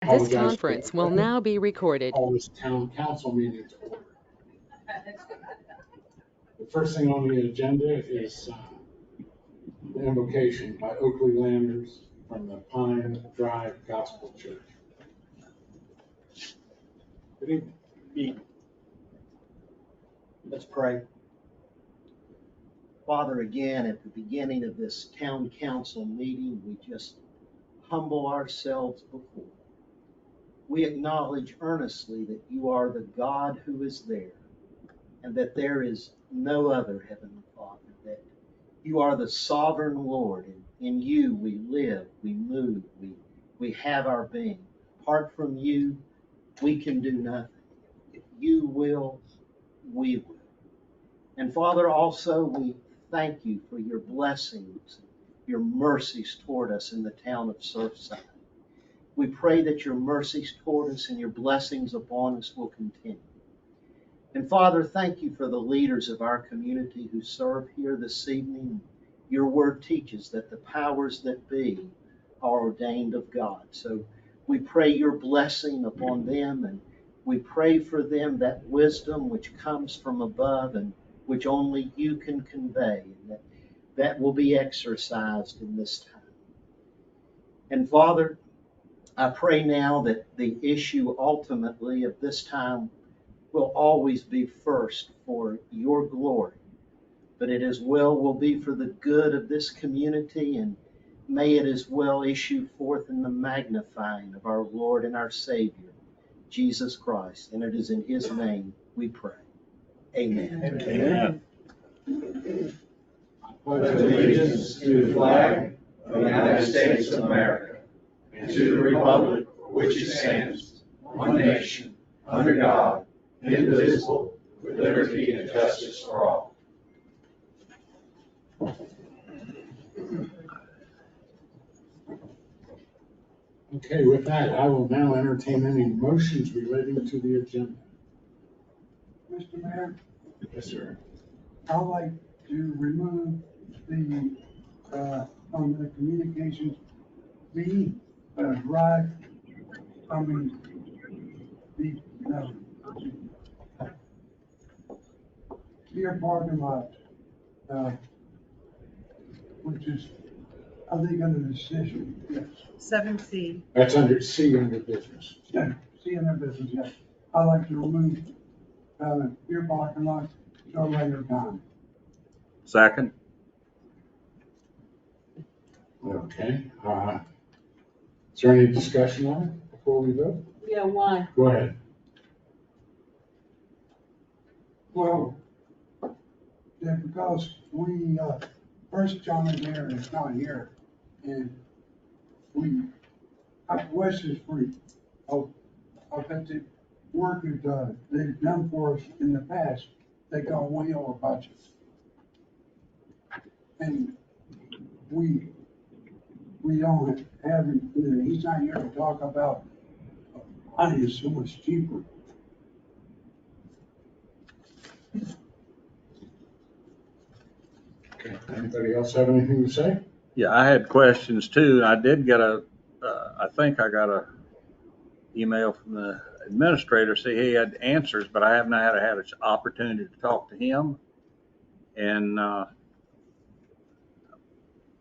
This conference will now be recorded. Call this town council meeting to order. The first thing on the agenda is the invocation by Oakley Landers from the Pine Drive Gospel Church. Good evening. Let's pray. Father, again, at the beginning of this town council meeting, we just humble ourselves before. We acknowledge earnestly that you are the God who is there, and that there is no other Heavenly Father, that you are the sovereign Lord, and in you we live, we move, we have our being. Apart from you, we can do nothing. If you will, we will. And Father, also we thank you for your blessings, your mercies toward us in the town of Surfside. We pray that your mercies toward us and your blessings upon us will continue. And Father, thank you for the leaders of our community who serve here this evening. Your word teaches that the powers that be are ordained of God. So we pray your blessing upon them, and we pray for them that wisdom which comes from above and which only you can convey, and that will be exercised in this time. And Father, I pray now that the issue ultimately of this time will always be first for your glory, but it as well will be for the good of this community, and may it as well issue forth in the magnifying of our Lord and our Savior, Jesus Christ. And it is in his name we pray. Amen. Amen. I pledge allegiance to the flag of the United States of America and to the republic for which it stands, one nation, under God, indivisible, with liberty and justice for all. Okay, with that, I will now entertain any motions relating to the agenda. Mr. Mayor, Yes, sir. I'd like to remove from the communications, drive, your parking lot, which is, I think under decision, yes. 7C. That's under C under business. Yeah, see in their business, yes. I'd like to remove, your parking lot till a later time. Second. Okay. Is there any discussion on it before we vote? Yeah, why? Go ahead. Well, yeah, because we, first John Adair is not here, and West is free of that the work that they've done for us in the past, they got way over budget. And we don't have, he's not here to talk about money is so much cheaper. Okay. Anybody else have anything to say? Yeah, I had questions too. I did get I think I got a email from the administrator say he had answers, but I have not had an opportunity to talk to him. And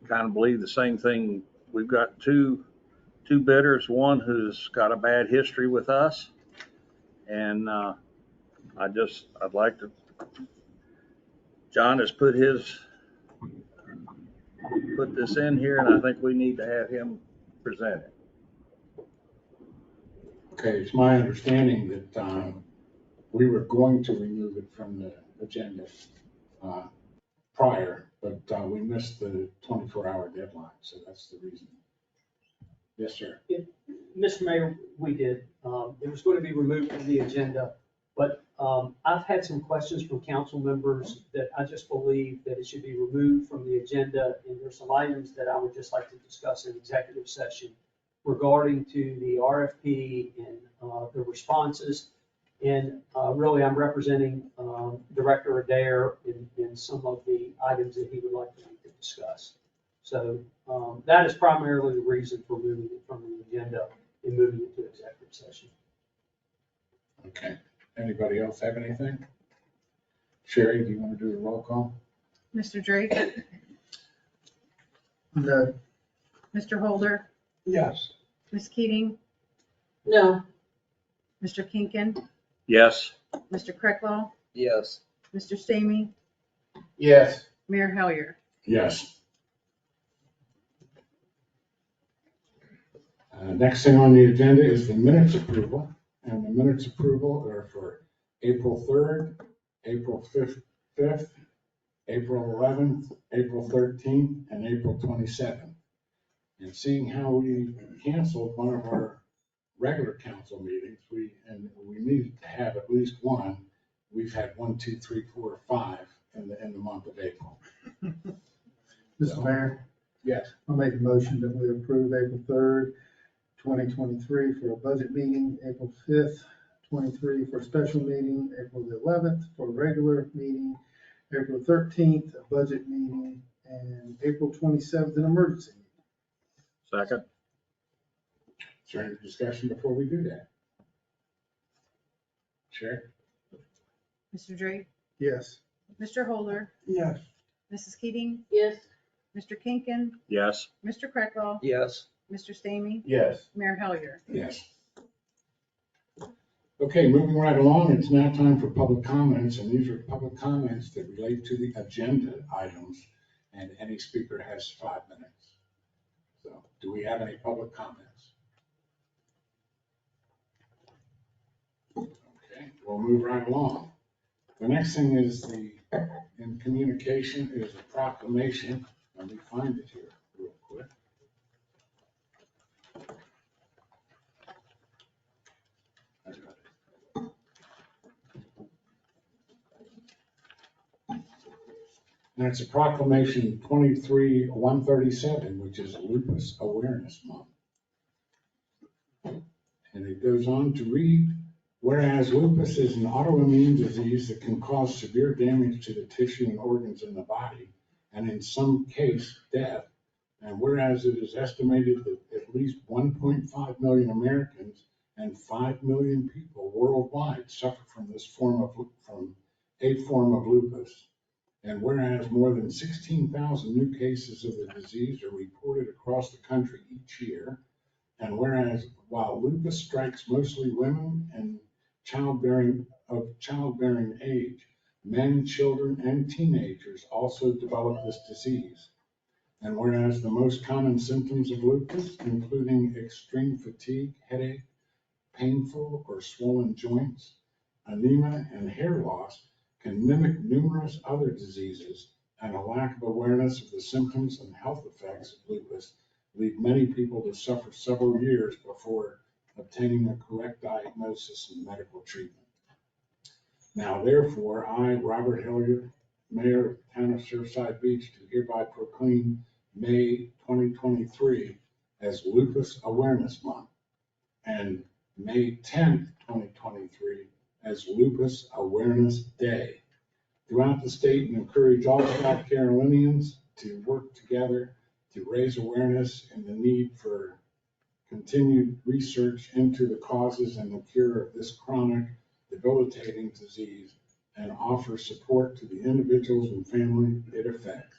kind of believe the same thing. We've got two bidders, one who's got a bad history with us. And I'd like to, John has put this in here, and I think we need to have him present it. Okay, it's my understanding that we were going to remove it from the agenda prior, but we missed the 24-hour deadline, so that's the reason. Yes, sir. Mr. Mayor, we did. It was going to be removed from the agenda, but I've had some questions from council members that I just believe that it should be removed from the agenda, and there's some items that I would just like to discuss in executive session regarding to the RFP and the responses. And really, I'm representing Director Adair in some of the items that he would like me to discuss. So that is primarily the reason for moving it from the agenda. in moving into executive session. Okay. Anybody else have anything? Sherry, do you want to do a roll call? Mr. Drake, No. Mr. Holder, Yes. Ms. Keating, No. Mr. Kinkin, Yes. Mr. Crecklaw, Yes. Mr. Stamey, Yes. Mayor Hellier. Yes. Next thing on the agenda is the minutes approval, and the minutes approval are for April 3rd, April 5th, April 11th, April 13th, and April 27th. And seeing how we canceled one of our regular council meetings, we needed to have at least one. We've had 1, 2, 3, 4, 5 in the month of April. Mr. Mayor, Yes. I'll make a motion that we approve April 3rd, 2023 for a budget meeting, April 5th, 23 for a special meeting, April the 11th for a regular meeting, April 13th, a budget meeting, and April 27th, an emergency meeting. Second. Is there any discussion before we do that? Sherry? Mr. Drake, Yes. Mr. Holder, Yes. Mrs. Keating, Yes. Mr. Kinkin, Yes. Mr. Crecklaw, Yes. Mr. Stamey, Yes. Mayor Hellier. Yes. Okay, moving right along, it's now time for public comments, and these are public comments that relate to the agenda items, and any speaker has 5 minutes. So, do we have any public comments? Okay, we'll move right along. The next thing is in communication is a proclamation. Let me find it here real quick. I got it. And it's a proclamation 23-137, which is Lupus Awareness Month. And it goes on to read, whereas lupus is an autoimmune disease that can cause severe damage to the tissue and organs in the body, and in some case, death. And whereas it is estimated that at least 1.5 million Americans and 5 million people worldwide suffer from a form of lupus. And whereas more than 16,000 new cases of the disease are reported across the country each year, and whereas while lupus strikes mostly women and childbearing age, men, children, and teenagers also develop this disease. And whereas the most common symptoms of lupus, including extreme fatigue, headache, painful or swollen joints, anemia, and hair loss, can mimic numerous other diseases, and a lack of awareness of the symptoms and health effects of lupus lead many people to suffer several years before obtaining a correct diagnosis and medical treatment. Now therefore, I, Robert Hilliard, Mayor of the Town of Surfside Beach, do hereby proclaim May 2023 as Lupus Awareness Month, and May 10th, 2023 as Lupus Awareness Day throughout the state, and encourage all South Carolinians to work together to raise awareness and the need for continued research into the causes and the cure of this chronic, debilitating disease, and offer support to the individuals and family it affects.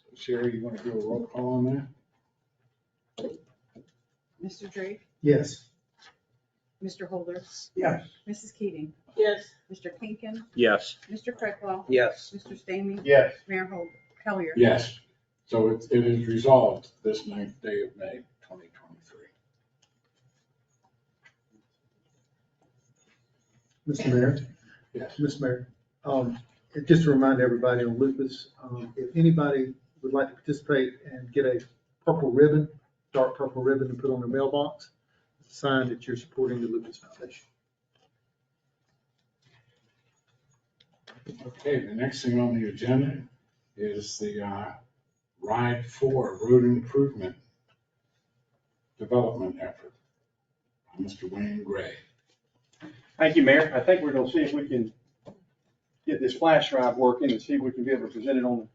So Sherry, you want to do a roll call on that? Mr. Drake, Yes. Mr. Holder, Yes. Mrs. Keating, Yes. Mr. Kinkin, Yes. Mr. Crecklaw, Yes. Mr. Stamey, Yes. Mayor Hellier. Yes. So it is resolved this 9th day of May, 2023. Mr. Mayor? Yes. Mr. Mayor, just to remind everybody on lupus, if anybody would like to participate and get a purple ribbon, dark purple ribbon to put on their mailbox, it's a sign that you're supporting the Lupus Foundation. Okay, the next thing on the agenda is the Ride 4 Road Improvement Development Effort. Mr. Wayne Gray. Thank you, Mayor. I think we're going to see if we can get this flash drive working and see if we can be able to present it on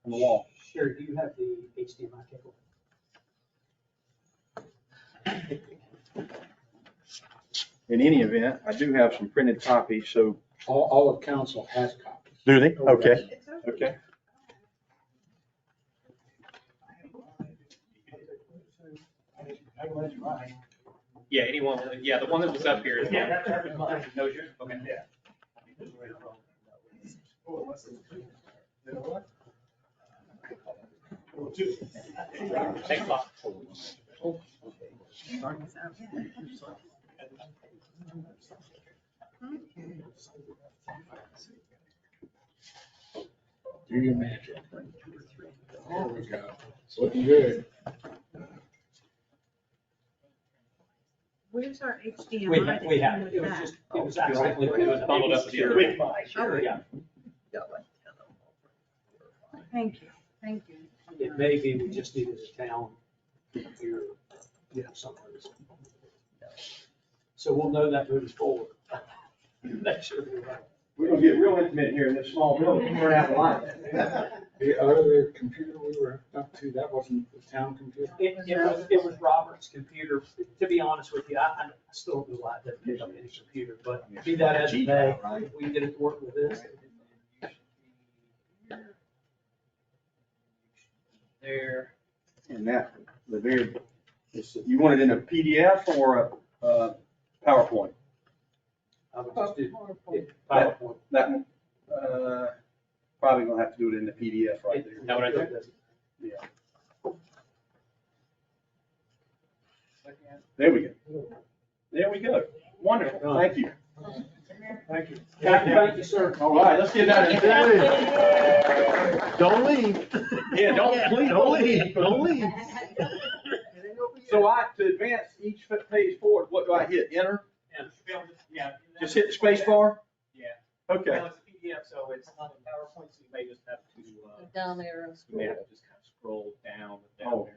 the wall. Sherry, do you have the HDMI cable? In any event, I do have some printed copies, so. All of council has copies. Do they? Oh, yes. Okay, okay. Yeah, anyone, yeah, the one that was up here is mine. that was mine. No, it's yours? Okay. Yeah. Thanks a lot. Do your magic. There we go. It's looking good. Where's our HDMI? We that have, came it with was that? just, it was accidentally. It was bundled up together. Oh, Yeah, Thank you, thank you. it may be, we just needed a town computer, something. So we'll know that moving forward. Make sure we're right. We're gonna get real intimate here in this small building. We're out of line. The other computer we were hooked up to, that wasn't the town computer? It was Robert's computer. To be honest with you, I still don't know why it doesn't pick up any computer, but be that as it may, if we can get it to work with this. There. And that, the very, you want it in a PDF or a PowerPoint? I would just do it PowerPoint. That one, probably gonna have to do it in the PDF right there. That one right there? Yeah. There we go. There we go. Wonderful. Thank you. Thank you. Thank you, sir. All right, let's get that. Don't leave. Yeah, don't leave. Don't leave. So to advance each page forward, what do I hit? Enter? Yeah. Just hit the space bar? Yeah. Okay. Well, it's a PDF, so it's not in PowerPoint, so you may just have to, Down there. you may have to just kind of scroll down Oh. arrow.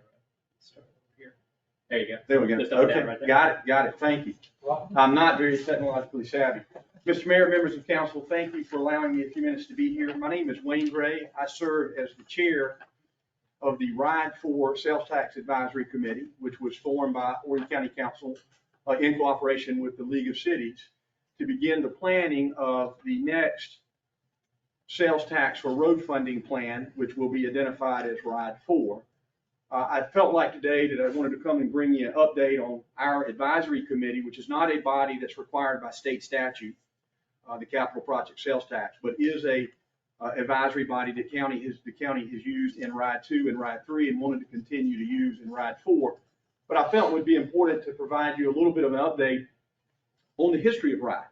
Start over here. There you go. There we go. Just up and down Okay, right there. got it. Thank you. I'm not very technologically savvy. Mr. Mayor, members of council, thank you for allowing me a few minutes to be here. My name is Wayne Gray. I serve as the chair of the RIDE 4 Sales Tax Advisory Committee, which was formed by Horry County Council in cooperation with the League of Cities to begin the planning of the next sales tax for road funding plan, which will be identified as RIDE 4. I felt like today that I wanted to come and bring you an update on our advisory committee, which is not a body that's required by state statute, the capital project sales tax, but is a advisory body that the county has used in RIDE 2 and RIDE 3 and wanted to continue to use in RIDE 4. But I felt it would be important to provide you a little bit of an update on the history of RIDE.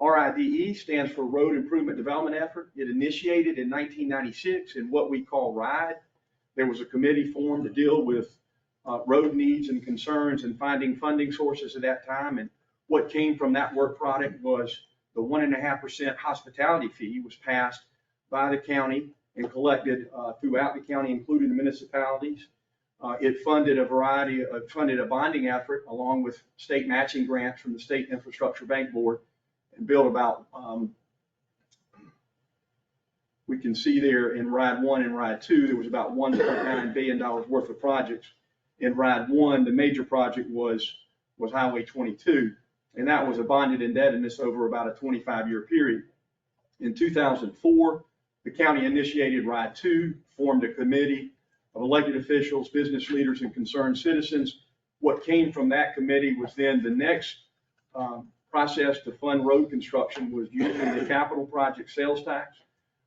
RIDE stands for Road Improvement Development Effort. It initiated in 1996 in what we call RIDE. There was a committee formed to deal with road needs and concerns and finding funding sources at that time. And what came from that work product was the 1.5% hospitality fee was passed by the county and collected throughout the county, including the municipalities. It funded a bonding effort along with state matching grants from the State Infrastructure Bank Board and built about, we can see there in RIDE 1 and RIDE 2, there was about $1.9 billion worth of projects. In RIDE 1, the major project was Highway 22, and that was a bonded indebtedness over about a 25-year period. In 2004, the county initiated RIDE 2, formed a committee of elected officials, business leaders, and concerned citizens. What came from that committee was then the next process to fund road construction was using the capital project sales tax,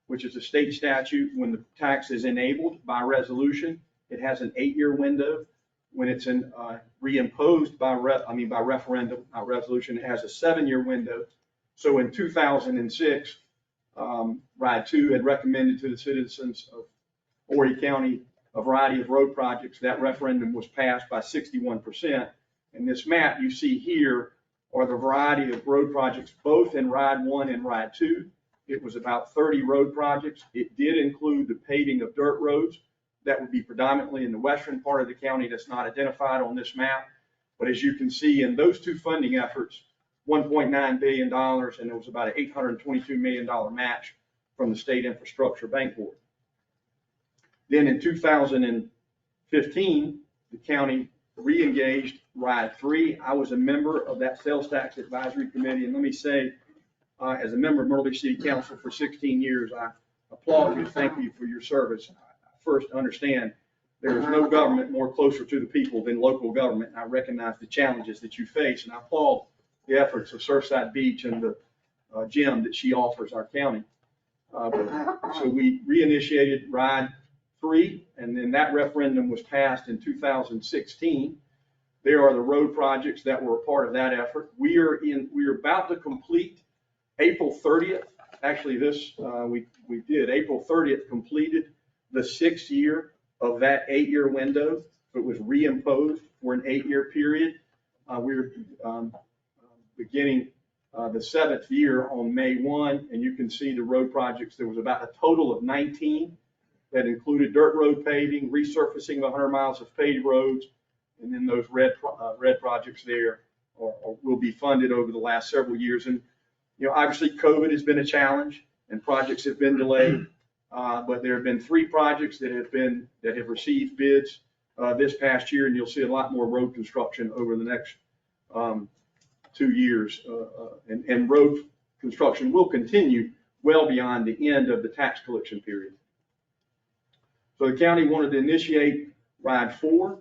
which is a state statute. When the tax is enabled by resolution, it has an 8-year window. When it's reimposed by referendum, not resolution, it has a 7-year window. So in 2006, RIDE 2 had recommended to the citizens of Horry County a variety of road projects. That referendum was passed by 61%. And this map you see here are the variety of road projects, both in RIDE 1 and RIDE 2. It was about 30 road projects. It did include the paving of dirt roads. That would be predominantly in the western part of the county that's not identified on this map. But as you can see in those two funding efforts, $1.9 billion, and there was about an $822 million match from the State Infrastructure Bank Board. Then in 2015, the county re-engaged RIDE 3. I was a member of that sales tax advisory committee, and let me say, as a member of Myrtle Beach City Council for 16 years, I applaud you, thank you for your service. First, understand there is no government more closer to the people than local government, and I recognize the challenges that you face, and I applaud the efforts of Surfside Beach and the gym that she offers our county. So we reinitiated RIDE 3, and then that referendum was passed in 2016. There are the road projects that were a part of that effort. We are about to complete April 30th. Actually, we did April 30th completed the 6th year of that 8-year window. It was reimposed for an 8-year period. We're beginning the 7th year on May 1, and you can see the road projects. There was about a total of 19 that included dirt road paving, resurfacing of 100 miles of paved roads, and then those red projects there will be funded over the last several years. And obviously COVID has been a challenge, and projects have been delayed. But there have been 3 projects that have received bids this past year, and you'll see a lot more road construction over the next 2 years. And road construction will continue well beyond the end of the tax collection period. So the county wanted to initiate RIDE 4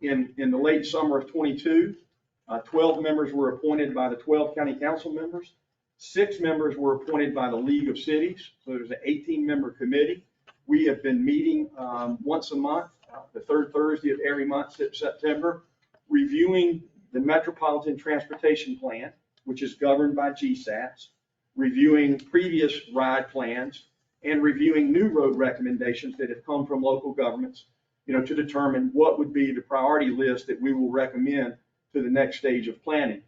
in the late summer of 22. 12 members were appointed by the 12 county council members. 6 members were appointed by the League of Cities. So there's an 18-member committee. We have been meeting once a month, the 3rd Thursday of every month since September, reviewing the Metropolitan Transportation Plan, which is governed by GSATs, reviewing previous RIDE plans, and reviewing new road recommendations that have come from local governments, to determine what would be the priority list that we will recommend to the next stage of planning.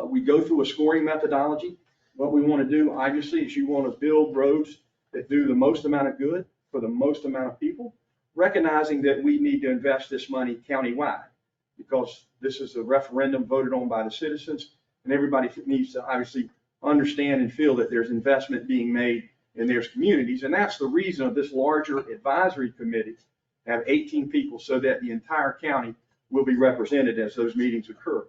We go through a scoring methodology. What we want to do, obviously, is you want to build roads that do the most amount of good for the most amount of people, recognizing that we need to invest this money countywide, because this is a referendum voted on by the citizens, and everybody needs to obviously understand and feel that there's investment being made in their communities. And that's the reason of this larger advisory committee, have 18 people, so that the entire county will be represented as those meetings occur.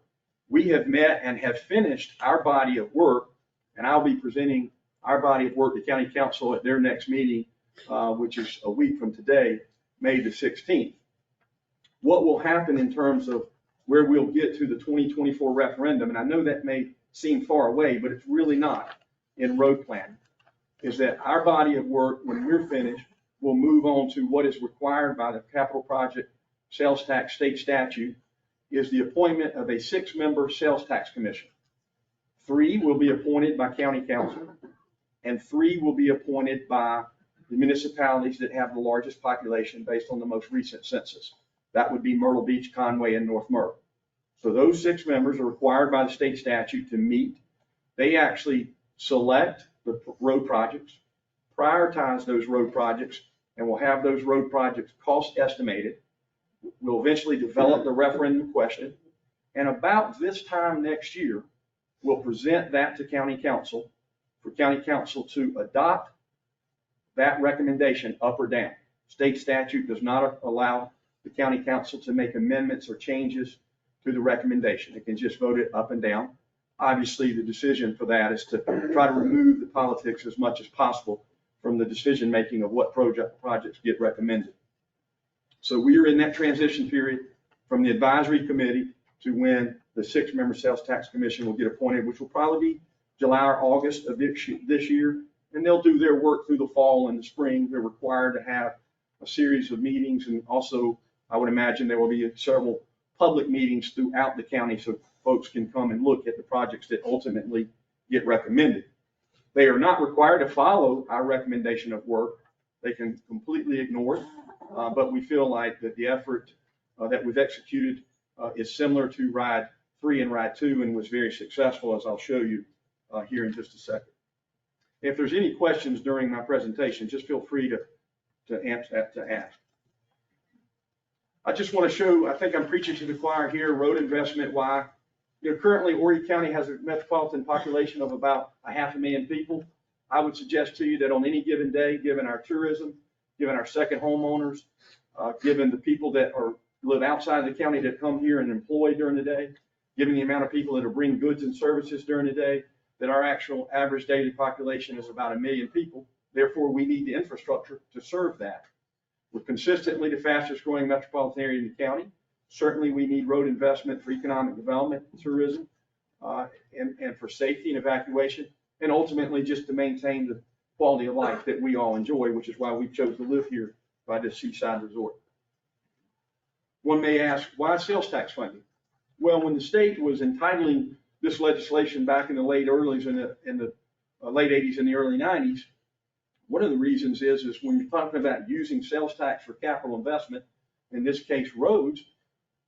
We have met and have finished our body of work, and I'll be presenting our body of work to county council at their next meeting, which is a week from today, May the 16th. What will happen in terms of where we'll get to the 2024 referendum, and I know that may seem far away, but it's really not in road planning, is that our body of work, when we're finished, will move on to what is required by the capital project sales tax state statute, is the appointment of a 6-member sales tax commission. 3 will be appointed by county council, and 3 will be appointed by the municipalities that have the largest population based on the most recent census. That would be Myrtle Beach, Conway, and North Myrtle. So those 6 members are required by the state statute to meet. They actually select the road projects, prioritize those road projects, and will have those road projects cost estimated. We'll eventually develop the referendum question, and about this time next year, we'll present that to county council for county council to adopt that recommendation up or down. State statute does not allow the county council to make amendments or changes to the recommendation. It can just vote it up and down. Obviously, the decision for that is to try to remove the politics as much as possible from the decision-making of what projects get recommended. So we are in that transition period from the advisory committee to when the 6-member sales tax commission will get appointed, which will probably be July or August of this year. And they'll do their work through the fall and the spring. They're required to have a series of meetings, and also I would imagine there will be several public meetings throughout the county so folks can come and look at the projects that ultimately get recommended. They are not required to follow our recommendation of work. They can completely ignore it, but we feel like that the effort that we've executed is similar to RIDE 3 and RIDE 2 and was very successful, as I'll show you here in just a second. If there's any questions during my presentation, just feel free to ask. I just want to show, I think I'm preaching to the choir here, road investment, why Currently Horry County has a metropolitan population of about 500,000 people. I would suggest to you that on any given day, given our tourism, given our second homeowners, given the people that live outside the county that come here and employ during the day, given the amount of people that bring goods and services during the day, that our actual average daily population is about 1 million people. Therefore, we need the infrastructure to serve that. We're consistently the fastest growing metropolitan area in the county. Certainly, we need road investment for economic development, tourism, and for safety and evacuation, and ultimately just to maintain the quality of life that we all enjoy, which is why we chose to live here by this seaside resort. One may ask, why sales tax funding? Well, when the state was entitling this legislation back in the late 80s and the early 90s, one of the reasons is when you're talking about using sales tax for capital investment, in this case roads,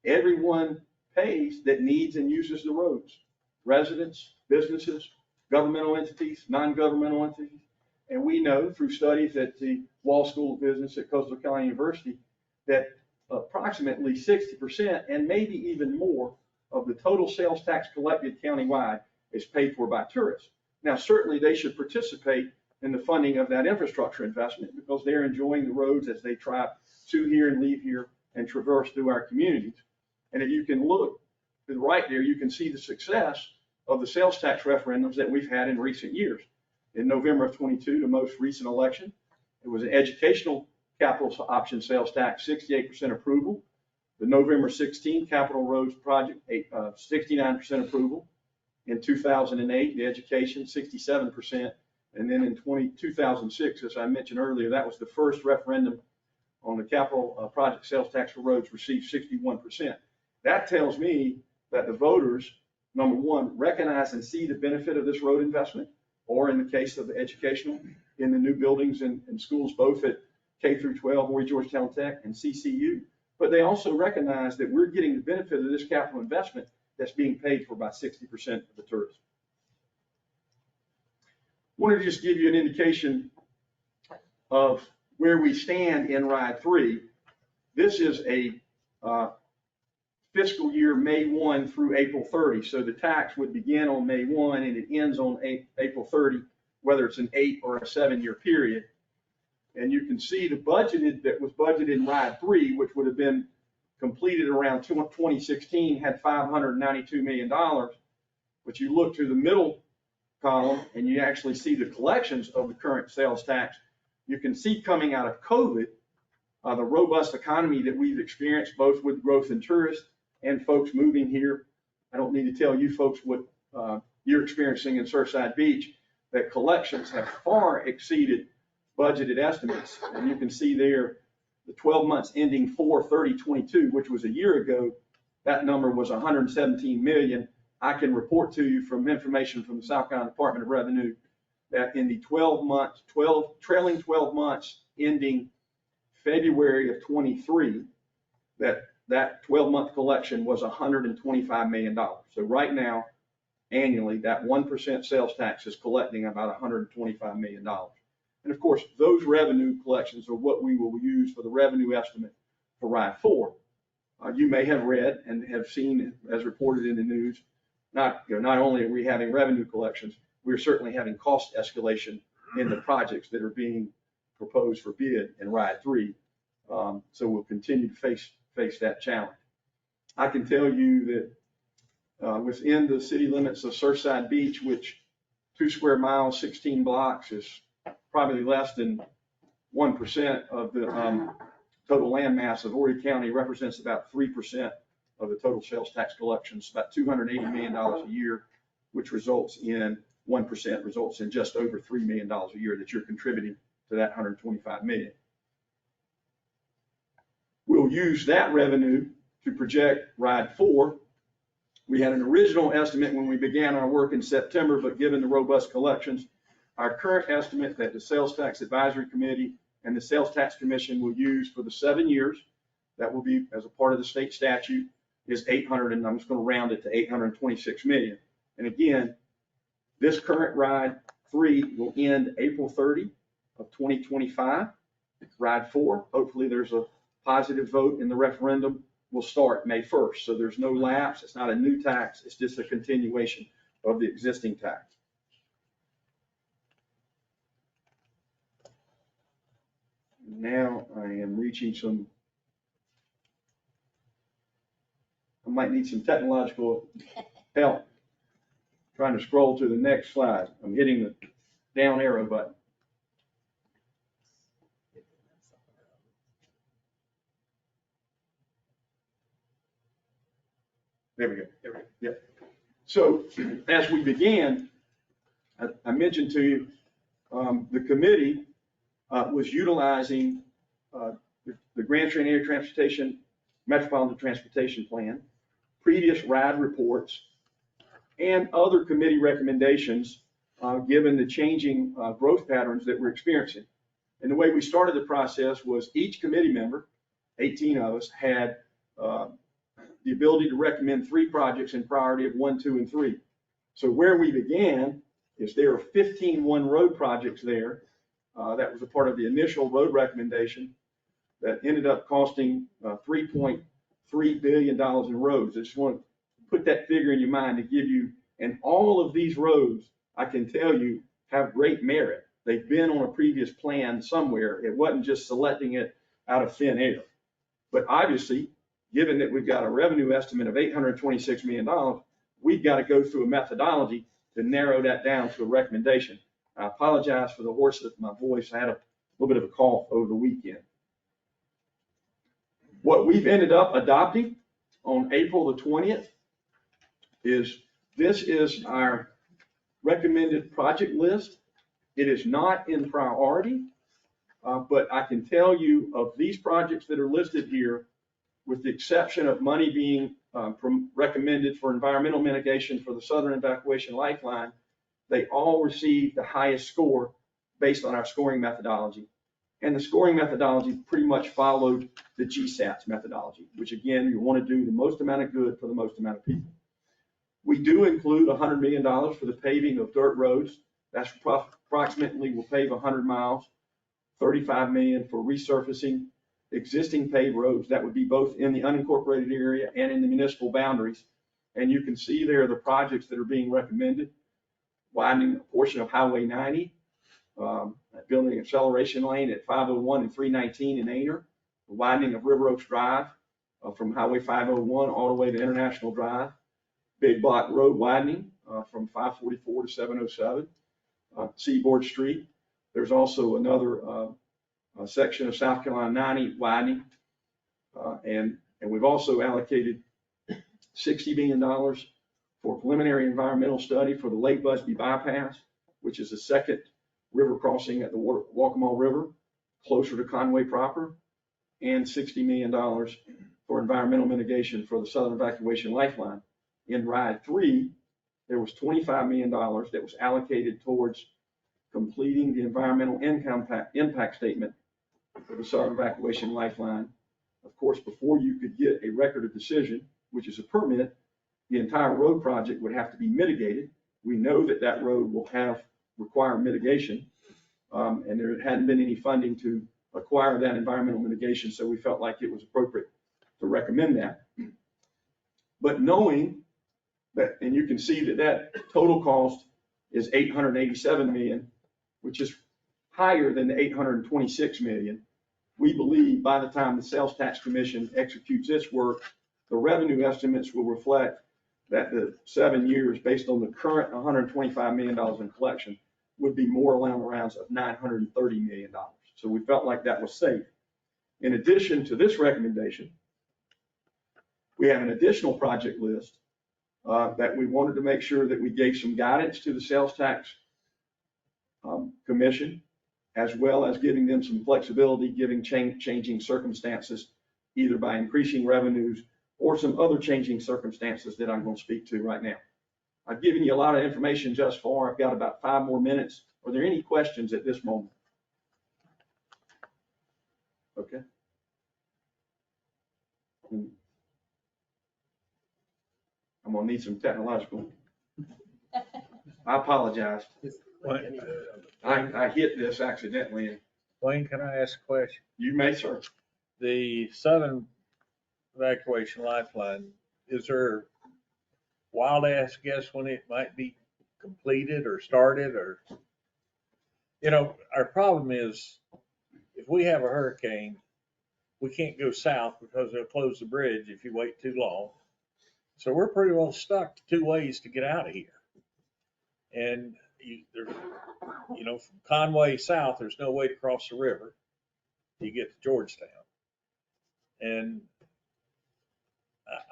everyone pays that needs and uses the roads. Residents, businesses, governmental entities, non-governmental entities. And we know through studies at the Wall School of Business at Coastal Carolina University that approximately 60% and maybe even more of the total sales tax collected countywide is paid for by tourists. Now, certainly they should participate in the funding of that infrastructure investment because they're enjoying the roads as they drive to here and leave here and traverse through our communities. And if you can look to the right there, you can see the success of the sales tax referendums that we've had in recent years. In November of 22, the most recent election, it was an educational capital option sales tax, 68% approval. The November 16 Capital Roads project, 69% approval. In 2008, the education, 67%. And then in 2006, as I mentioned earlier, that was the first referendum on the capital project sales tax for roads, received 61%. That tells me that the voters, number one, recognize and see the benefit of this road investment, or in the case of the educational, in the new buildings and schools, both at K through 12, Horry Georgetown Tech and CCU. But they also recognize that we're getting the benefit of this capital investment that's being paid for by 60% of the tourists. Wanted to just give you an indication of where we stand in Ride 3. This is a fiscal year May 1 through April 30. So the tax would begin on May 1 and it ends on April 30, whether it's an 8 or a 7-year period. And you can see the budgeted that was budgeted in Ride 3, which would have been completed around 2016, had $592 million. But you look to the middle column and you actually see the collections of the current sales tax. You can see coming out of COVID, the robust economy that we've experienced, both with growth in tourists and folks moving here. I don't need to tell you folks what you're experiencing in Surfside Beach, that collections have far exceeded budgeted estimates. And you can see there the 12 months ending 4/30/22, which was a year ago, that number was 117 million. I can report to you from information from the South Carolina Department of Revenue that in the trailing 12 months ending February of 23, that 12-month collection was $125 million. So right now, annually, that 1% sales tax is collecting about $125 million. And of course, those revenue collections are what we will use for the revenue estimate for Ride 4. You may have read and have seen, as reported in the news, not only are we having revenue collections, we're certainly having cost escalation in the projects that are being proposed for bid in Ride 3. So we'll continue to face that challenge. I can tell you that within the city limits of Surfside Beach, which 2 square miles, 16 blocks is probably less than 1% of the total land mass of Horry County, represents about 3% of the total sales tax collections, about $280 million a year, which results in 1% results in just over $3 million a year that you're contributing to that $125 million. We'll use that revenue to project Ride 4. We had an original estimate when we began our work in September, but given the robust collections, our current estimate that the Sales Tax Advisory Committee and the Sales Tax Commission will use for the 7 years, that will be as a part of the state statute, is 800, and I'm just going to round it to 826 million. And again, this current Ride 3 will end April 30 of 2025. Ride 4, hopefully there's a positive vote in the referendum, will start May 1st. So there's no lapse. It's not a new tax. It's just a continuation of the existing tax. Now I am reaching some, I might need some technological help trying to scroll to the next slide. I'm hitting the down arrow button. There we go. Yep. So as we began, I mentioned to you, the committee was utilizing the Grand Trunk Area Transportation Metropolitan Transportation Plan, previous RIDE reports, and other committee recommendations given the changing growth patterns that we're experiencing. And the way we started the process was each committee member, 18 of us, had the ability to recommend 3 projects in priority of 1, 2, and 3. So where we began is there are 15 one-road projects there. That was a part of the initial road recommendation that ended up costing $3.3 billion in roads. I just want to put that figure in your mind to give you, and all of these roads, I can tell you, have great merit. They've been on a previous plan somewhere. It wasn't just selecting it out of thin air. But obviously, given that we've got a revenue estimate of $826 million, we've got to go through a methodology to narrow that down to a recommendation. I apologize for the hoarseness of my voice. I had a little bit of a cough over the weekend. What we've ended up adopting on April the 20th is, this is our recommended project list. It is not in priority, but I can tell you of these projects that are listed here, with the exception of money being recommended for environmental mitigation for the Southern Evacuation Lifeline, they all received the highest score based on our scoring methodology. And the scoring methodology pretty much followed the GSATS methodology, which again, you want to do the most amount of good for the most amount of people. We do include $100 million for the paving of dirt roads. That's approximately, we'll pave 100 miles, 35 million for resurfacing existing paved roads. That would be both in the unincorporated area and in the municipal boundaries. And you can see there the projects that are being recommended: widening a portion of Highway 90, building an acceleration lane at 501 and 319 in Aner, the widening of River Oaks Drive from Highway 501 all the way to International Drive, Big Block Road widening from 544 to 707, Seaboard Street. There's also another section of South Carolina 90 widening, and we've also allocated $60 million for preliminary environmental study for the Lake Busby bypass, which is the second river crossing at the Waccamaw River, closer to Conway proper, and $60 million for environmental mitigation for the Southern Evacuation Lifeline. In RIDE 3, there was $25 million that was allocated towards completing the environmental impact statement for the Southern Evacuation Lifeline. Of course, before you could get a record of decision, which is a permit, the entire road project would have to be mitigated. We know that that road will require mitigation, and there hadn't been any funding to acquire that environmental mitigation, so we felt like it was appropriate to recommend that. But knowing that, and you can see that that total cost is $887 million, which is higher than the $826 million. We believe by the time the Sales Tax Commission executes its work, the revenue estimates will reflect that the 7 years, based on the current $125 million in collection, would be more along the rounds of $930 million. So we felt like that was safe. In addition to this recommendation, we have an additional project list that we wanted to make sure that we gave some guidance to the Sales Tax Commission, as well as giving them some flexibility, giving changing circumstances, either by increasing revenues or some other changing circumstances that I'm going to speak to right now. I've given you a lot of information just far. I've got about 5 more minutes. Are there any questions at this moment? Okay. I'm going to need some technological. I apologize. I hit this accidentally. Wayne, can I ask a question? You may, sir. The Southern evacuation lifeline, is there a wild ass guess when it might be completed or started or? Our problem is if we have a hurricane, we can't go south because they'll close the bridge if you wait too long. So we're pretty well stuck 2 ways to get out of here. And from Conway south, there's no way to cross the river. You get to Georgetown. And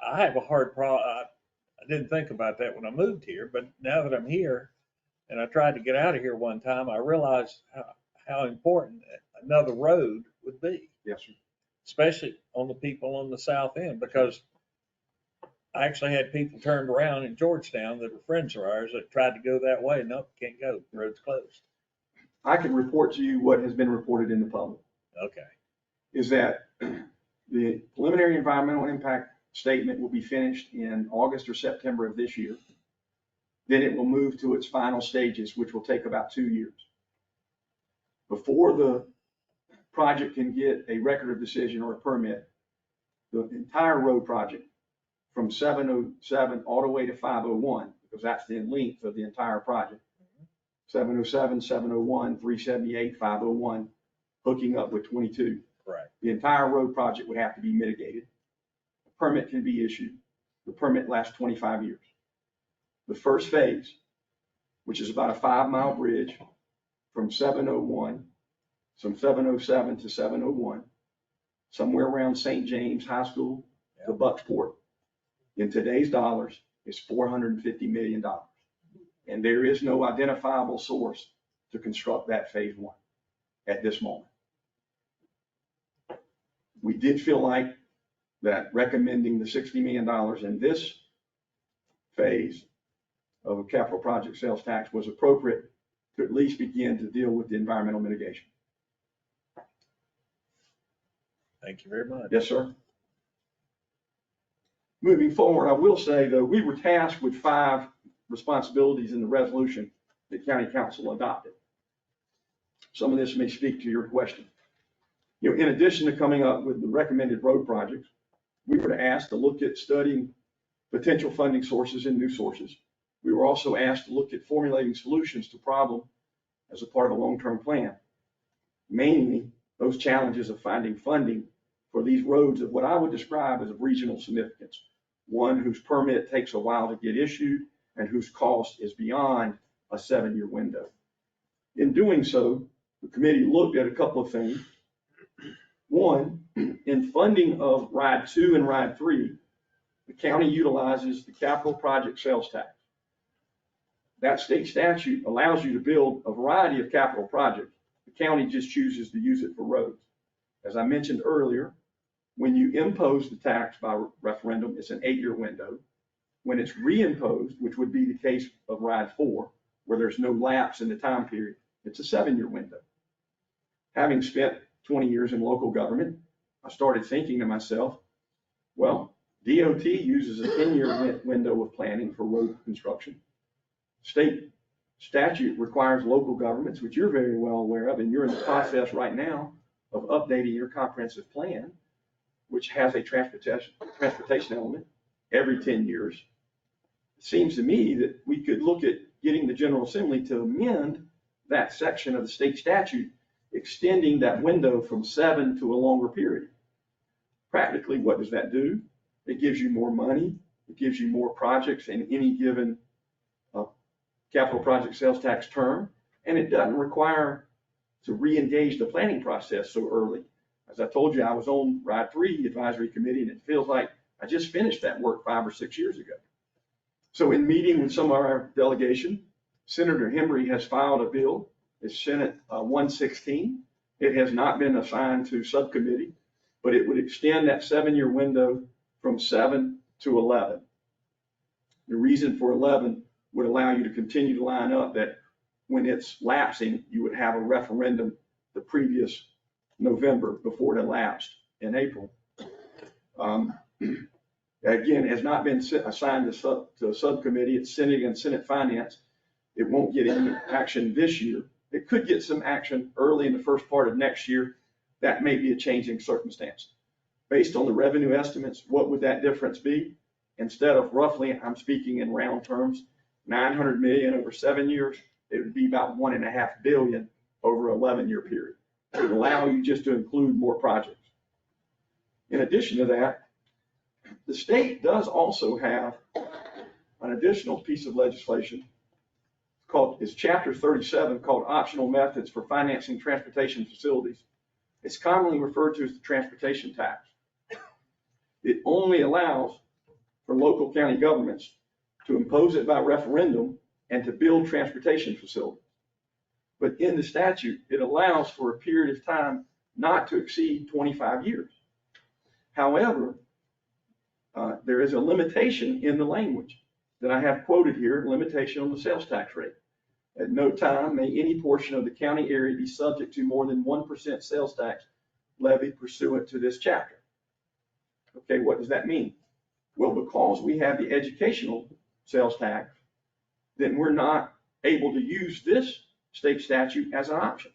I have a hard problem. I didn't think about that when I moved here, but now that I'm here and I tried to get out of here one time, I realized how important another road would be. Yes, sir. Especially on the people on the south end, because I actually had people turned around in Georgetown that were friends of ours that tried to go that way. Nope, can't go. The road's closed. I can report to you what has been reported in the public. Okay. Is that the preliminary environmental impact statement will be finished in August or September of this year. Then it will move to its final stages, which will take about 2 years. Before the project can get a record of decision or a permit, the entire road project from 707 all the way to 501, because that's the length of the entire project. 707, 701, 378, 501, hooking up with 22. Correct. The entire road project would have to be mitigated. A permit can be issued. The permit lasts 25 years. The first phase, which is about a 5-mile bridge from 707 to 701, somewhere around St. James High School to Bucksport, in today's dollars, is $450 million. And there is no identifiable source to construct that phase 1 at this moment. We did feel like that recommending the $60 million in this phase of a capital project sales tax was appropriate to at least begin to deal with the environmental mitigation. Thank you very much. Yes, sir. Moving forward, I will say, though, we were tasked with 5 responsibilities in the resolution that County Council adopted. Some of this may speak to your question. In addition to coming up with the recommended road projects, we were asked to look at studying potential funding sources and new sources. We were also asked to look at formulating solutions to problems as a part of a long-term plan. Mainly, those challenges of finding funding for these roads of what I would describe as of regional significance. One whose permit takes a while to get issued and whose cost is beyond a 7-year window. In doing so, the committee looked at a couple of things. One, in funding of RIDE 2 and RIDE 3, the county utilizes the capital project sales tax. That state statute allows you to build a variety of capital projects. The county just chooses to use it for roads. As I mentioned earlier, when you impose the tax by referendum, it's an 8-year window. When it's reimposed, which would be the case of RIDE 4, where there's no lapse in the time period, it's a 7-year window. Having spent 20 years in local government, I started thinking to myself, well, DOT uses a 10-year window of planning for road construction. State statute requires local governments, which you're very well aware of, and you're in the process right now of updating your comprehensive plan, which has a transportation element every 10 years. It seems to me that we could look at getting the General Assembly to amend that section of the state statute, extending that window from 7 to a longer period. Practically, what does that do? It gives you more money. It gives you more projects in any given capital project sales tax term, and it doesn't require to re-engage the planning process so early. As I told you, I was on RIDE 3 advisory committee, and it feels like I just finished that work 5 or 6 years ago. So in meeting with some of our delegation, Senator Hembry has filed a bill. It's Senate 116. It has not been assigned to subcommittee, but it would extend that 7-year window from 7 to 11. The reason for 11 would allow you to continue to line up that when it's lapsing, you would have a referendum the previous November before it elapsed in April. Again, has not been assigned to a subcommittee. It's Senate and Senate Finance. It won't get any action this year. It could get some action early in the first part of next year. That may be a changing circumstance. based on the revenue estimates, what would that difference be? Instead of roughly, I'm speaking in round terms, 900 million over 7 years, it would be about 1.5 billion over an 11-year period. It would allow you just to include more projects. In addition to that, the state does also have an additional piece of legislation it's Chapter 37, called Optional Methods for Financing Transportation Facilities. It's commonly referred to as the transportation tax. It only allows for local county governments to impose it by referendum and to build transportation facilities. But in the statute, it allows for a period of time not to exceed 25 years. However, there is a limitation in the language that I have quoted here, limitation on the sales tax rate. At no time may any portion of the county area be subject to more than 1% sales tax levied pursuant to this chapter. Okay, what does that mean? Well, because we have the educational sales tax, then we're not able to use this state statute as an option.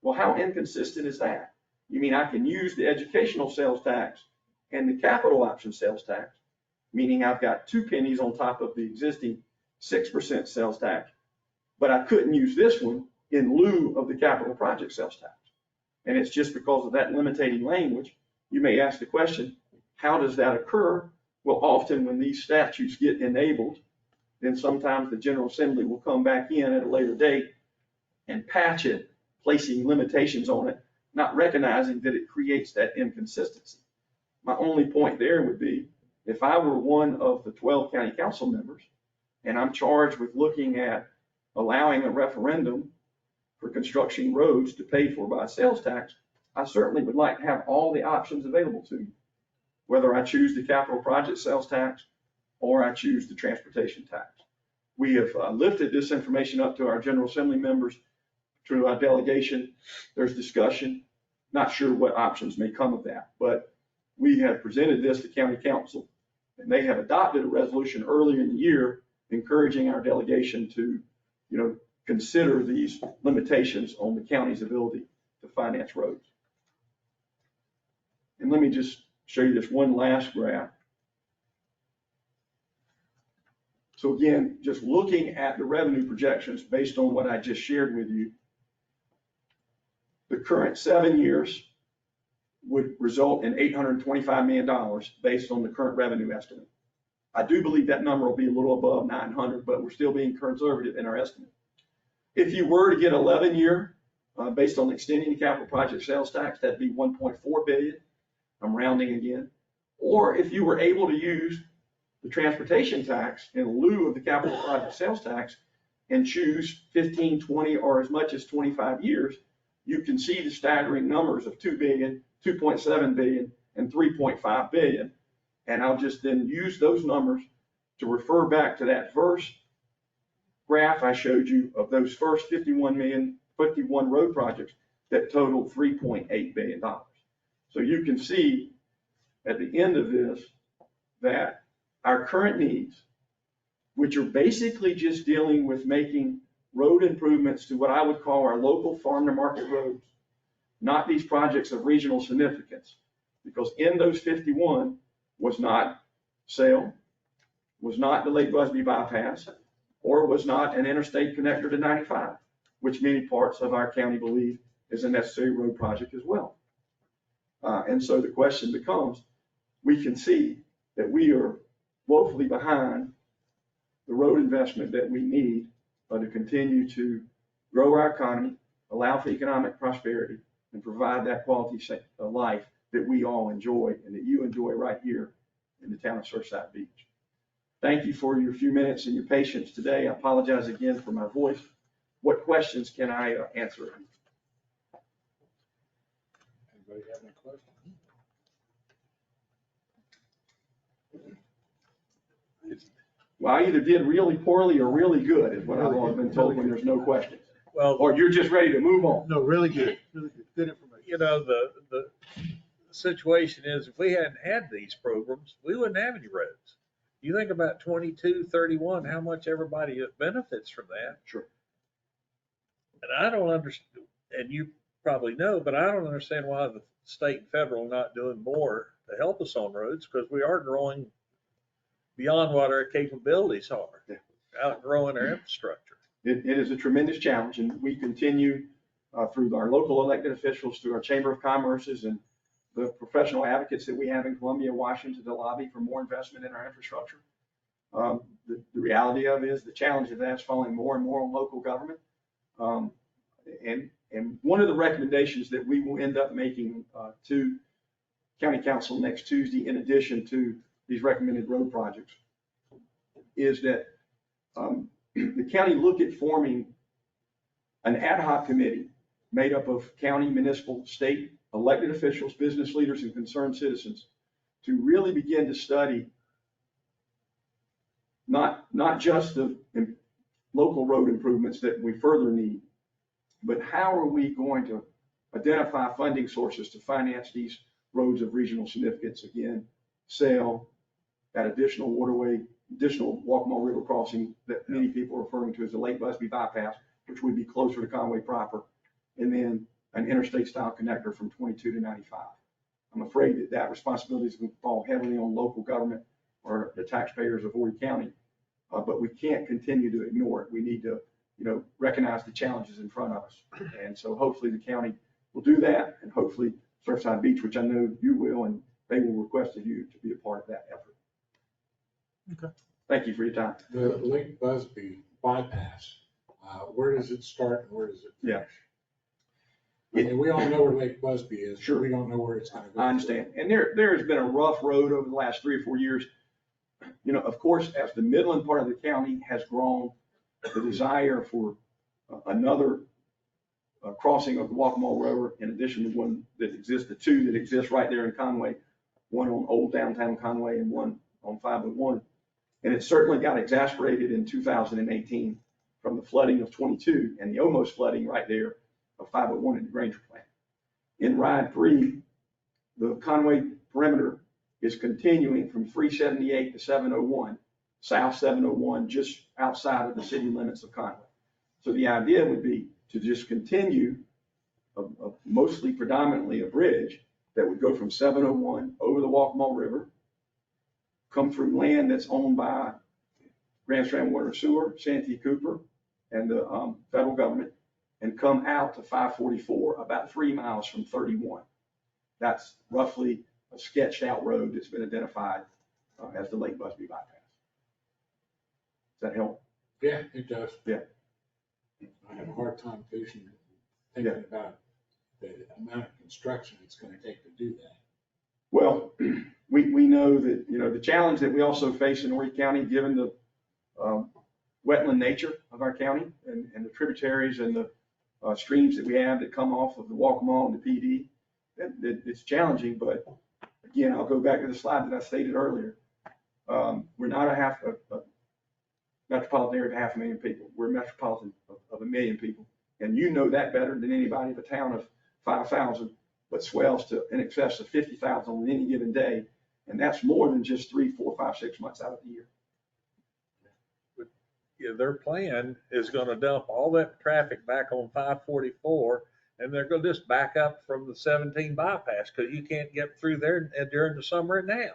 Well, how inconsistent is that? You mean I can use the educational sales tax and the capital option sales tax, meaning I've got 2 pennies on top of the existing 6% sales tax, but I couldn't use this one in lieu of the capital project sales tax. And it's just because of that limiting language. You may ask the question, how does that occur? Well, often when these statutes get enabled, then sometimes the General Assembly will come back in at a later date and patch it, placing limitations on it, not recognizing that it creates that inconsistency. My only point there would be, if I were one of the 12 county council members and I'm charged with looking at allowing a referendum for construction roads to pay for by sales tax, I certainly would like to have all the options available to me, whether I choose the capital project sales tax or I choose the transportation tax. We have lifted this information up to our General Assembly members through our delegation. There's discussion, not sure what options may come of that, but we have presented this to county council and they have adopted a resolution earlier in the year encouraging our delegation to, consider these limitations on the county's ability to finance roads. And let me just show you this one last graph. So again, just looking at the revenue projections based on what I just shared with you, the current 7 years would result in $825 million based on the current revenue estimate. I do believe that number will be a little above 900, but we're still being conservative in our estimate. If you were to get 11-year, based on extending the capital project sales tax, that'd be 1.4 billion. I'm rounding again. Or if you were able to use the transportation tax in lieu of the capital project sales tax and choose 15, 20, or as much as 25 years, you can see the staggering numbers of 2 billion, 2.7 billion, and 3.5 billion. And I'll just then use those numbers to refer back to that first graph I showed you of those first 51 road projects that totaled $3.8 billion. So you can see at the end of this that our current needs, which are basically just dealing with making road improvements to what I would call our local farm to market roads, not these projects of regional significance, because in those 51 was not Sale, was not the Lake Busby bypass, or was not an interstate connector to 95, which many parts of our county believe is a necessary road project as well. And so the question becomes, we can see that we are woefully behind the road investment that we need to continue to grow our economy, allow for economic prosperity, and provide that quality of life that we all enjoy and that you enjoy right here in the town of Surfside Beach. Thank you for your few minutes and your patience today. I apologize again for my voice. What questions can I answer? Anybody have any questions? Well, I either did really poorly or really good is what I've always been told when there's no questions. Well, Or you're just ready to move on. No, really good, good information. the situation is, if we hadn't had these programs, we wouldn't have any roads. You think about 22, 31, how much everybody benefits from that. Sure. And I don't understand, and you probably know, but I don't understand why the state and federal are not doing more to help us on roads, because we are growing beyond what our capabilities are, outgrowing our infrastructure. It is a tremendous challenge, and we continue through our local elected officials, through our Chamber of Commerce's and the professional advocates that we have in Columbia, Washington, to lobby for more investment in our infrastructure. The reality of it is the challenge of that is falling more and more on local government. And one of the recommendations that we will end up making to County Council next Tuesday, in addition to these recommended road projects, is that the county look at forming an ad hoc committee made up of county, municipal, state, elected officials, business leaders, and concerned citizens to really begin to study not just the local road improvements that we further need, but how are we going to identify funding sources to finance these roads of regional significance? Again, SAIL, that additional waterway, additional Walkmore River crossing that many people are referring to as the Lake Busby bypass, which would be closer to Conway proper, and then an interstate style connector from 22 to 95. I'm afraid that that responsibility is going to fall heavily on local government or the taxpayers of Horry County, but we can't continue to ignore it. We need to, recognize the challenges in front of us. And so hopefully the county will do that, and hopefully Surfside Beach, which I know you will, and they will request of you to be a part of that effort. Okay. Thank you for your time. The Lake Busby bypass, where does it start and where does it finish? I mean, we all know where Lake Busby is. Sure. We don't know where it's gonna go. I understand. And there has been a rough road over the last 3 or 4 years. Of course, as the Midland part of the county has grown, the desire for another crossing of the Walkmore River, in addition to one that exists, the two that exist right there in Conway, one on old downtown Conway and one on 501. And it certainly got exasperated in 2018 from the flooding of 22 and the almost flooding right there of 501 in the Granger plant. In Ride 3, the Conway perimeter is continuing from 378 to 701, South 701, just outside of the city limits of Conway. So the idea would be to just continue mostly predominantly a bridge that would go from 701 over the Walkmore River, come through land that's owned by Grand Strand Water and Sewer, Santee Cooper, and the federal government, and come out to 544, about 3 miles from 31. That's roughly a sketched out road that's been identified as the Lake Busby bypass. Does that help? Yeah, it does. Yeah. I have a hard time thinking about the amount of construction it's gonna take to do that. Well, we know that, the challenge that we also face in Horry County, given the wetland nature of our county and the tributaries and the streams that we have that come off of the Walkmore and the PD, that it's challenging. But again, I'll go back to the slide that I stated earlier. We're not a metropolitan area of 500,000 people. We're a metropolitan of 1 million people. And you know that better than anybody. The town of 5,000, but swells to in excess of 50,000 on any given day. And that's more than just 3, 4, 5, 6 months out of the year. Yeah, their plan is gonna dump all that traffic back on 544, and they're gonna just back up from the 17 bypass, because you can't get through there during the summer now,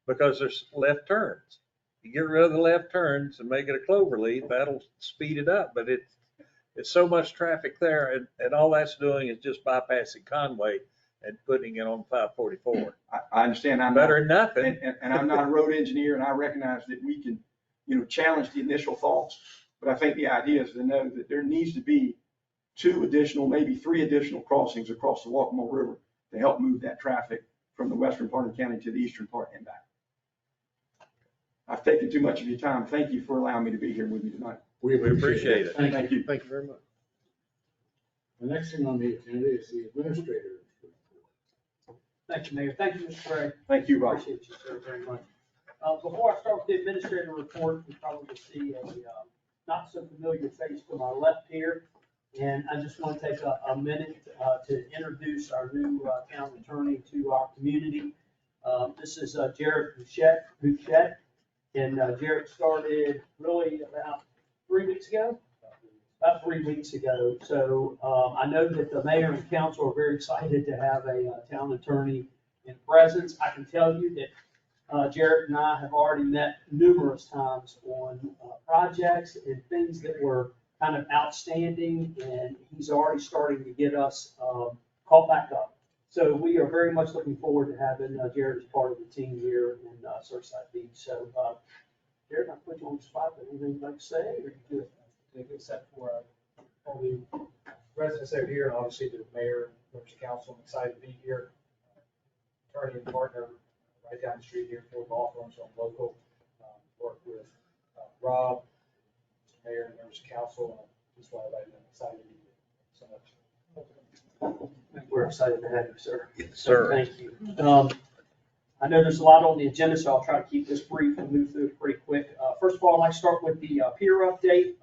because there's left turns. You get rid of the left turns and make it a clover leaf, that'll speed it up, but it's so much traffic there, and all that's doing is just bypassing Conway and putting it on 544. I understand. I'm Better than nothing. And I'm not a road engineer, and I recognize that we can, challenge the initial thoughts. But I think the idea is to know that there needs to be 2 additional, maybe 3 additional crossings across the Walkmore River to help move that traffic from the western part of the county to the eastern part and back. I've taken too much of your time. Thank you for allowing me to be here with you tonight. We appreciate it. Thank you. Thank you very much. The next thing on the agenda is the administrator. Thank you, Mayor. Thank you, Mr. Gray. Thank you, Rob. Appreciate you, sir, very much. Before I start with the administrator report, you probably see a not so familiar face to my left here. And I just want to take a minute to introduce our new town attorney to our community. This is Jared Bouchette. And Jared started really about 3 weeks ago. about 3 weeks ago. So I know that the mayor and council are very excited to have a town attorney in presence. I can tell you that Jared and I have already met numerous times on projects and things that were kind of outstanding, and he's already starting to get us caught back up. So we are very much looking forward to having Jared as part of the team here in Surfside Beach. So Jared, I put you on the spot, but anything you'd like to say, or you good? Except for all the residents that are here, and obviously the mayor, members of council, I'm excited to be here. Attorney and partner right down the street here for law firms, so I'm local. Work with Rob, mayor, and members of council, and just want to let you know, I'm excited to be here so much. We're excited to have you, sir. Yes, sir. Thank you. I know there's a lot on the agenda, so I'll try to keep this brief and move through it pretty quick. First of all, I'd like to start with the pier update.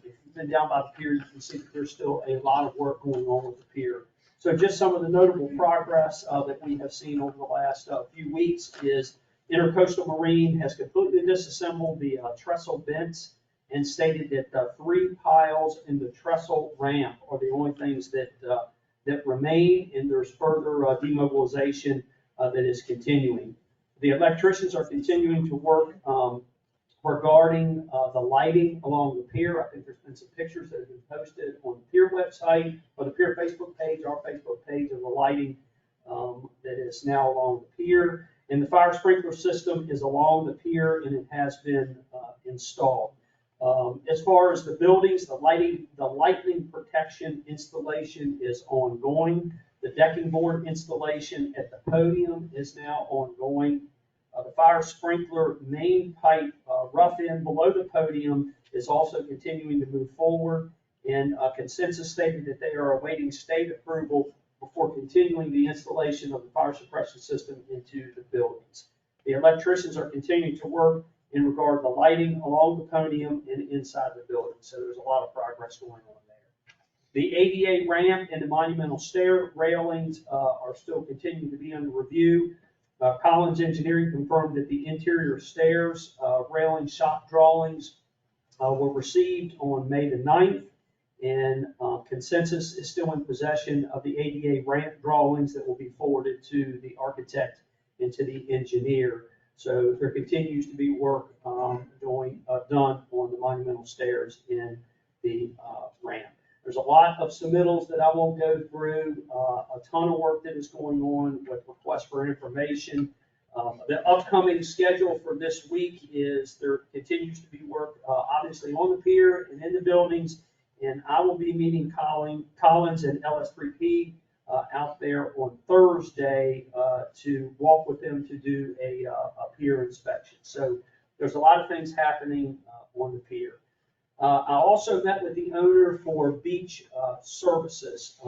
If you've been down by the pier, you can see that there's still a lot of work going on with the pier. So just some of the notable progress that we have seen over the last few weeks is Intercoastal Marine has completely disassembled the trestle vents and stated that 3 piles in the trestle ramp are the only things that remain, and there's further demobilization that is continuing. The electricians are continuing to work regarding the lighting along the pier. I think there's been some pictures that have been posted on the pier website or the pier Facebook page, our Facebook page, of the lighting that is now along the pier. And the fire sprinkler system is along the pier, and it has been installed. As far as the buildings, the lightning protection installation is ongoing. The decking board installation at the podium is now ongoing. The fire sprinkler main pipe rough end below the podium is also continuing to move forward. And Consensus stated that they are awaiting state approval before continuing the installation of the fire suppression system into the buildings. The electricians are continuing to work in regard to the lighting along the podium and inside the building. So there's a lot of progress going on there. The ADA ramp and the monumental stair railings are still continuing to be under review. Collins Engineering confirmed that the interior stairs, railing shop drawings were received on May the 9th, and Consensus is still in possession of the ADA ramp drawings that will be forwarded to the architect and to the engineer. So there continues to be work done on the monumental stairs in the ramp. There's a lot of submittals that I won't go through, a ton of work that is going on with requests for information. The upcoming schedule for this week is there continues to be work, obviously on the pier and in the buildings, and I will be meeting Collins and LS3P out there on Thursday to walk with them to do a pier inspection. So there's a lot of things happening on the pier. I also met with the owner for beach services.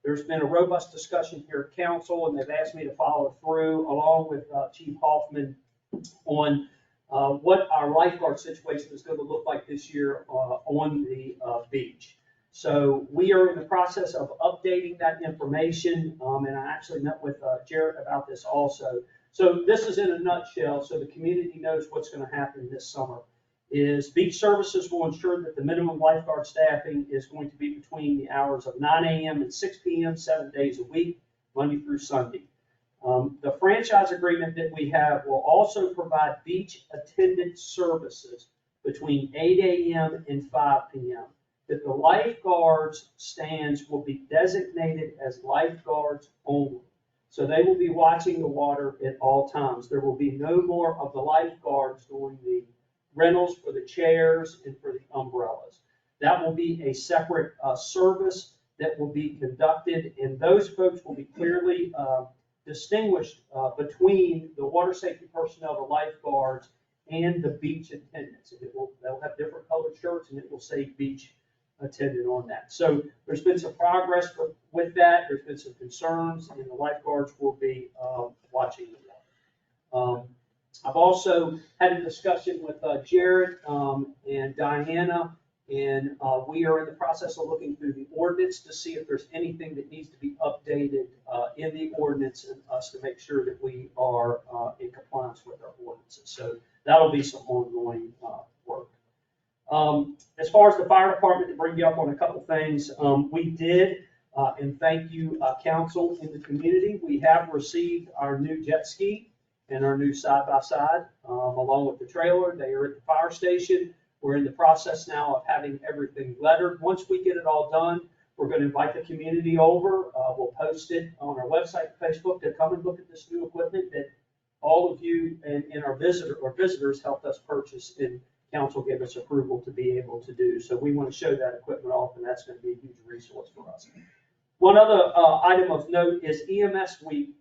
There's been a robust discussion here at council, and they've asked me to follow through along with Chief Hoffman on what our lifeguard situation is going to look like this year on the beach. So we are in the process of updating that information, and I actually met with Jared about this also. So this is in a nutshell, so the community knows what's going to happen this summer. Is beach services will ensure that the minimum lifeguard staffing is going to be between the hours of 9 a.m. and 6 p.m. 7 days a week, Monday through Sunday. The franchise agreement that we have will also provide beach attendant services between 8 a.m. and 5 p.m. That the lifeguards stands will be designated as lifeguards only. So they will be watching the water at all times. There will be no more of the lifeguards doing the rentals for the chairs and for the umbrellas. That will be a separate service that will be conducted, and those folks will be clearly distinguished between the water safety personnel, the lifeguards, and the beach attendants. They'll have different colored shirts, and it will say beach attendant on that. So there's been some progress with that. There's been some concerns, and the lifeguards will be watching the water. I've also had a discussion with Jared and Diana, and we are in the process of looking through the ordinance to see if there's anything that needs to be updated in the ordinance and us to make sure that we are in compliance with our ordinances. So that'll be some ongoing work. As far as the fire department, to bring you up on a couple things, we did, and thank you, council in the community, we have received our new jet ski and our new side-by-side, along with the trailer. They are at the fire station. We're in the process now of having everything lettered. Once we get it all done, we're going to invite the community over. We'll post it on our website, Facebook, to come and look at this new equipment that all of you and our visitors helped us purchase, and council gave us approval to be able to do. So we want to show that equipment off, and that's going to be a huge resource for us. One other item of note is EMS Week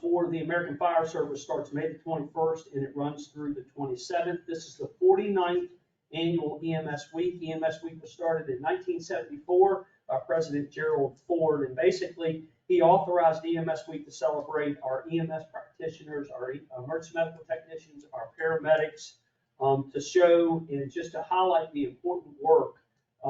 for the American Fire Service starts May the 21st, and it runs through the 27th. This is the 49th annual EMS Week. EMS Week was started in 1974 by President Gerald Ford, and basically he authorized EMS Week to celebrate our EMS practitioners, our emergency medical technicians, our paramedics, to show and just to highlight the important work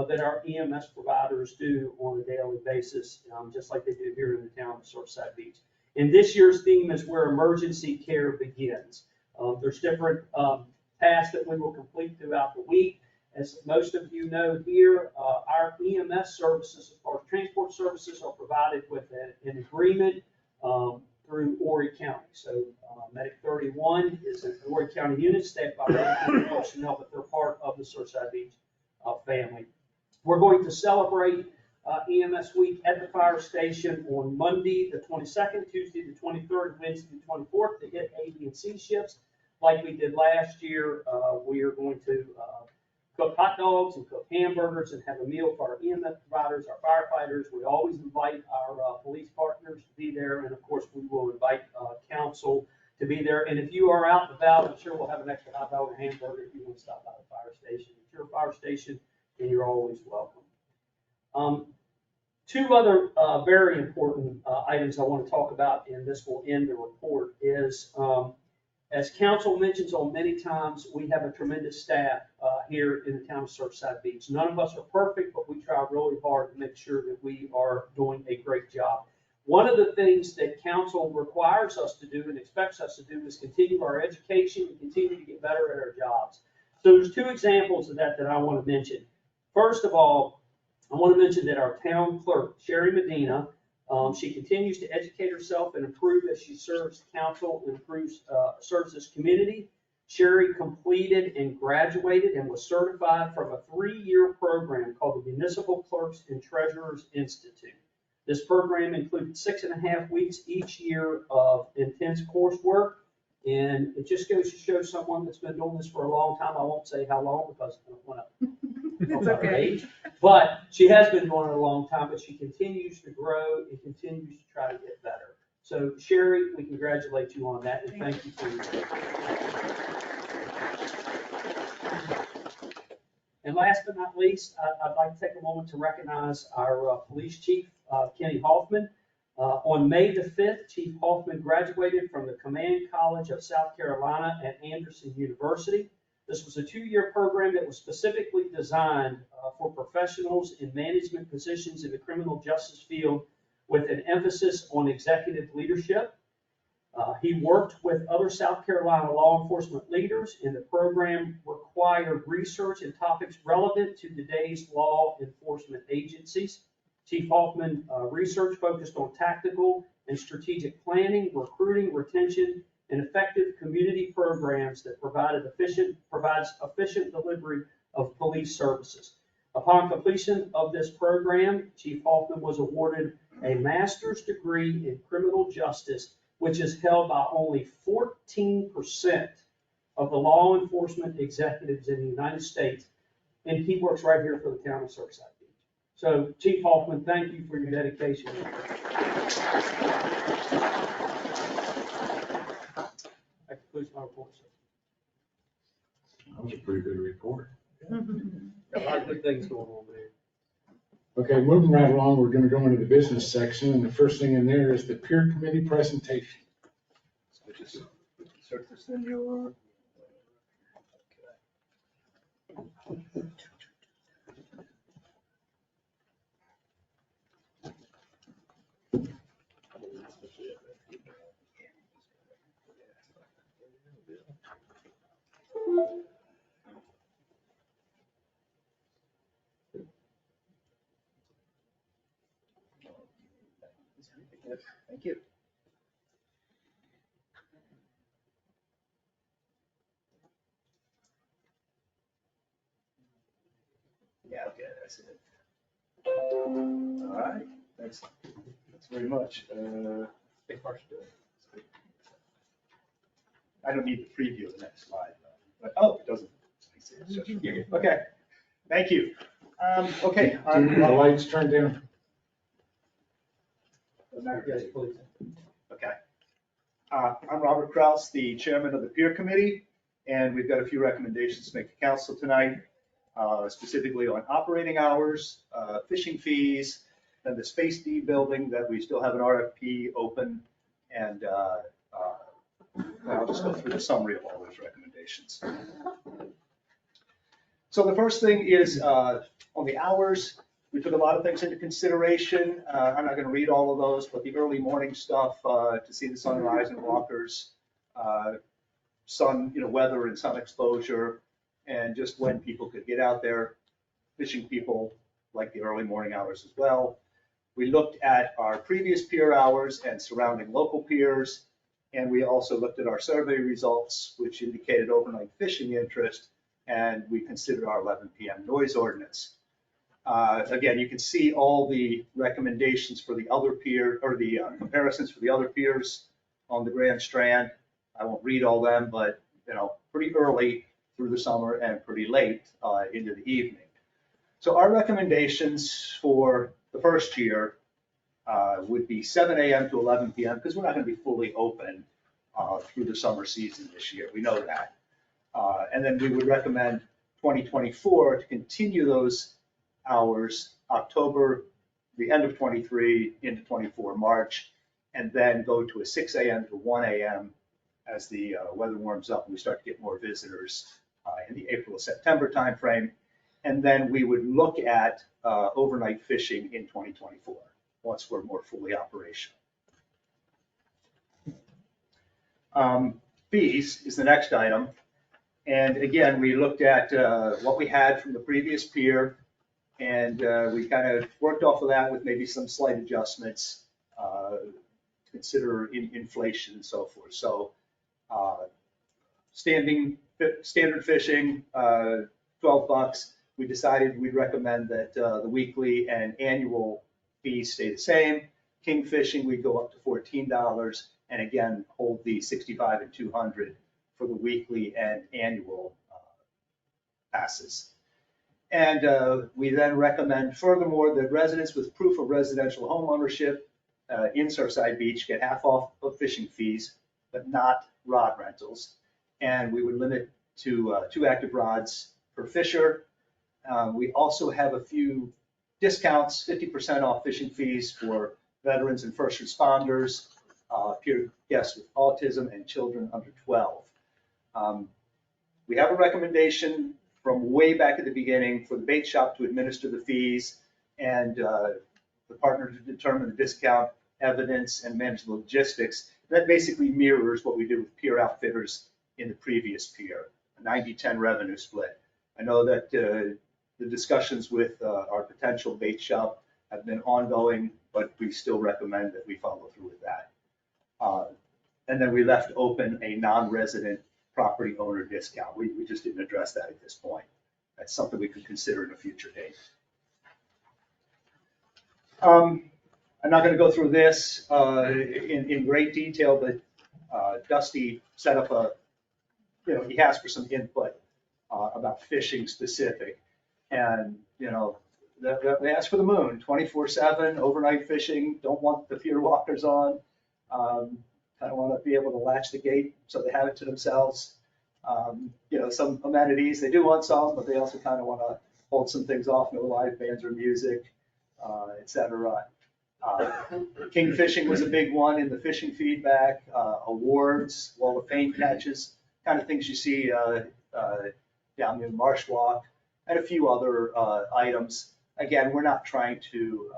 that our EMS providers do on a daily basis, just like they do here in the town of Surfside Beach. And this year's theme is where emergency care begins. There's different tasks that we will complete throughout the week. As most of you know here, our EMS services, as far as transport services, are provided with an agreement through Horry County. So Medic 31 is an Horry County unit staffed by Medic personnel, but they're part of the Surfside Beach family. We're going to celebrate EMS Week at the fire station on Monday the 22nd, Tuesday the 23rd, Wednesday the 24th to hit A, B, and C shifts. Like we did last year, we are going to cook hot dogs and cook hamburgers and have a meal for our EMS providers, our firefighters. We always invite our police partners to be there, and of course we will invite council to be there. And if you are out and about, I'm sure we'll have an extra hot dog and hamburger if you want to stop by the fire station. It's your fire station, and you're always welcome. Two other very important items I want to talk about, and this will end the report, is as council mentions on many times, we have a tremendous staff here in the town of Surfside Beach. None of us are perfect, but we try really hard to make sure that we are doing a great job. One of the things that council requires us to do and expects us to do is continue our education and continue to get better at our jobs. So there's two examples of that I want to mention. First of all, I want to mention that our town clerk, Sherry Medina, she continues to educate herself and improve as she serves council and serves this community. Sherry completed and graduated and was certified from a 3-year program called the Municipal Clerks and Treasurers Institute. This program included 6.5 weeks each year of intense coursework, and it just goes to show someone that's been doing this for a long time. I won't say how long because I don't want to talk about her age, but she has been doing it a long time, but she continues to grow and continues to try to get better. So Sherry, we congratulate you on that and thank you for your work. And last but not least, I'd like to take a moment to recognize our police chief, Kenny Hoffman. On May the 5th, Chief Hoffman graduated from the Command College of South Carolina at Anderson University. This was a 2-year program that was specifically designed for professionals in management positions in the criminal justice field with an emphasis on executive leadership. He worked with other South Carolina law enforcement leaders, and the program required research in topics relevant to today's law enforcement agencies. Chief Hoffman research focused on tactical and strategic planning, recruiting, retention, and effective community programs that provides efficient delivery of police services. Upon completion of this program, Chief Hoffman was awarded a master's degree in criminal justice, which is held by only 14% of the law enforcement executives in the United States, and he works right here for the town of Surfside Beach. So, Chief Hoffman, thank you for your dedication. That concludes my report, sir. That was a pretty good report. Got a lot of good things going on there. Okay, moving right along, we're gonna go into the business section, and the first thing in there is the peer committee presentation. Thank you. Yeah, okay, that's it. All right, thanks very much. I don't need to preview the next slide, but, oh, it doesn't. It's just here. Okay, thank you. Okay. Do the lights turn down? Yes, please. Okay. I'm Robert Kraus, the chairman of the peer committee, and we've got a few recommendations to make to council tonight, specifically on operating hours, fishing fees, and the Space D building that we still have an RFP open, and I'll just go through the summary of all those recommendations. So the first thing is on the hours. We took a lot of things into consideration. I'm not going to read all of those, but the early morning stuff to see the sunrise and walkers, sun, weather and sun exposure, and just when people could get out there. Fishing people like the early morning hours as well. We looked at our previous pier hours and surrounding local piers, and we also looked at our survey results, which indicated overnight fishing interest, and we considered our 11 p.m. noise ordinance. Again, you can see all the recommendations for the other pier, or the comparisons for the other piers on the Grand Strand. I won't read all them, but pretty early through the summer and pretty late into the evening. So our recommendations for the first year would be 7 a.m. to 11 p.m. because we're not going to be fully open through the summer season this year. We know that. And then we would recommend 2024 to continue those hours, October, the end of 23 into 24 March, and then go to a 6 a.m. to 1 a.m. as the weather warms up and we start to get more visitors in the April or September timeframe. And then we would look at overnight fishing in 2024 once we're more fully operational. Fees is the next item. And again, we looked at what we had from the previous pier, and we kind of worked off of that with maybe some slight adjustments, consider inflation and so forth. So standard fishing, $12. We decided we'd recommend that the weekly and annual fees stay the same. King fishing, we'd go up to $14, and again, hold the $65 and $200 for the weekly and annual passes. And we then recommend furthermore that residents with proof of residential home ownership in Surfside Beach get half off of fishing fees, but not rod rentals. And we would limit to 2 active rods per fisher. We also have a few discounts, 50% off fishing fees for veterans and first responders, peer guests with autism, and children under 12. We have a recommendation from way back at the beginning for the bait shop to administer the fees and the partner to determine the discount, evidence, and manage the logistics. That basically mirrors what we did with Pier Outfitters in the previous pier, a 90-10 revenue split. I know that the discussions with our potential bait shop have been ongoing, but we still recommend that we follow through with that. And then we left open a non-resident property owner discount. We just didn't address that at this point. That's something we could consider in a future date. I'm not going to go through this in great detail, but Dusty set up he asked for some input about fishing specific. And, they asked for the moon, 24/7, overnight fishing, don't want the pier walkers on. Kind of want to be able to latch the gate so they have it to themselves. Some amenities, they do want some, but they also kind of want to hold some things off, no live bands or music, etc. King fishing was a big one in the fishing feedback, awards, wall of fame catches, kind of things you see down near Marsh Walk, and a few other items. Again, we're not trying to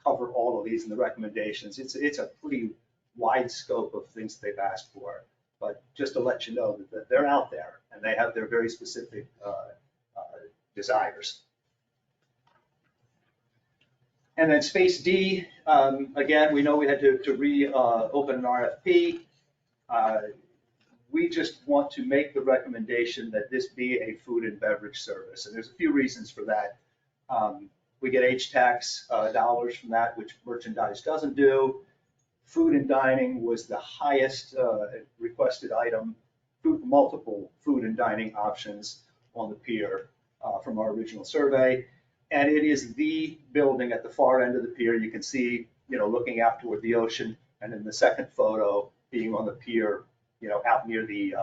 cover all of these in the recommendations. It's a pretty wide scope of things they've asked for, but just to let you know that they're out there and they have their very specific desires. And then Space D, Again, we know we had to open an RFP. We just want to make the recommendation that this be a food and beverage service, and there's a few reasons for that. We get H-tax dollars from that, which merchandise doesn't do. Food and dining was the highest requested item, multiple food and dining options on the pier from our original survey. And it is the building at the far end of the pier. You can see, looking out toward the ocean, and in the second photo, being on the pier, out near the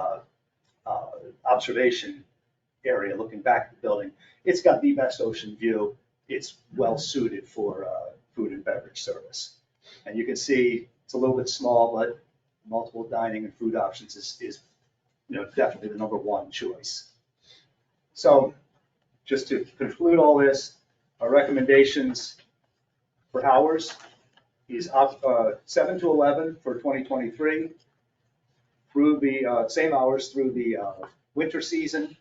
observation area, looking back at the building. It's got the best ocean view. It's well suited for food and beverage service. And you can see it's a little bit small, but multiple dining and food options is definitely the number one choice. So just to conclude all this, our recommendations for hours is up 7 to 11 for 2023, through the same hours through the winter season,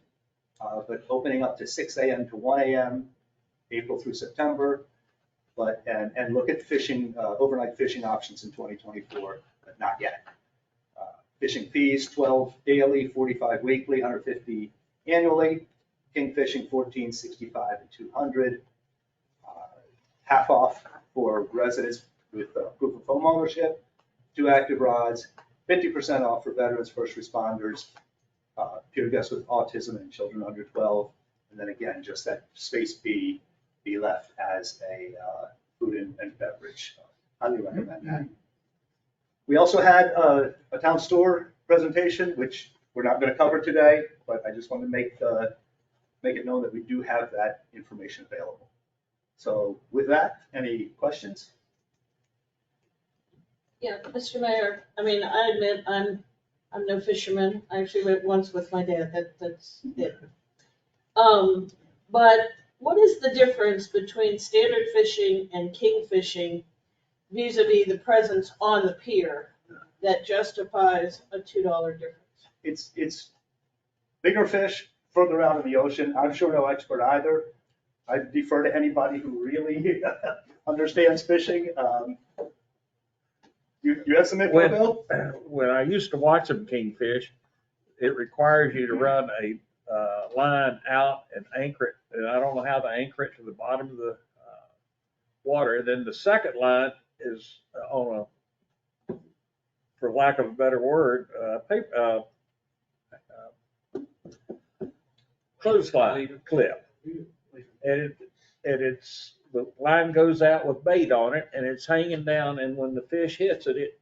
but opening up to 6 a.m. to 1 a.m. April through September, and look at fishing, overnight fishing options in 2024, but not yet. Fishing fees, 12 daily, 45 weekly, 150 annually. King fishing, 14, 65, and 200. Half off for residents with proof of home ownership, 2 active rods, 50% off for veterans, first responders, pier guests with autism and children under 12. And then again, just that space B be left as a food and beverage. Highly recommend that. We also had a town store presentation, which we're not going to cover today, but I just want to make it known that we do have that information available. So with that, any questions? Yeah, Mr. Mayor, I admit I'm no fisherman. I actually went once with my dad. That's it. But what is the difference between standard fishing and king fishing vis-a-vis the presence on the pier that justifies a $2 difference? It's bigger fish further out in the ocean. I'm sure no expert either. I defer to anybody who really understands fishing. You have some info, Bill? When I used to watch them kingfish, it requires you to run a line out and anchor it. And I don't know how to anchor it to the bottom of the water. And then the second line is on a, for lack of a better word, clothesline clip. And it's the line goes out with bait on it, and it's hanging down. And when the fish hits it, it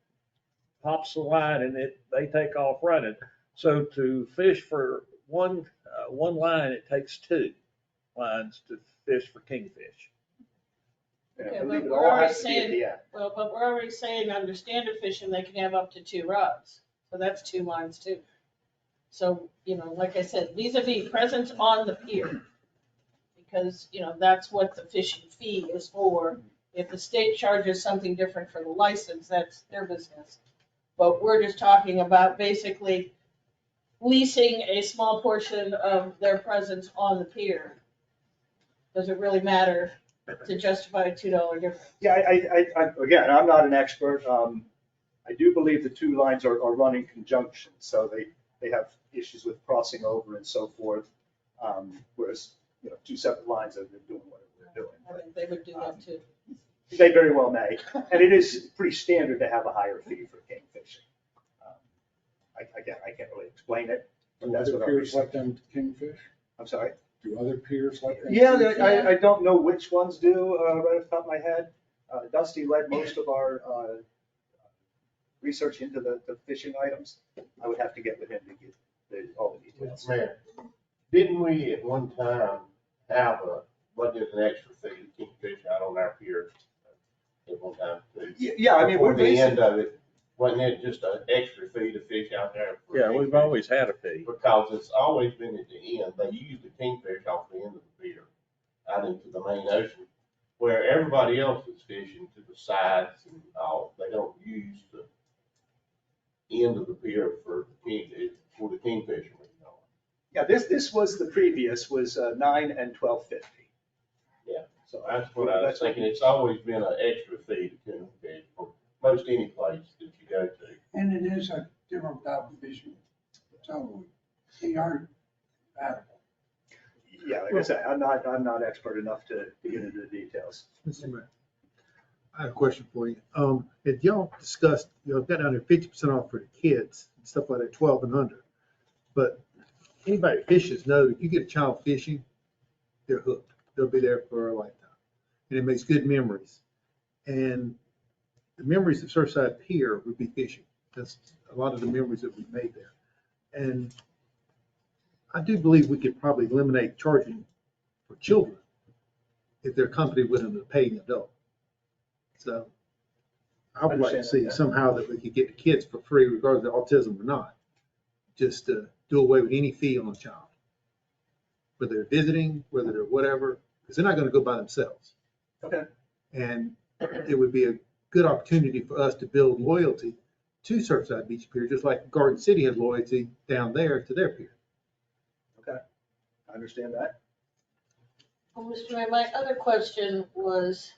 pops the line, and they take off running. So to fish for one line, it takes 2 lines to fish for kingfish. Okay, but we're already saying, but we're already saying under standard fishing, they can have up to 2 rods. So that's 2 lines too. So, like I said, vis-a-vis presence on the pier, because, that's what the fishing fee is for. If the state charges something different for the license, that's their business. But we're just talking about basically leasing a small portion of their presence on the pier. Does it really matter to justify a $2 difference? Yeah, again, I'm not an expert. I do believe the 2 lines are running conjunction, so they have issues with crossing over and so forth. Whereas, 2 separate lines are doing what they're doing. I think they would do that too. They very well may. And it is pretty standard to have a higher fee for king fishing. Again, I can't really explain it. But Do that's other what piers let them kingfish? I'm sorry? Do other piers let them? Yeah, kingfish? I don't know which ones do right off the top of my head. Dusty led most of our research into the fishing items. I would have to get with him to get all the details. Mayor, didn't we at one time have wasn't it an extra fee to kingfish out on our pier at one time too? Yeah, I mean, Before we're the end basically, of it, wasn't it just an extra fee to fish out there? for Yeah, we've kingfish? always had a fee. Because it's always been at the end. They use the kingfish off the end of the pier out into the main ocean, where everybody else is fishing to the sides and all. They don't use the end of the pier for the kingfishermen. yeah, this was the previous, was $9 and $12.50. Yeah. So That's what I was thinking. It's always been an extra fee to most any place that you go to. And it is a different type of fishing. So they aren't compatible. Yeah, like I said, I'm not expert enough to get into the details. Mr. Mayor, I have a question for you. If y'all discussed, got down there 50% off for the kids and stuff like that, 12 and under. But anybody that fishes knows if you get a child fishing, they're hooked. They'll be there for a lifetime. And it makes good memories. And the memories of Surfside Pier would be fishing. That's a lot of the memories that we've made there. And I do believe we could probably eliminate charging for children if they're accompanied with an paying adult. So I would like to see somehow that we could get the kids for free regardless of autism or not. Just to do away with any fee on a child. Whether they're visiting, whether they're whatever, because they're not going to go by themselves. Okay. And it would be a good opportunity for us to build loyalty to Surfside Beach Pier, just like Garden City has loyalty down there to their pier. Okay, I understand that. Well, Mr. Mayor, my other question was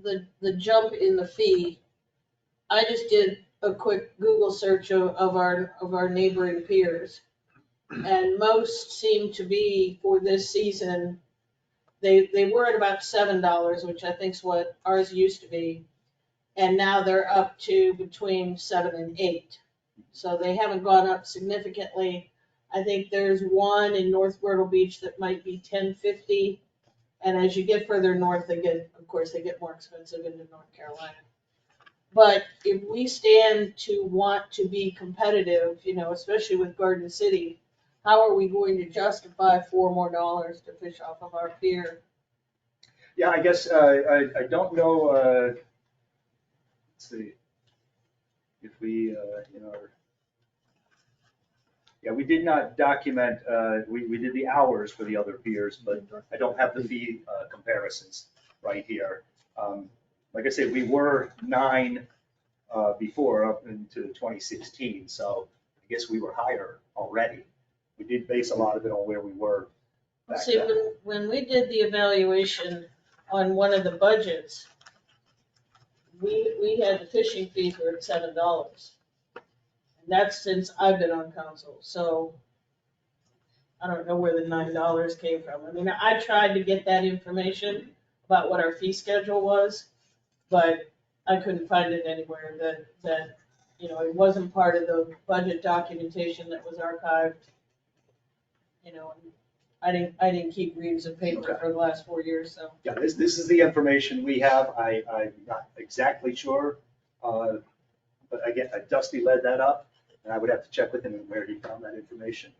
the jump in the fee. I just did a quick Google search of our neighboring piers. And most seem to be for this season, they were at about $7, which I think is what ours used to be. And now they're up to between 7 and 8. So they haven't gone up significantly. I think there's one in North Myrtle Beach that might be $10.50. And as you get further north, they get more expensive into North Carolina. But if we stand to want to be competitive, especially with Garden City, how are we going to justify $4 more to fish off of our pier? Yeah, I guess, I don't know, let's see, if we, yeah, we did not document, we did the hours for the other piers, but I don't have the fee comparisons right here. Like I said, we were 9 before up into 2016, so I guess we were higher already. We did base a lot of it on where we were back See, then. when we did the evaluation on one of the budgets, we had the fishing fees were at $7. And that's since I've been on council, so I don't know where the $9 came from. I mean, I tried to get that information about what our fee schedule was, but I couldn't find it anywhere that it wasn't part of the budget documentation that was archived. I didn't keep reams of paper for the last 4 years, so. Yeah, this is the information we have. I'm not exactly sure, but again, Dusty led that up, and I would have to check with him where he found that information.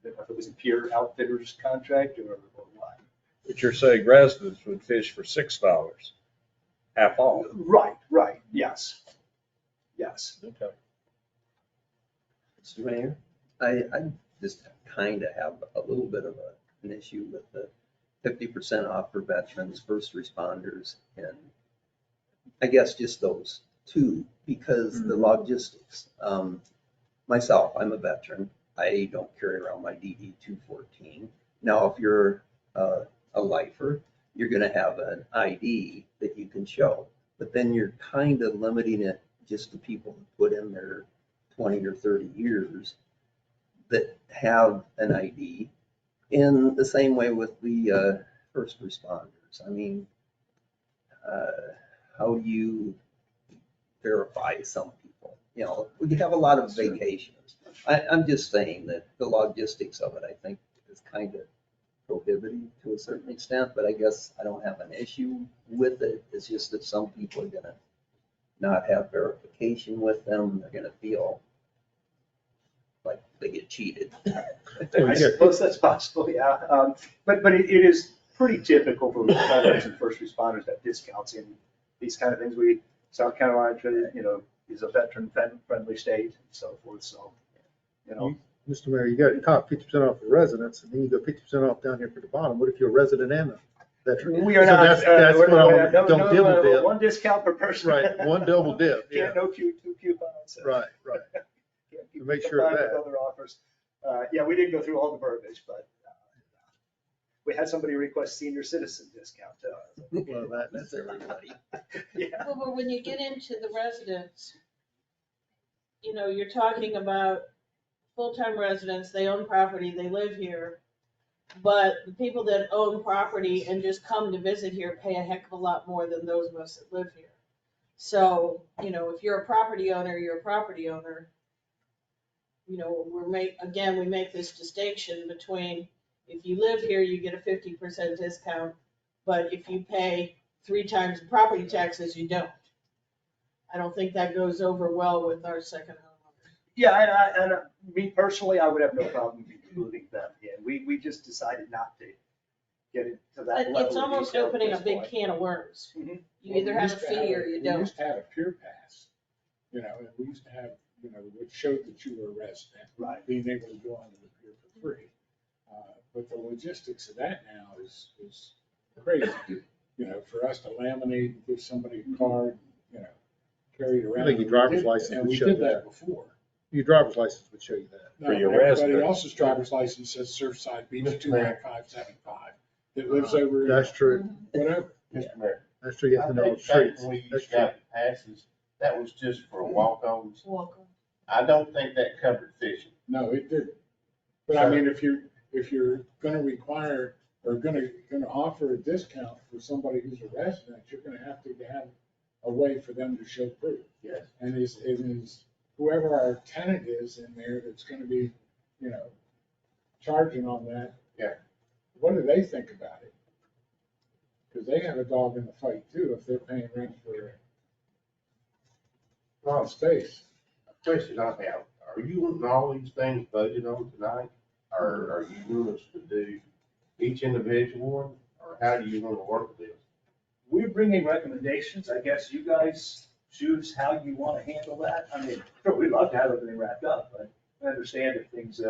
If it was a Pier Outfitters contract or what. But you're saying residents would fish for $6, half off. Right, yes. Okay. Mr. Mayor, I just kind of have a little bit of an issue with the 50% off for veterans, first responders, and I guess just those two, because the logistics. Myself, I'm a veteran. I don't carry around my DD 214. Now, if you're a lifer, you're going to have an ID that you can show, but then you're kind of limiting it just to people who put in their 20 or 30 years that have an ID, in the same way with the first responders. I mean, how do you verify some people? We have a lot of vacations. I'm just saying that the logistics of it, I think, is kind of prohibitive to a certain extent, but I guess I don't have an issue with it. It's just that some people are gonna not have verification with them. They're gonna feel like they get cheated. I suppose that's possible, yeah. But it is pretty typical for veterans and first responders to have discounts in these kind of things. South Carolina, is a veteran-friendly state and so forth, so, Mr. Mayor, you got your top 50% off for residents, and then you go 50% off down here for the bottom. What if you're a resident and a veteran? We are So not, that's what I don't double dip. one discount per person. Right, one double dip, yeah. Can't no two coupons. Right. Can't keep Make sure of combined with that. Other offers. Yeah, we didn't go through all the verbiage, but we had somebody request senior citizen discount too. Well, that's everybody. Yeah. Well, but when you get into the residents, you know, you're talking about full-time residents, they own property, they live here. But the people that own property and just come to visit here pay a heck of a lot more than those of us that live here. So, you know, if you're a property owner, you're a property owner. You know, we make this distinction between if you live here, you get a 50% discount, but if you pay 3 times the property taxes, you don't. I don't think that goes over well with our second homeowners. Yeah, and me personally, I would have no problem including them in. We just decided not to get into that level. It's almost of detail at opening a this big point. can of worms. Mhm. You either have a We fee or you We don't. used to have a Pure Pass, you know, and we used to have, you know, which showed that you were a resident. Right. Being able to go onto the pier for free. But the logistics of that now is crazy. You know, for us to laminate and give somebody a card, you know, carry it around. I think your driver's license And would we show did that. that before. Your driver's license would show you that. No, For your everybody residents. else's driver's license says Surfside Beach 29575 that lives over, That's true. whatever. Mr. Mayor, That's true. You I have to know the think back streets. when we That's used to have passes, that was just for walk-ons. Welcome. I don't think that covered fishing. No, it didn't. But I mean, if you're gonna require or gonna offer a discount for somebody who's a resident, you're gonna have a way for them to show proof. Yes. And is whoever our tenant is in there that's gonna be, you know, charging on that. Yeah. What do they think about it? Because they have a dog in the fight too, if they're paying rent for space. Question I have, are you wanting all these things voted on tonight? Or are you want us to do each individual one? Or how do you want to work this? We're bringing recommendations. I guess you guys choose how you want to handle that. I mean, sure, we'd love to have everything wrapped up, but I understand if things,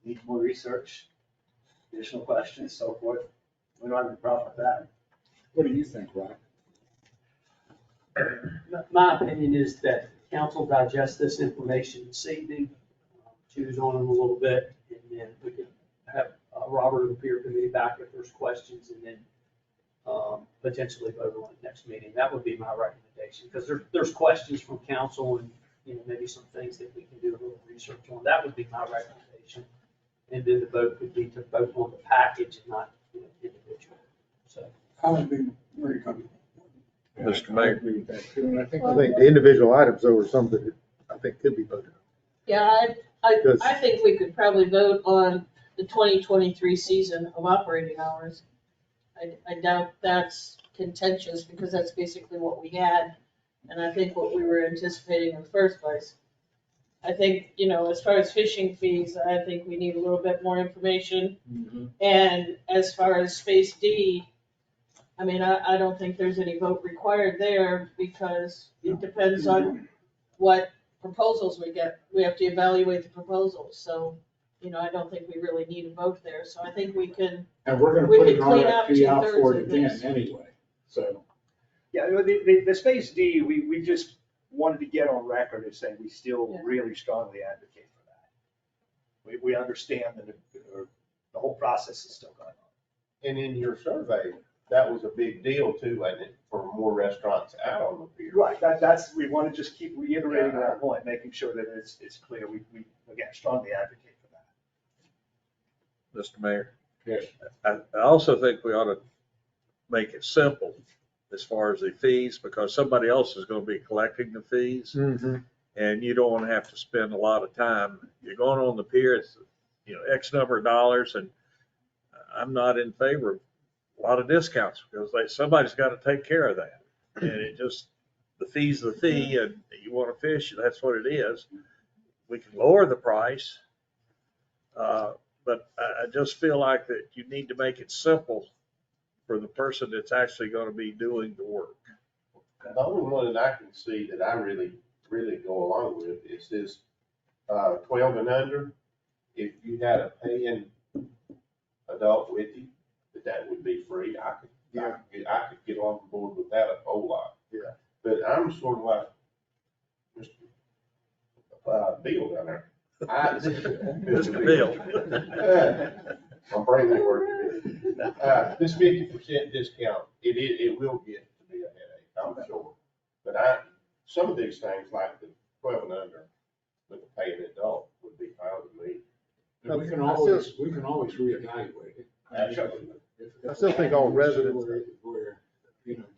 need more research, additional questions, so forth. We don't have any problem with that. What do you think, Rob? My opinion is that council digest this information this evening, choose on them a little bit, and then we can have Robert or the peer committee back if there's questions, and then potentially vote on it next meeting. That would be my recommendation, because there's questions from council and, you know, maybe some things that we can do a little research on. That would be my recommendation. And then the vote would be to vote on the package and not, you know, individual. So. I would be very comfortable. Mr. I Mayor. agree with that too, and I think. I think the individual items though are something that I think could be voted on. Yeah, I think we could probably vote on the 2023 season of operating hours. I doubt that's contentious because that's basically what we had. And I think what we were anticipating in the first place. I think, you know, as far as fishing fees, I think we need a little bit more information. Mm-hmm. And as far as Space D, I mean, I don't think there's any vote required there because it depends on what proposals we get. We have to evaluate the proposals. So, you know, I don't think we really need a vote there. So I think we can, And we're gonna we put could an clean up RFP out for 2/3 it of again this. anyway, so. Yeah, the Space D, we just wanted to get on record as saying we still Yeah. really strongly advocate for that. We understand that the whole process is still going on. And in your survey, that was a big deal too, wasn't it, for more restaurants out on the pier? Right, that's, we want to just keep reiterating that point, making sure that it's clear. We again, strongly advocate for that. Mr. Mayor. Yes. I also think we ought to make it simple as far as the fees, because somebody else is going to be collecting the fees. And you don't want to have to spend a lot of time. You're going on the pier, it's, you know, X number of dollars, and I'm not in favor of a lot of discounts because somebody's got to take care of that. And it just, the fee's the fee, and you want to fish, that's what it is. We can lower the price, but I just feel like that you need to make it simple for the person that's actually going to be doing the work. The only one that I can see that I really go along with is this 12 and under. If you had a paying adult with you, that would be free. I could get on board with that a whole lot. Yeah. But I'm sort of like Mr. Bill down there. Mr. Bill. My brain ain't working. This 50% discount, it will get to be a headache, I'm sure. But some of these things like the 12 and under with the paying adult would be fine with me. And we can always reevaluate it. Absolutely. I still think all residents- Where,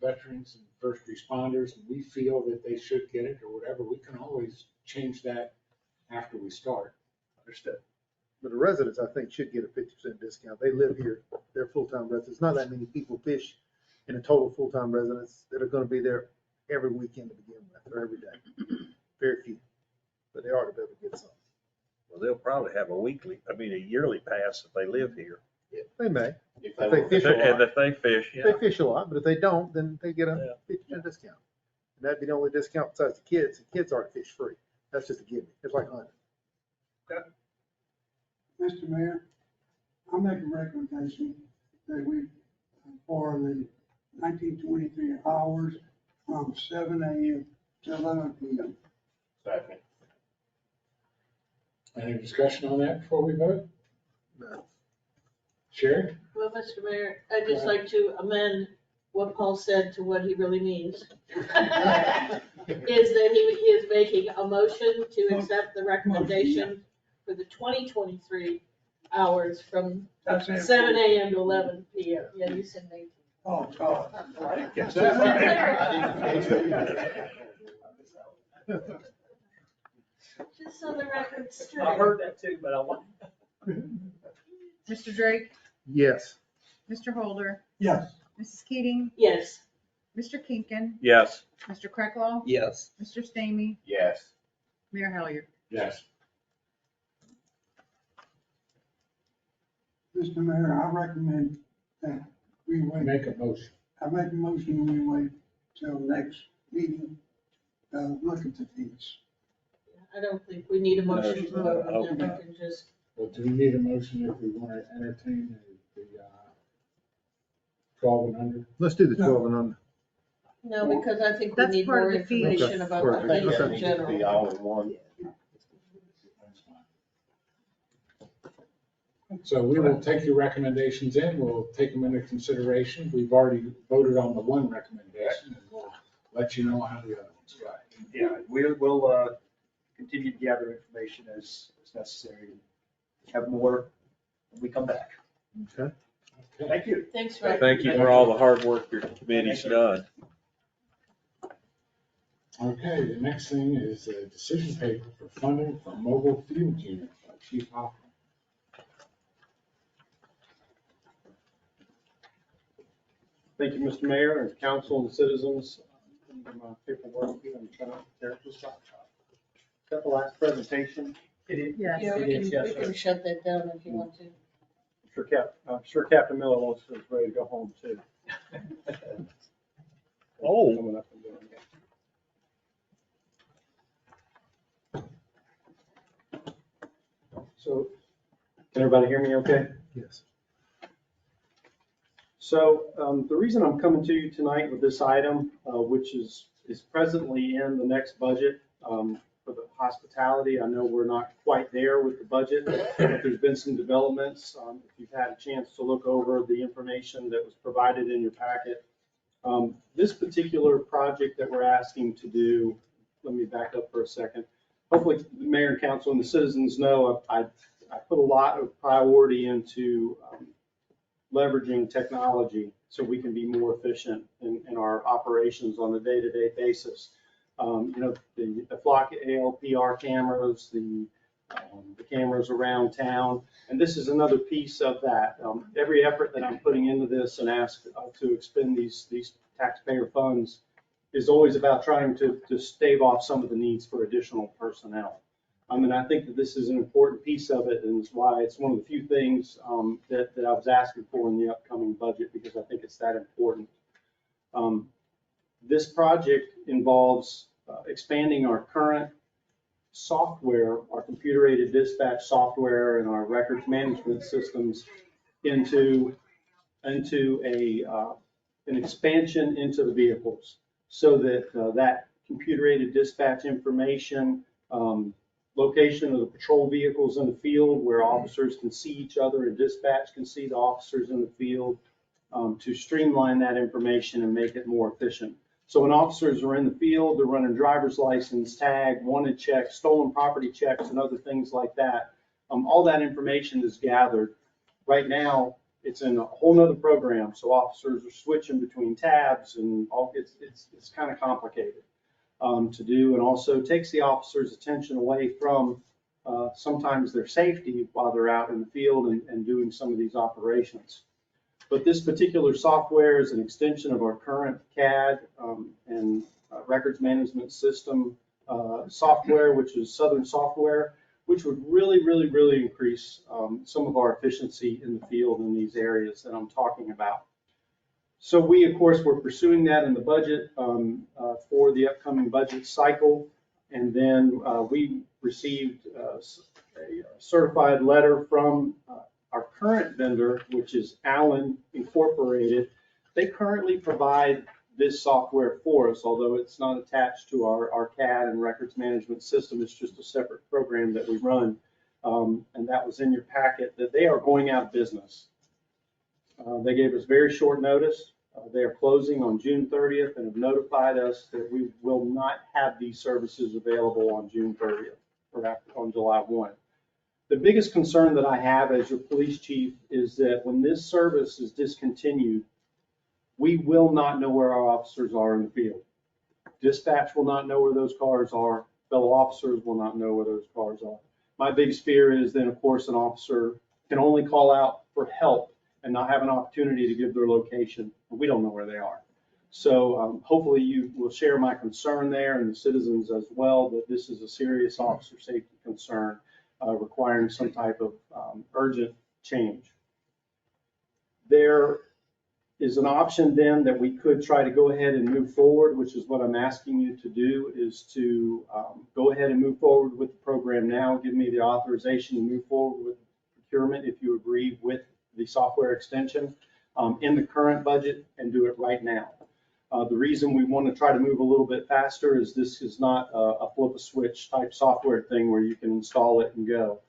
veterans and first responders, and we feel that they should get it or whatever, we can always change that after we start. Understood. But the residents, I think, should get a 50% discount. They live here, they're full-time residents. Not that many people fish in a total full-time residents that are gonna be there every weekend to begin with, or every day. Very few, but they ought to be able to get some. Well, they'll probably have a yearly pass if they live here. They may, If if they fish a And lot. if they fish, If they yeah. fish a lot, but if they don't, then they get Yeah. a 50% discount. And that'd be the only discount besides the kids. The kids aren't fish free. That's just a gimme. It's like hunting. Mr. Mayor, I make a recommendation that we, for the 1923 hours from 7 a.m. to 11 p.m. Second. Any discussion on that before we vote? No. Sherry? Well, Mr. Mayor, I'd just like to amend what Paul said to what he really means. Is that he is making a motion to accept the recommendation for the 2023 hours from 7 a.m. to 11 p.m. Yeah, you said 18. Oh, God. I didn't catch Just so the record's straight. I heard that too, but I want. Mr. Drake, Yes. Mr. Holder, Yes. Mrs. Keating, Yes. Mr. Kinkin, Yes. Mr. Krecklow, Yes. Mr. Stamey, Yes. Mayor Hellier. Yes. Mr. Mayor, I recommend that we wait. Make a motion. I make a motion, we wait till next meeting, look at the fees. I don't think we need a motion to vote on that. We can just, Well, do we need a motion if we want to entertain the 12 and under? Let's do the 12 and under. no, because I think we That's need part more of the fee. information Okay, about the perfect. fees That in needs to be general. all in one. So we will take your recommendations in, we'll take them into consideration. We've already voted on the one recommendation, and we'll let you know how the other ones go. Yeah, we'll continue to gather information as necessary. Have more when we come back. Okay. Thank you. Thanks, Rick. Thank you for all the hard work your committee's done. Okay, the next thing is a decision paper for funding for mobile field unit by Chief Hoffman. Thank you, Mr. Mayor, and council and citizens. My paperwork here, I'm trying to tear this up. Is that the last presentation? It is. Yes. Yeah, It we is, can, yes, we sir. can shut that down if you want to. I'm sure Captain Miller wants us ready to go home too. Oh. Coming up and doing that. So, can everybody hear me okay? Yes. So the reason I'm coming to you tonight with this item, which is presently in the next budget for the hospitality, I know we're not quite there with the budget, but there's been some developments. If you've had a chance to look over the information that was provided in your packet. This particular project that we're asking to do, let me back up for a second. Hopefully the mayor and council and the citizens know I put a lot of priority into leveraging technology so we can be more efficient in our operations on a day-to-day basis. The Flock ALPR cameras, the cameras around town, and this is another piece of that. Every effort that I'm putting into this and ask to expend these taxpayer funds is always about trying to stave off some of the needs for additional personnel. And I think that this is an important piece of it, and it's why it's one of the few things that I was asking for in the upcoming budget, because I think it's that important. This project involves expanding our current software, our computer-aided dispatch software and our records management systems into an expansion into the vehicles so that that computer-aided dispatch information location of the patrol vehicles in the field where officers can see each other and dispatch can see the officers in the field, to streamline that information and make it more efficient. So when officers are in the field, they're running driver's license, tag, wanted checks, stolen property checks, and other things like that. All that information is gathered. Right now, it's in a whole nother program, so officers are switching between tabs and it's kind of complicated to do, and also takes the officer's attention away from sometimes their safety while they're out in the field and doing some of these operations. But this particular software is an extension of our current CAD and records management system software, which is Southern Software, which would really increase some of our efficiency in the field in these areas that I'm talking about. So we, of course, were pursuing that in the budget for the upcoming budget cycle. And then we received a certified letter from our current vendor, which is Allen Incorporated. They currently provide this software for us, although it's not attached to our CAD and records management system. It's just a separate program that we run. And that was in your packet, that they are going out of business. They gave us very short notice. They are closing on June 30th and have notified us that we will not have these services available on June 30th or on July 1. The biggest concern that I have as your police chief is that when this service is discontinued, we will not know where our officers are in the field. Dispatch will not know where those cars are. Fellow officers will not know where those cars are. My biggest fear is then, of course, an officer can only call out for help and not have an opportunity to give their location. We don't know where they are. So hopefully you will share my concern there, and the citizens as well, that this is a serious officer safety concern requiring some type of urgent change. There is an option then that we could try to go ahead and move forward, which is what I'm asking you to do, is to go ahead and move forward with the program now. Give me the authorization to move forward with procurement if you agree with the software extension in the current budget, and do it right now. The reason we want to try to move a little bit faster is this is not a flip a switch type software thing where you can install it and go.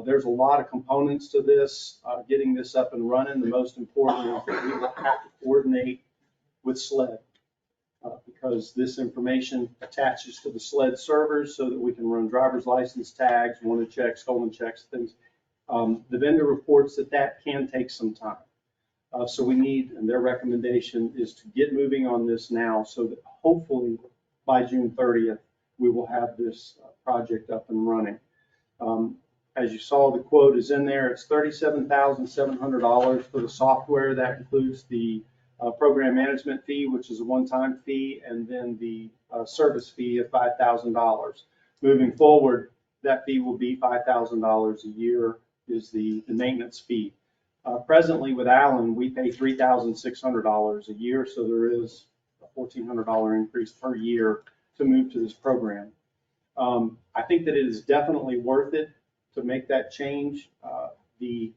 There's a lot of components to this, getting this up and running. The most important is that we will have to coordinate with SLED because this information attaches to the SLED servers so that we can run driver's license tags, wanted checks, stolen checks, things. The vendor reports that that can take some time. So we need, and their recommendation is to get moving on this now so that hopefully by June 30th, we will have this project up and running. As you saw, the quote is in there. It's $37,700 for the software. That includes the program management fee, which is a one-time fee, and then the service fee of $5,000. Moving forward, that fee will be $5,000 a year is the maintenance fee. Presently with Allen, we pay $3,600 a year, so there is a $1,400 increase per year to move to this program. I think that it is definitely worth it to make that change. The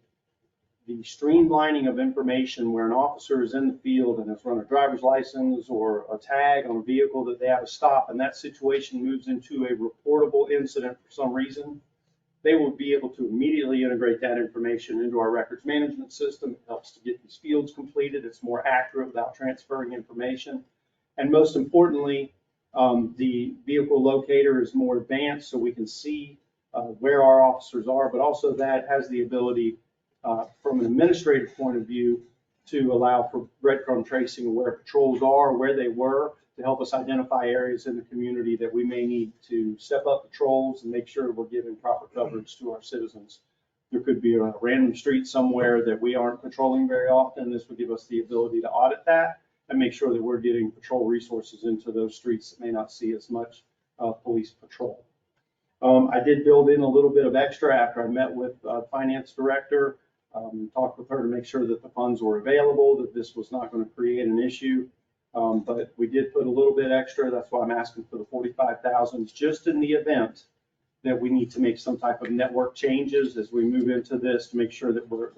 streamlining of information where an officer is in the field and has run a driver's license or a tag on a vehicle that they have to stop, and that situation moves into a reportable incident for some reason, they will be able to immediately integrate that information into our records management system. It helps to get these fields completed. It's more accurate without transferring information. And most importantly, the vehicle locator is more advanced so we can see where our officers are, but also that has the ability from an administrative point of view to allow for breadcrumb tracing of where patrols are, where they were, to help us identify areas in the community that we may need to step up patrols and make sure we're giving proper coverage to our citizens. There could be a random street somewhere that we aren't patrolling very often. This would give us the ability to audit that and make sure that we're getting patrol resources into those streets that may not see as much police patrol. I did build in a little bit of extra after I met with the finance director, talked with her to make sure that the funds were available, that this was not going to create an issue. But we did put a little bit extra. That's why I'm asking for the $45,000, just in the event that we need to make some type of network changes as we move into this to make sure that we're,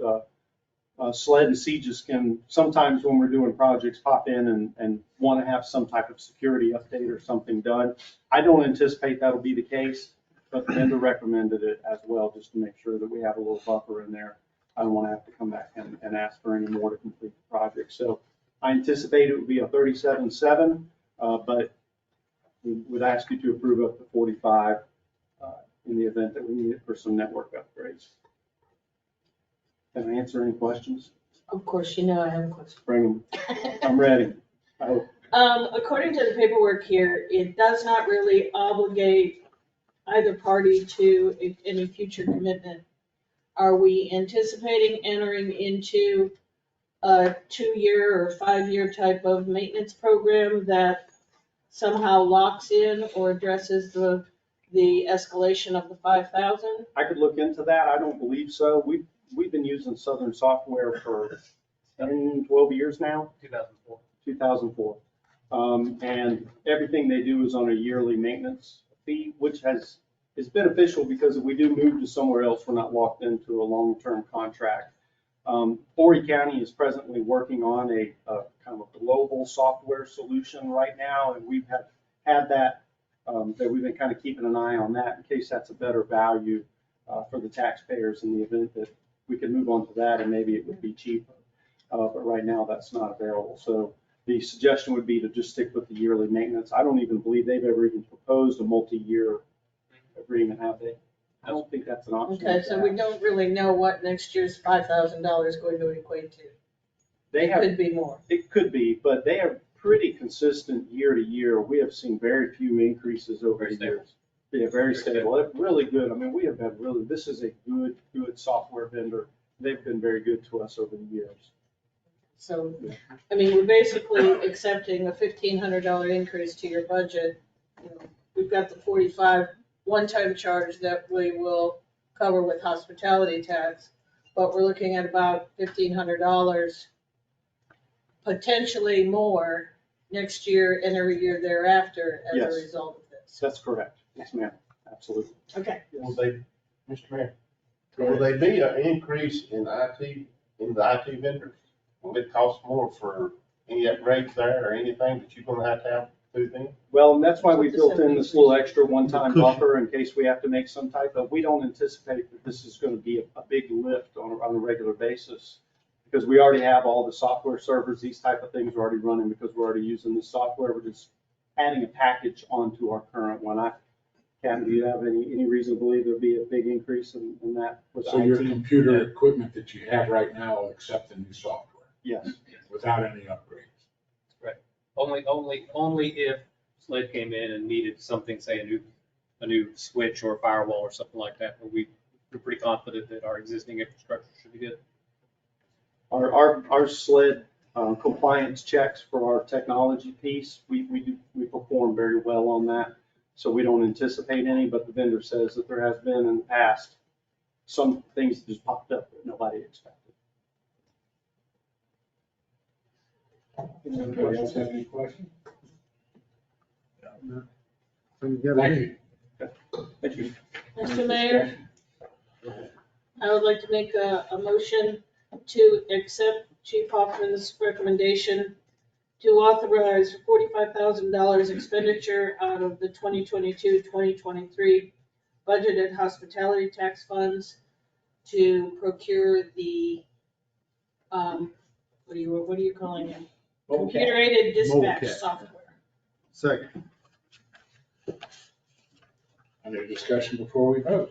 SLED and CJIS can, sometimes when we're doing projects, pop in and want to have some type of security update or something done. I don't anticipate that'll be the case, but the vendor recommended it as well, just to make sure that we have a little buffer in there. I don't want to have to come back and ask for any more to complete the project. So I anticipate it would be a 37.7, but we would ask you to approve up to 45 in the event that we need it for some network upgrades. Can I answer any questions? Of course, you know I have a question. Bring them. I'm ready. I hope. According to the paperwork here, it does not really obligate either party to any future commitment. Are we anticipating entering into a 2-year or 5-year type of maintenance program that somehow locks in or addresses the escalation of the 5,000? I could look into that. I don't believe so. We've been using Southern Software for 10, 12 years now. 2004. 2004. And everything they do is on a yearly maintenance fee, which is beneficial because if we do move to somewhere else, we're not locked into a long-term contract. Horry County is presently working on a kind of a global software solution right now, and we've had that we've been kind of keeping an eye on that in case that's a better value for the taxpayers in the event that we could move on to that and maybe it would be cheaper. But right now that's not available. So the suggestion would be to just stick with the yearly maintenance. I don't even believe they've ever even proposed a multi-year agreement, have they? I don't think that's an option. Okay, so we don't really know what next year's $5,000 is going to equate to. They have, Could be more. it could be, but they are pretty consistent year to year. We have seen very few increases over the years. Yeah, very stable. They're really good. I mean, we have been really, this is a good software vendor. They've been very good to us over the years. So, I mean, we're basically accepting a $1,500 increase to your budget. You know, we've got the 45 one-time charge that we will cover with hospitality tax, but we're looking at about $1,500, potentially more next year and every year thereafter as Yes. a result of this. That's correct. Yes, ma'am. Absolutely. Okay. Will they, Mr. Mayor, will they be an increase in IT, in the IT vendors? Will it cost more for any upgrades there or anything that you're gonna have to do then? Well, and that's why we built in this little extra one-time buffer in case we have to make some type of, we don't anticipate that this is gonna be a big lift on a regular basis. Because we already have all the software servers, these type of things are already running because we're already using the software. We're just adding a package onto our current one. Do you have any reason to believe there'll be a big increase in that with So your IT? computer equipment that you have right now will accept the new software Yes. without any upgrades? Right. Only if SLED came in and needed something, say a new switch or a firewall or something like that, but we're pretty confident that our existing infrastructure should be good. Our SLED compliance checks for our technology piece, we perform very well on that. So we don't anticipate any, but the vendor says that there has been in the past some things that just popped up that nobody expected. Anybody else have any questions? Thank you. Thank you. Mr. Mayor, I would like to make a motion to accept Chief Hoffman's recommendation to authorize $45,000 expenditure out of the 2022-2023 budgeted hospitality tax funds to procure the, what are you calling it? Computer-aided dispatch Mobile cat. software. Second. Any discussion before we vote?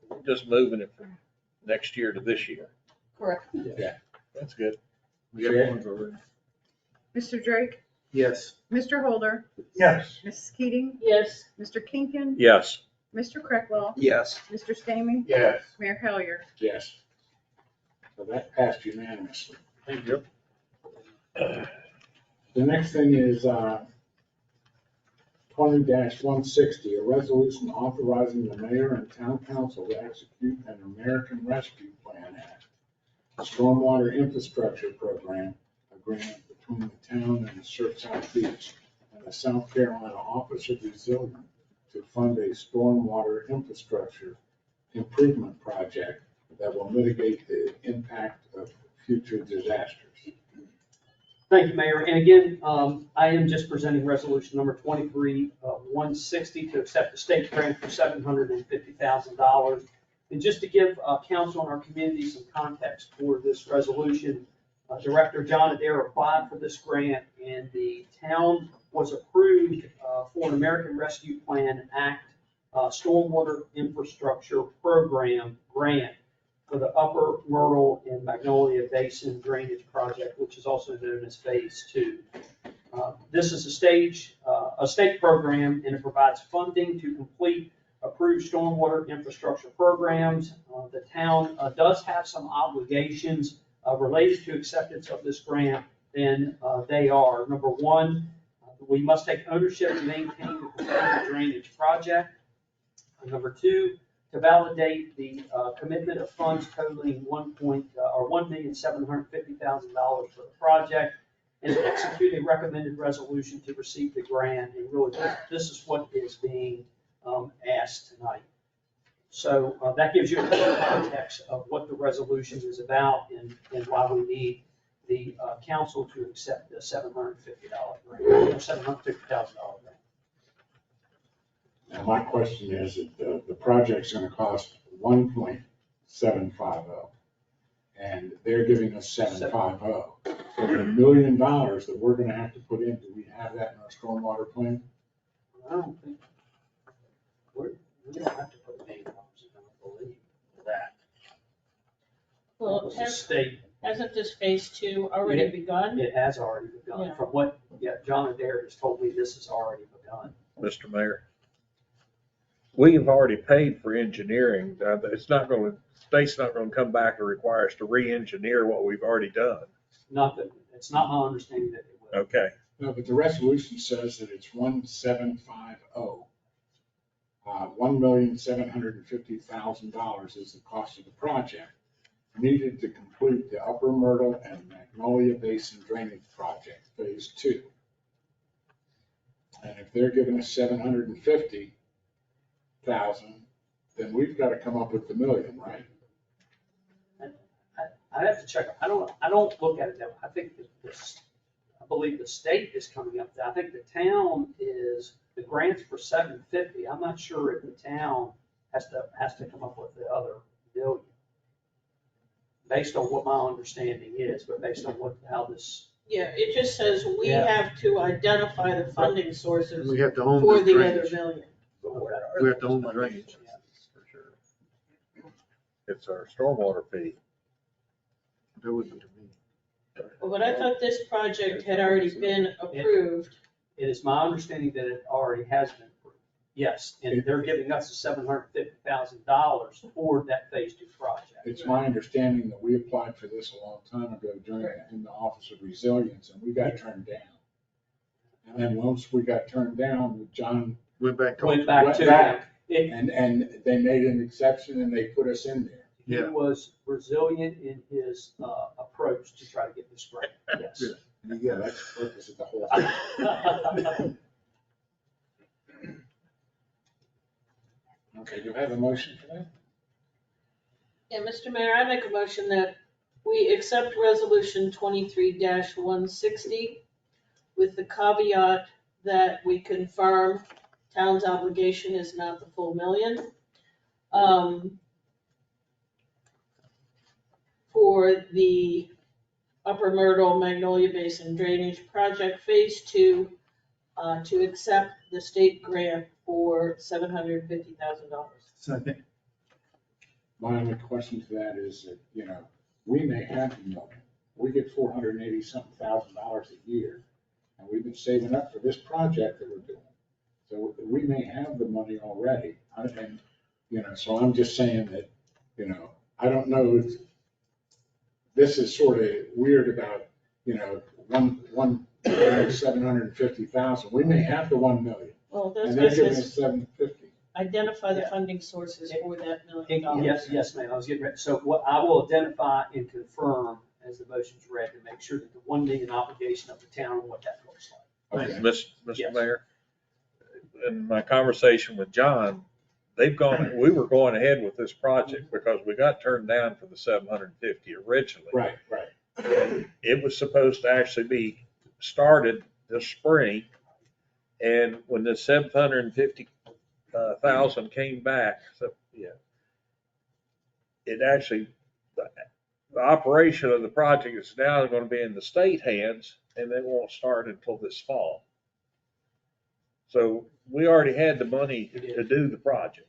We're just moving it from next year to this year. Correct. Yeah. That's good. We got ones already. Mr. Drake, Yes. Mr. Holder, Yes. Mrs. Keating, Yes. Mr. Kinkin, Yes. Mr. Crecklaw, Yes. Mr. Stamey, Yes. Mayor Hellier. Yes. So that passed unanimously. Thank you. The next thing is 20-160, a resolution authorizing the mayor and town council to execute an American Rescue Plan Act, a stormwater infrastructure program agreement between the town and the Surfside Beach and the South Carolina Office of Resilience to fund a stormwater infrastructure improvement project that will mitigate the impact of future disasters. Thank you, Mayor. And again, I am just presenting resolution number 23-160 to accept the state grant for $750,000. And just to give council and our community some context for this resolution, Director John Adair applied for this grant, and the town was approved for an American Rescue Plan Act Stormwater Infrastructure Program grant for the Upper Myrtle and Magnolia Basin Drainage Project, which is also known as Phase 2. This is a state program, and it provides funding to complete approved stormwater infrastructure programs. The town does have some obligations related to acceptance of this grant, and they are, number one, we must take ownership and maintain the competitive drainage project. Number two, to validate the commitment of funds totaling $1,750,000 for the project, and to execute a recommended resolution to receive the grant. And really, this is what is being asked tonight. So that gives you a little context of what the resolution is about and why we need the council to accept the $750 grant, or $750,000 grant. Now, my question is that the project's gonna cost 1.750, and they're giving us 750. So the $1 million that we're gonna have to put in, do we have that in our stormwater plan? I don't think, we don't have to put $1 million in, I believe, for that. Well, It's a state. hasn't this phase 2 already begun? It has already begun. Yeah. From what, John Adair has told me, this has already begun. Mr. Mayor, we've already paid for engineering. It's not going to, state's not going to come back and require us to re-engineer what we've already done. Not that, it's not my understanding that it will. Okay. No, but the resolution says that it's 1,750. $1,750,000 is the cost of the project needed to complete the Upper Myrtle and Magnolia Basin Drainage Project, Phase 2. And if they're giving us 750,000, then we've got to come up with the $1 million, right? I have to check. I don't look at it that way. I think that I believe the state is coming up. I think the town is, the grant's for 750. I'm not sure if the town has to come up with the other $1 million. Based on what my understanding is, but based on how this. Yeah, it just says we Yeah. have to identify the funding sources We have to own for the the other drainage. $1 million. We have to own the drainage. For sure. It's our stormwater fee. That would be to me. But I thought this project had already been approved. It is my understanding that it already has been approved. Yes, and they're giving us the $750,000 for that phase 2 project. It's my understanding that we applied for this a long time ago in the Office of Resilience, and we got turned down. And then once we got turned down, John Went back to. Went back went to back, them. and they made an exception and they put us in there. He was resilient in his approach to try to get this grant, yes. Yeah, that's the purpose of the whole thing. Okay, do you have a motion for that? Yeah, Mr. Mayor, I make a motion that we accept resolution 23-160 with the caveat that we confirm town's obligation is not the full $1 million. For the Upper Myrtle Magnolia Basin Drainage Project Phase 2, to accept the state grant for $750,000. Second. My only question to that is that, we may have the $1 million. We get $480-something thousand a year, and we've been saving up for this project that we're doing. So we may have the money already. So I'm just saying that, I don't know if this is sort of weird about, 750,000. We may have the 1 million. Well, that's And what they're it giving says, us 750. identify the funding sources for that $1 million. Yes, ma'am, I was getting ready. So what I will identify and confirm as the motion's read to make sure that the $1 million obligation of the town and what that looks like. Okay. Mr. Yes. Mayor, in my conversation with John, we were going ahead with this project because we got turned down for the 750 originally. Right. It was supposed to actually be started this spring. And when the 750,000 came back, so, yeah, it actually, the operation of the project is now going to be in the state hands, and they won't start until this fall. So we already had the money to do the project.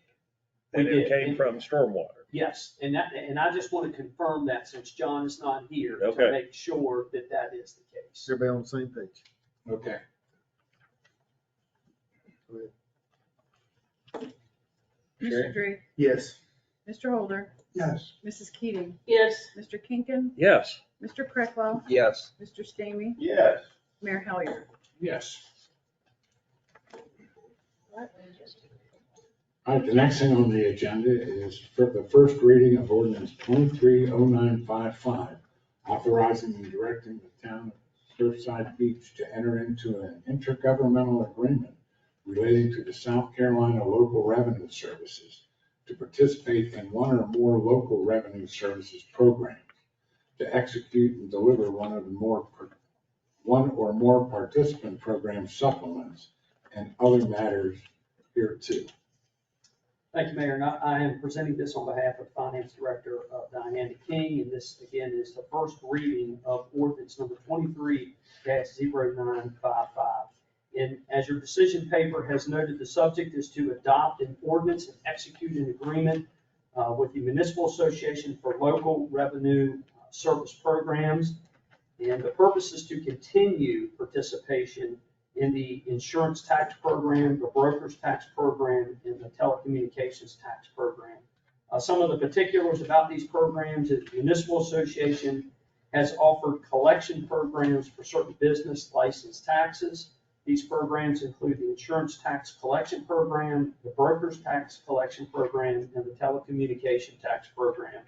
And We it did. came from stormwater. Yes, and I just want to confirm that since John is not here, to Okay. make sure that that is the case. Everybody on the same page? Okay. Mr. Drake, Yes. Mr. Holder, Yes. Mrs. Keating, Yes. Mr. Kinkin, Yes. Mr. Creckwell, Yes. Mr. Stamey, Yes. Mayor Hellier. Yes. All right, the next thing on the agenda is for the first reading of ordinance 230955, authorizing and directing the town of Surfside Beach to enter into an intergovernmental agreement relating to the South Carolina Local Revenue Services to participate in one or more local revenue services programs, to execute and deliver one or more participant program supplements, and other matters hereto. Thank you, Mayor. And I am presenting this on behalf of Finance Director Diana King, and this, again, is the first reading of ordinance number 23-0955. And as your decision paper has noted, the subject is to adopt an ordinance and execute an agreement with the Municipal Association for Local Revenue Service Programs. And the purpose is to continue participation in the insurance tax program, the broker's tax program, and the telecommunications tax program. Some of the particulars about these programs is the Municipal Association has offered collection programs for certain business license taxes. These programs include the insurance tax collection program, the broker's tax collection program, and the telecommunication tax program.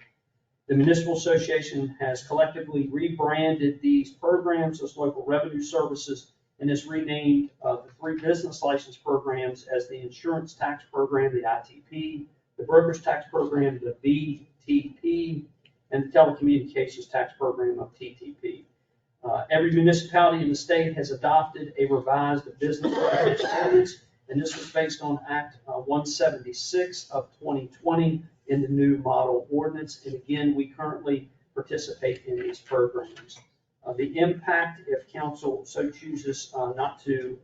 The Municipal Association has collectively rebranded these programs as local revenue services and has renamed the three business license programs as the insurance tax program, the ITP, the broker's tax program, the BTP, and the telecommunications tax program of TTP. Every municipality in the state has adopted a revised business license ordinance, and this was based on Act 176 of 2020 in the new model ordinance. And again, we currently participate in these programs. The impact, if council so chooses not to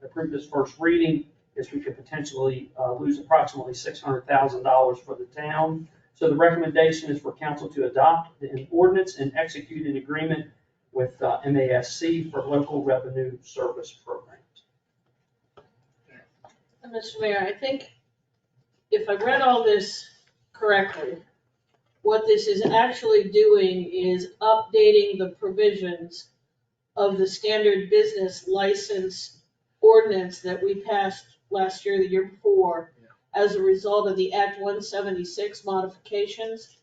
approve this first reading, is we could potentially lose approximately $600,000 for the town. So the recommendation is for council to adopt an ordinance and execute an agreement with MASC for local revenue service programs. And Mr. Mayor, I think if I read all this correctly, what this is actually doing is updating the provisions of the standard business license ordinance that we passed last year, the year before, as a result of the Act 176 modifications.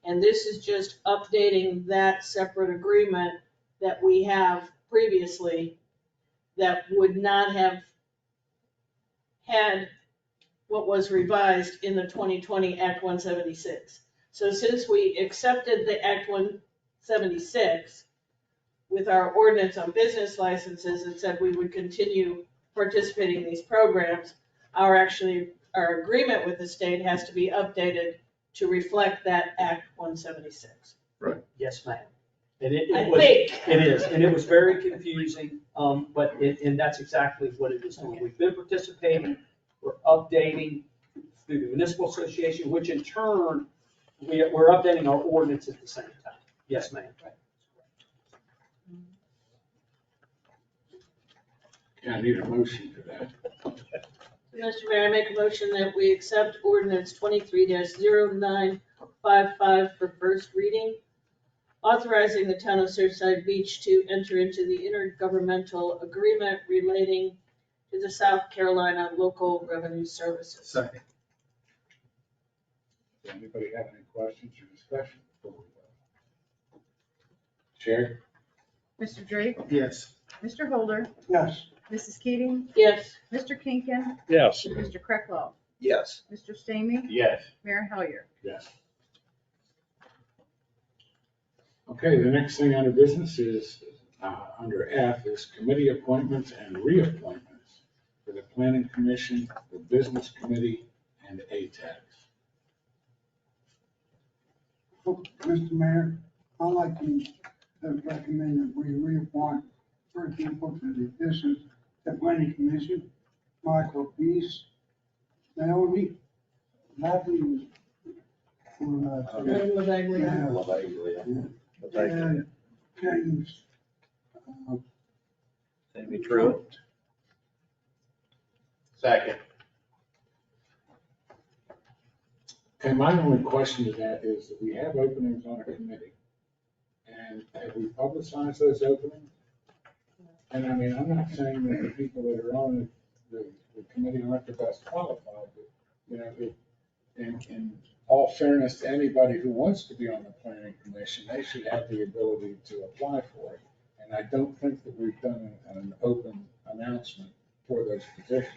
And this is just updating that separate agreement that we have previously that would not have had what was revised in the 2020 Act 176. So since we accepted the Act 176 with our ordinance on business licenses and said we would continue participating in these programs, our agreement with the state has to be updated to reflect that Act 176. Right. Yes, ma'am. And It is, and it was very confusing, and that's exactly what it is doing. We've been participating, we're updating through the municipal association, which in turn, we're updating our ordinance at the same time. Yes, ma'am. Yeah, I need a motion for that. Mr. Mayor, I make a motion that we accept ordinance 23-0955 for first reading, authorizing the town of Surfside Beach to enter into the intergovernmental agreement relating to the South Carolina Local Revenue Services. Second. Does anybody have any questions or discussion before we vote? Chair? Mr. Drake, Yes. Mr. Holder, Yes. Mrs. Keating, Yes. Mr. Kinkin, Yes. Mr. Creckwell, Yes. Mr. Stamey, Yes. Mayor Hellier. Yes. Okay, the next thing under business is, under F, is committee appointments and reappointments for the Planning Commission, the Business Committee, and ATAX. Mr. Mayor, I'd like to recommend that we reappoint three people to the Business, the Planning Commission: Michael Peace, Naomi Lappin, And Lavaglia. and James. Maybe true. Second. And my only question to that is that we have openings on a committee. And have we publicized those openings? And I mean, I'm not saying that the people that are on the committee aren't the best qualified, but, you know, in all fairness to anybody who wants to be on the planning commission, they should have the ability to apply for it. And I don't think that we've done an open announcement for those positions.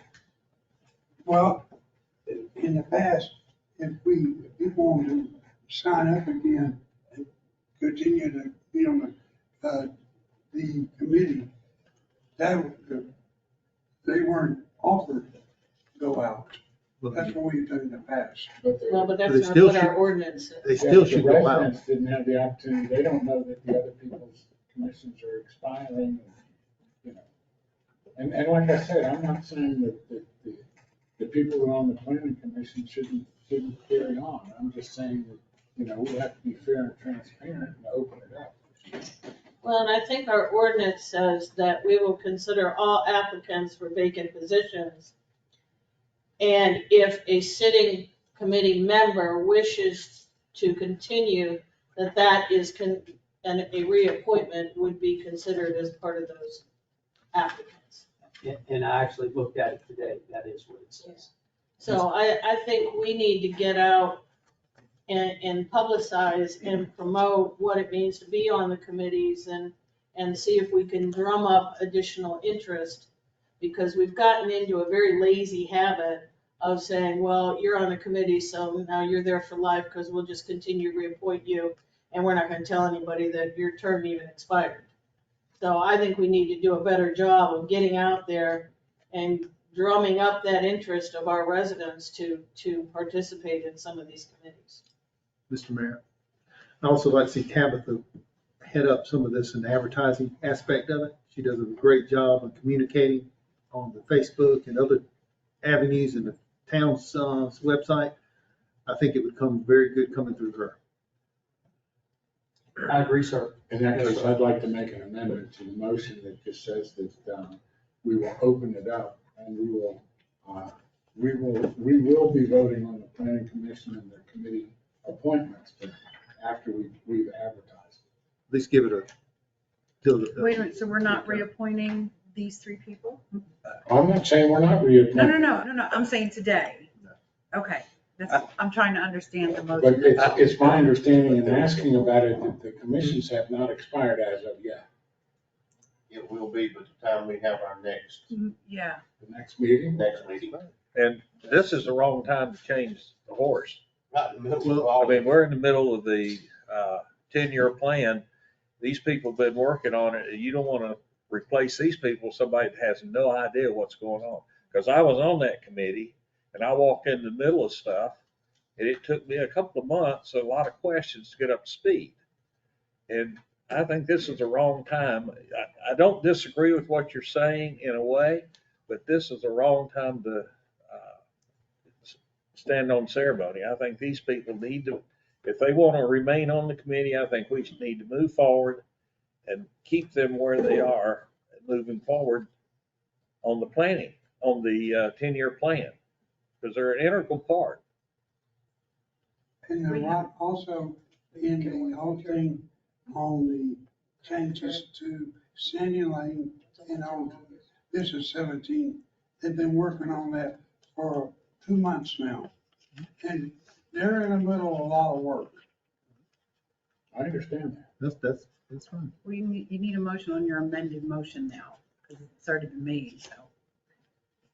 Well, in the past, if people want to sign up again and continue to be on the committee, they weren't offered to go out. That's what we've done in the past. Well, but They that's not still what our should- ordinance says. They still The should go out. residents didn't have the opportunity, they don't know that the other people's commissions are expiring, you know. And like I said, I'm not saying that the people who are on the planning commission shouldn't carry on. I'm just saying that, you know, we have to be fair and transparent and open it up. Well, and I think our ordinance says that we will consider all applicants for vacant positions. And if a sitting committee member wishes to continue, that is, and a reappointment would be considered as part of those applicants. And I actually looked at it today. That is what it says. So I think we need to get out and publicize and promote what it means to be on the committees and see if we can drum up additional interest. Because we've gotten into a very lazy habit of saying, well, you're on the committee, so now you're there for life because we'll just continue to reappoint you. And we're not going to tell anybody that your term even expired. So I think we need to do a better job of getting out there and drumming up that interest of our residents to participate in some of these committees. Mr. Mayor, I also like to see Tabitha head up some of this in the advertising aspect of it. She does a great job of communicating on the Facebook and other avenues in the town's website. I think it would come very good coming through her. I agree, sir. In that case, I'd like to make an amendment to the motion that just says that we will open it up and we will be voting on the planning commission and their committee appointments, but after we've advertised. At least give it a, till the. Wait a minute, so we're not reappointing these three people? I'm not saying we're not reappointing. No, I'm saying today. Okay, I'm trying to understand the But motion. it's my understanding in asking about it that the commissions have not expired as of yet. It will be by the time we have our next Yeah. The next meeting? meeting. And this is the wrong time to change the horse. Right in the middle of I all mean, we're in the middle of the 10-year plan. These people have been working on it. You don't want to replace these people, with somebody that has no idea what's going on. Because I was on that committee and I walked in the middle of stuff and it took me a couple of months, a lot of questions to get up to speed. And I think this is the wrong time. I don't disagree with what you're saying in a way, but this is the wrong time to stand on ceremony. I think these people need to, if they want to remain on the committee, I think we should need to move forward and keep them where they are moving forward on the planning, on the 10-year plan, because they're an integral part. And they're not also in the whole thing on the changes to Sandy Lane and on, this is 17. They've been working on that for 2 months now. And they're in the middle of a lot of work. I understand that. That's fine. Well, you need a motion on your amended motion now, because it's already been made, so.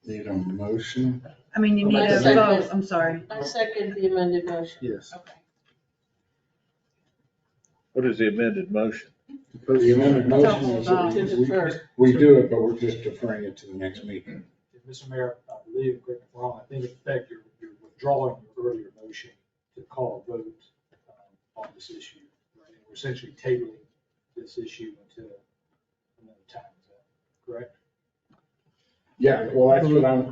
Need a motion? I mean, you need I a second. vote, I'm sorry. I second the amended motion. Yes. Okay. What is the amended motion? The amended motion is To that defer. we do it, but we're just deferring it to the next meeting. Mr. Mayor, I believe, correct me if I'm wrong, I think in effect you're withdrawing your earlier motion to call a vote on this issue. Right? And we're essentially tabling this issue until another time. Is that correct? Yeah, well,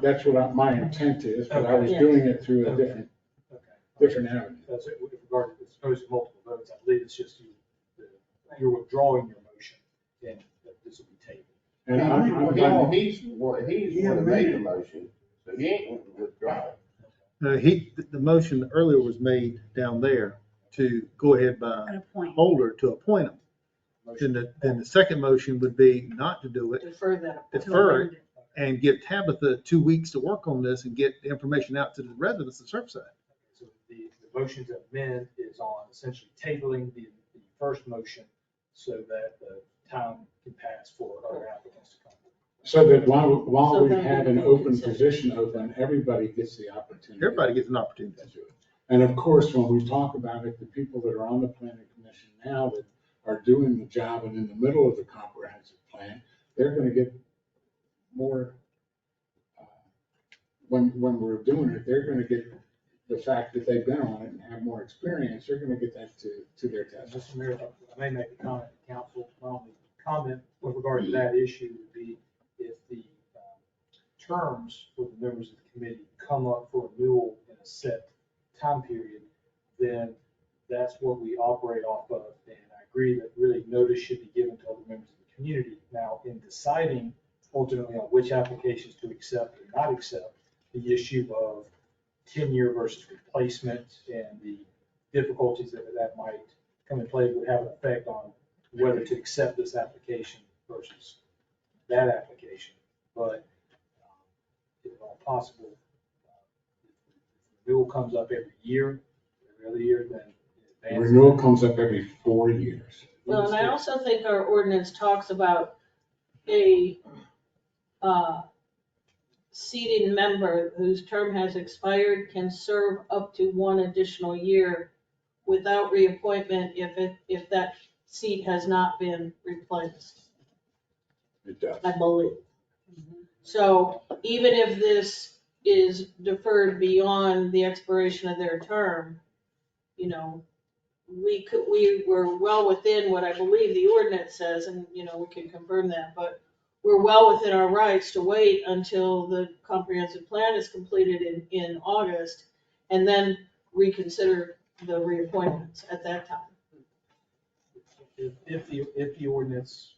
that's what my intent is, but I was Okay. doing it through a Okay. different avenue. That's it, with regard to, as opposed to multiple votes, I believe it's just you're withdrawing your motion and that this will be tabled. And He's the one that made the motion, so he ain't going to withdraw it. No, the motion earlier was made down there to go ahead by At a point. Holder to appoint them. Then the second motion would be not to do it, Defer that. defer it, and give Tabitha 2 weeks to work on this and get the information out to the residents of Surfside. So the motion to amend is on essentially tabling the first motion so that the time can pass for other applicants to come. So that while So we then have we an can open consider. position open, everybody gets the opportunity. Everybody gets an opportunity. to do it. And of course, when we talk about it, the people that are on the planning commission now that are doing the job and in the middle of the comprehensive plan, they're gonna get more, when we're doing it, they're gonna get the fact that they've been on it and have more experience, they're gonna get that to their test. Mr. Mayor, if I may make a comment to council. My only comment with regard to that issue would be if the terms for the members of the committee come up for renewal in a set time period, then that's what we operate off of. And I agree that really notice should be given to other members of the community. Now, in deciding ultimately on which applications to accept or not accept, the issue of tenure versus replacement and the difficulties that might come in play would have an effect on whether to accept this application versus that application. But if at all possible, if renewal comes up every year, every other year, then in The advance. renewal comes up every 4 years. Well, and I also think our ordinance talks about a seating member whose term has expired can serve up to 1 additional year without reappointment if that seat has not been replaced, It does. I believe. So even if this is deferred beyond the expiration of their term, you know, we were well within what I believe the ordinance says, and, you know, we can confirm that, but we're well within our rights to wait until the comprehensive plan is completed in August, and then reconsider the reappointments at that time. If the ordinance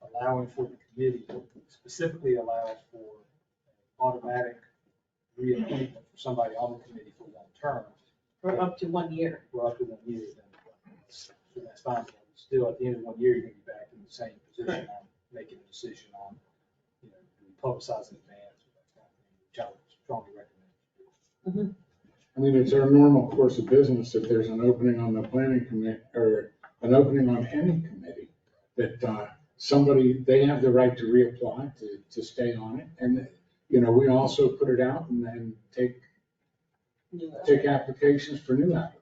allowing for the committee specifically allows for automatic reappointment for somebody on the committee for 1 term. For up to 1 year. For up to 1 year, then that's fine. Still, at the end of 1 year, you're gonna be back in the same position on making a decision on, you know, do we publicize in advance, or that kind of thing, which I would strongly recommend. I mean, it's our normal course of business if there's an opening on the planning committee or an opening on any committee that somebody, they have the right to reapply to stay on it. And, you know, we also put it out and then take applications for new applications.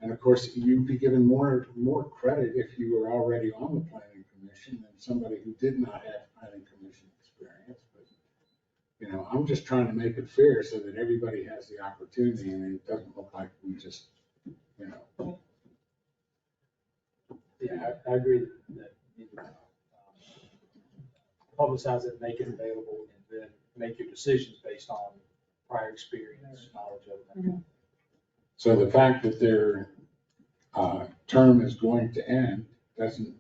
And of course, you'd be given more credit if you were already on the planning commission than somebody who did not have planning commission experience. But, you know, I'm just trying to make it fair so that everybody has the opportunity and it doesn't look like we just, you know. Yeah, I agree that you need to publicize it, make it available, and then make your decisions based on prior experience, knowledge of it. So the fact that their term is going to end doesn't,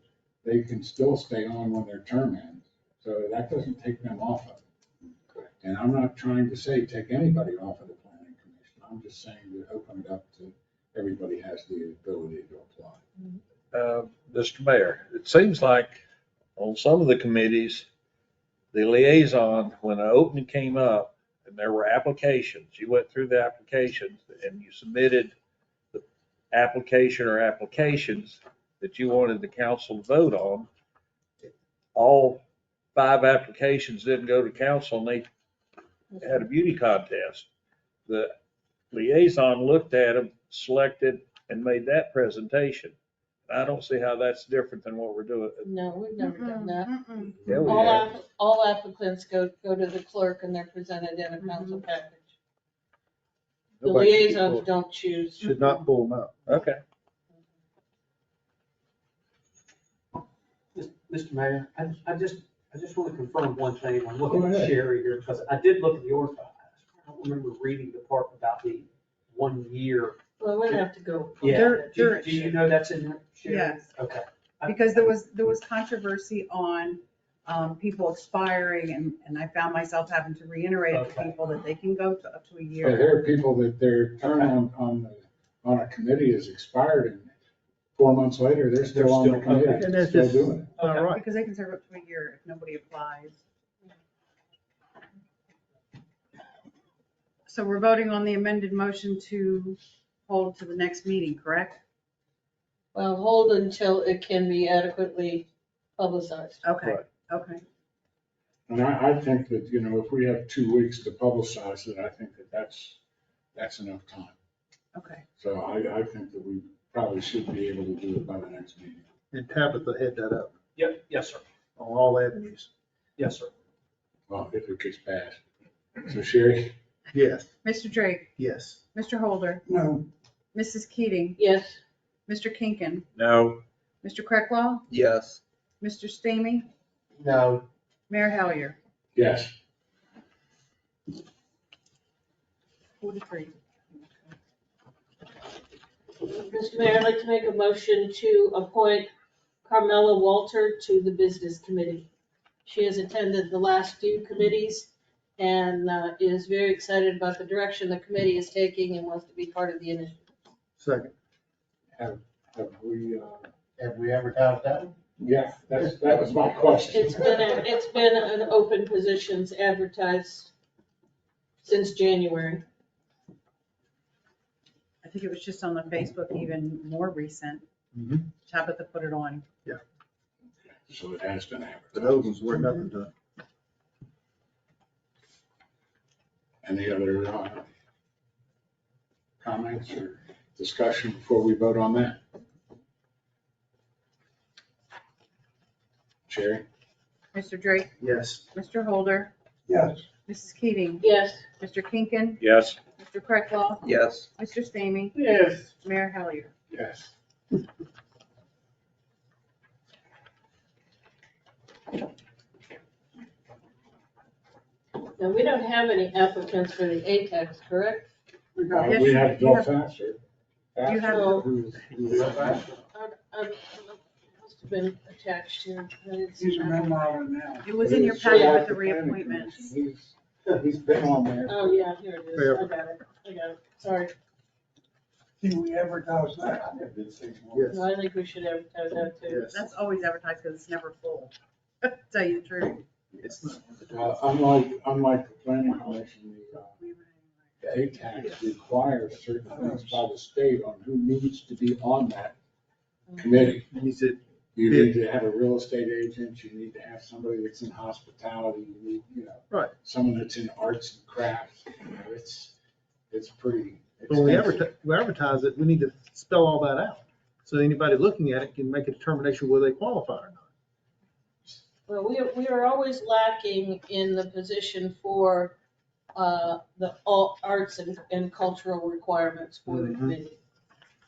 they can still stay on when their term ends. So that doesn't take them off of it. And I'm not trying to say take anybody off of the planning commission. I'm just saying to open it up to everybody has the ability to apply. Mr. Mayor, it seems like on some of the committees, the liaison, when an opening came up and there were applications, you went through the applications and you submitted the application or applications that you wanted the council to vote on. All 5 applications didn't go to council and they had a beauty contest. The liaison looked at them, selected and made that presentation. I don't see how that's different than what we're doing. No, we've never done that. Yeah, we All have. all applicants go to the clerk and they're presented in a council package. The Nobody should liaisons pull- don't choose. Should not pull them out. Okay. Mr. Mayor, I just want to confirm one thing. I'm looking Go at ahead. Sherry here, because I did look at the order. I don't remember reading the part about the 1 year. Well, we'd have to go. Yeah, do you know that's in there, Sherry? Yes. Okay. Because there was controversy on people expiring, and I found myself having to reiterate to Okay. people that they can go to up to a So year. there are people that their term on a committee is expired and 4 months later, they're still on the They're still- okay. committee, And that's still just doing it. not right. Because they can serve up to a year if nobody applies. So we're voting on the amended motion to hold to the next meeting, correct? Well, hold until it can be adequately publicized. Okay, Right. okay. And I think that, you know, if we have 2 weeks to publicize it, I think that that's enough time. Okay. So I think that we probably should be able to do it by the next meeting. And Tabitha head that up Yep, yes, sir. on all avenues. Yes, sir. Well, if it gets passed. So Sherry? Yes. Mr. Drake, Yes. Mr. Holder, No, Mrs. Keating, Yes, Mr. Kinkin, No. Mr. Crecklaw, Yes. Mr. Stamey, No, Mayor Hellier. Yes. 4-3. Mr. Mayor, I'd like to make a motion to appoint Carmela Walter to the Business Committee. She has attended the last few committees and is very excited about the direction the committee is taking and wants to be part of the initiative. Second. Have we, have we advertised that one? yeah, that was my question. It's been an open positions advertised since January. I think it was just on the Facebook, even more recent. Mhm. Tabitha put it on. So it has been The advertised. those ones were nothing to. Any other comments or discussion before we vote on that? Sherry? Mr. Drake, Yes. Mr. Holder, yes, Mrs. Keating, Yes, Mr. Kinkin, Yes. Mr. Crecklaw, Yes. Mr. Stamey, Yes. Mayor Hellier. Yes. now we don't have any applicants for the ATEX, correct? we got, Yes, We you- have you Bill have- Faster. you have- Who's faster? Must have been attached here. I didn't see he's a that. member of it now. It was in your He's packet like with the planning reappointments. commission. He's been on there. Oh, yeah, here it is. Fair. I got it. Sorry. Can we advertise that? Yes. No, I think we should advertise that too. Yes. That's always advertised because it's never full. Tell you the truth. It's not. Unlike the planning commission, the ATAX requires certain things by the state on who needs to be on that committee. And he said, You need to have a real estate agent, you need to have somebody that's in hospitality, you need, right. someone that's in arts and crafts. It's pretty But when expensive. we advertise it, we need to spell all that out. So anybody looking at it can make a determination whether they qualify or not. Well, we are always lacking in the position for the all arts and cultural requirements for the Mhm. committee.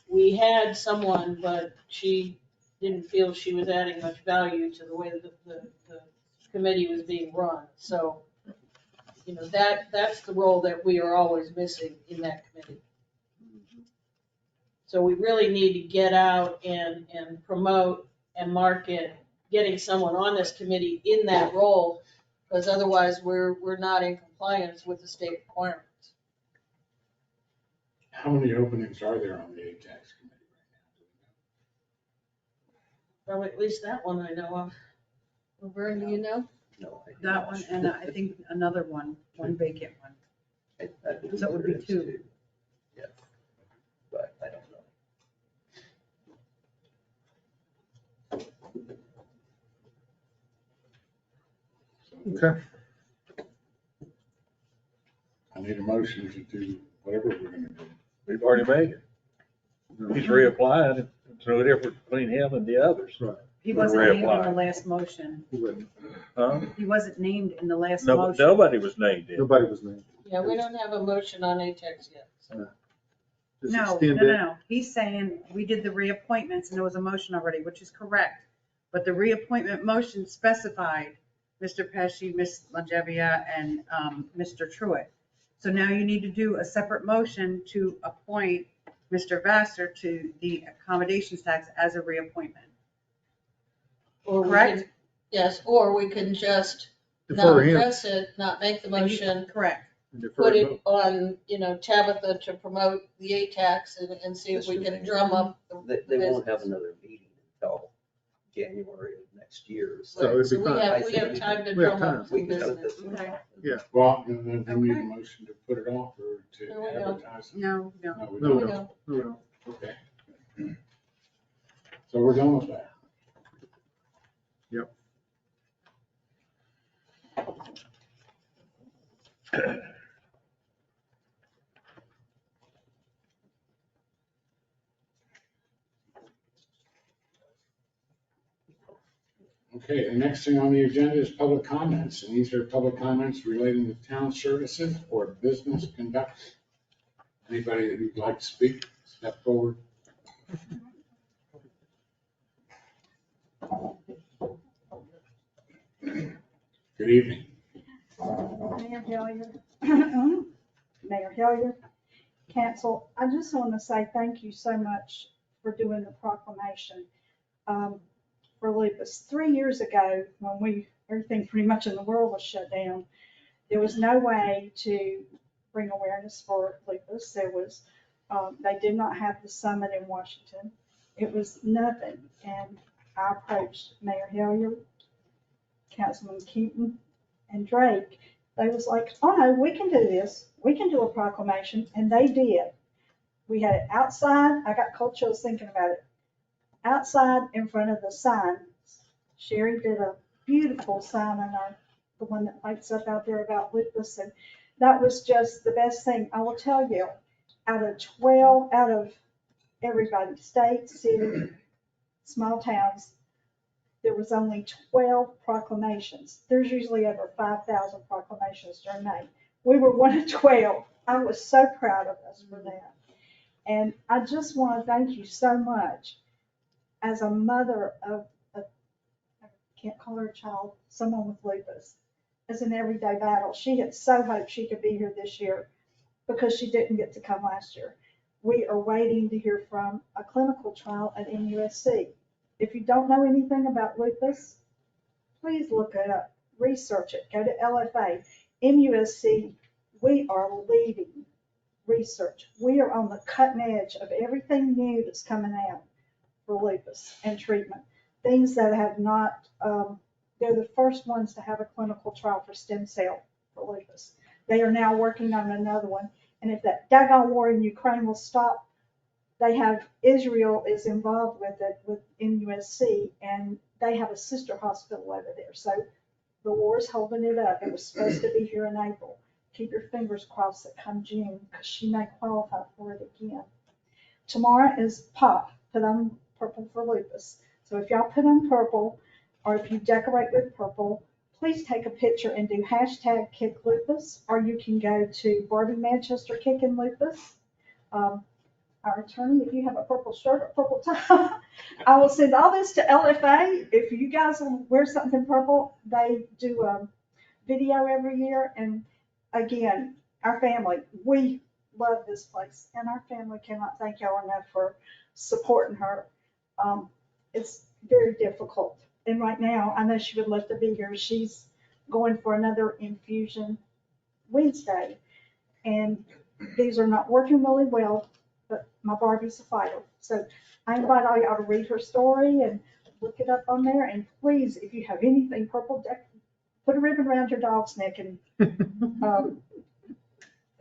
We had someone, but she didn't feel she was adding much value to the way that the committee was being run. So, that's the role that we are always missing in that committee. So we really need to get out and promote and market getting someone on this committee in that role, because otherwise we're not in compliance with the state requirements. How many openings are there on the ATAX committee Well, at least that one I know of. Vern, do you know? No. I do That not. one, and I think another one vacant one. I believe So it would there be is two. Yes. But I don't know. right now? Okay. I need a motion to do whatever we're gonna do. We've already made it. He's reapplying. There's no difference between him and the others. Right. He wasn't named in the Reapply. last motion. Huh? He wasn't named in the last No, motion. nobody was named in. Nobody was named. Yeah, we don't have a motion on ATEX yet. so. Just No, extend no, it. no. He's saying we did the reappointments and there was a motion already, which is correct. But the reappointment motion specified Mr. Pesci, Ms. Longevia, and Mr. Truitt. So now you need to do a separate motion to appoint Mr. Vassar to the accommodations tax as a reappointment. Or we Correct? can- Yes, or we can just not Defer him. address it, not make the motion, Correct. Defer put vote. it on, Tabitha to promote the ATAX and see if we can drum up the They won't business. have another meeting until January of next year. So it'd Right, be so we fine. have, we have time to We have drum up time. some We can have business. this. Okay. Well, and then we need a motion to put it off or to No, we don't. advertise. it. No, no. No, we No, don't. we You don't. know, No, we don't. Okay. So we're done with that. Yep. Okay, the next thing on the agenda is public comments, and these are public comments relating to town services or business conduct. Anybody that would like to speak, step forward. Good evening. Mayor Hilliard, Mayor Hilliard, Council, I just want to say thank you so much for doing the proclamation for lupus. 3 years ago, when everything pretty much in the world was shut down, there was no way to bring awareness for lupus. There was, they did not have the summit in Washington. It was nothing. And I approached Mayor Hilliard, Councilman Keaton, and Drake. They was like, oh no, we can do this. We can do a proclamation. And they did. We had it outside. I got cold chills thinking about it. Outside in front of the sign. Sherry did a beautiful sign on the one that lights up out there about lupus. And that was just the best thing. I will tell you, out of everybody, state, city, small towns, there was only 12 proclamations. There's usually over 5,000 proclamations during May. We were one of 12. I was so proud of us for that. And I just want to thank you so much as a mother of, I can't call her a child, someone with lupus. It's an everyday battle. She had so hoped she could be here this year because she didn't get to come last year. We are waiting to hear from a clinical trial at MUSC. If you don't know anything about lupus, please look it up, research it, go to LFA. MUSC, we are leading research. We are on the cutting edge of everything new that's coming out for lupus and treatment. Things that have not, they're the first ones to have a clinical trial for stem cell for lupus. They are now working on another one. And if that daggone war in Ukraine will stop, they have, Israel is involved with it, with MUSC, and they have a sister hospital over there. So the war is holding it up. It was supposed to be here in April. Keep your fingers crossed that come June, because she may qualify for it again. Tomorrow is POP, put on purple for lupus. So if y'all put on purple, or if you decorate with purple, please take a picture and do hashtag kick lupus, or you can go to Barbie Manchester Kicking Lupus. Our attorney, if you have a purple shirt or purple tie, I will send all this to LFA. If you guys will wear something purple, they do a video every year. And again, our family, we love this place, and our family cannot thank y'all enough for supporting her. It's very difficult. And right now, I know she would love to be here. She's going for another infusion Wednesday. And these are not working really well, but my Barbie's a fighter. So I invite all y'all to read her story and look it up on there. And please, if you have anything purple, put a ribbon around your dog's neck and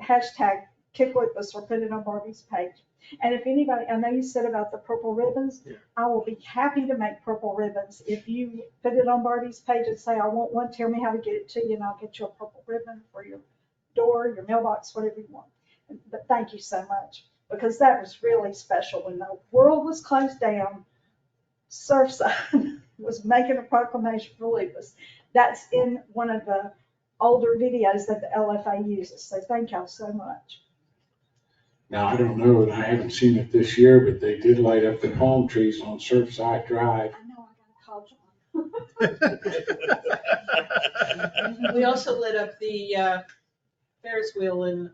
hashtag kick lupus or put it on Barbie's page. And if anybody, I know you said about the purple ribbons, I will be happy to make purple ribbons. If you put it on Barbie's page and say, I want one, tell me how to get it to you, and I'll get you a purple ribbon for your door, your mailbox, whatever you want. But thank you so much. because that was really special when the world was closed down. Surfside was making a proclamation for lupus. That's in one of the older videos that the LFA uses. So thank y'all so much. Now, I don't know, and I haven't seen it this year, but they did light up the palm trees on Surfside Drive. I know, I gotta call John. We also lit up the Ferris wheel in.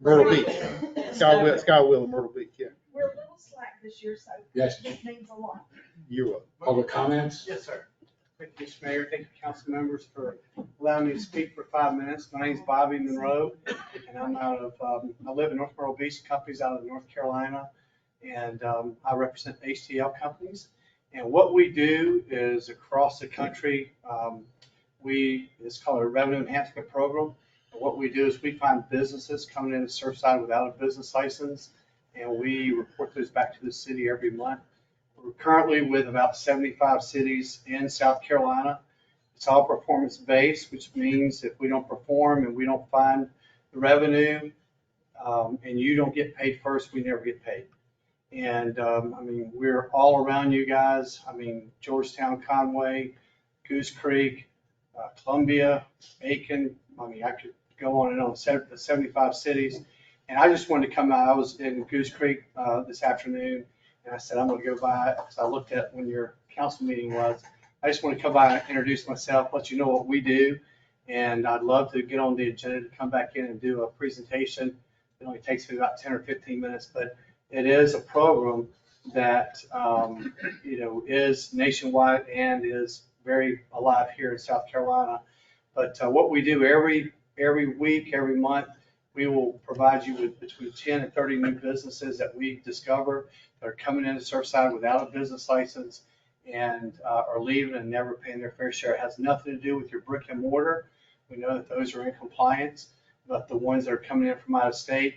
Myrtle Beach. Skywheel in Myrtle Beach, yeah. We're a little slack this year, so Yes. it means a lot. You're welcome. Public comments? Yes, sir. Thank you, Mr. Mayor. Thank you, council members, for allowing me to speak for 5 minutes. My name's Bobby Monroe, and I'm out of, I live in North Myrtle Beach. The company's out of North Carolina, and I represent HTL companies. And what we do is across the country, it's called a revenue enhancement program. And what we do is we find businesses coming into Surfside without a business license, and we report those back to the city every month. We're currently with about 75 cities in South Carolina. It's all performance based, which means if we don't perform and we don't find the revenue, and you don't get paid first, we never get paid. And we're all around you guys. Georgetown, Conway, Goose Creek, Columbia, Aiken. I could go on and on, the 75 cities. And I just wanted to come out. I was in Goose Creek this afternoon, and I said, I'm gonna go by, because I looked at when your council meeting was. I just want to come by and introduce myself, let you know what we do. And I'd love to get on the agenda to come back in and do a presentation. It only takes me about 10 or 15 minutes, but it is a program that, is nationwide and is very alive here in South Carolina. But what we do every week, every month, we will provide you with between 10 and 30 new businesses that we discover that are coming into Surfside without a business license and are leaving and never paying their fair share. It has nothing to do with your brick and mortar. We know that those are in compliance, but the ones that are coming in from out of state,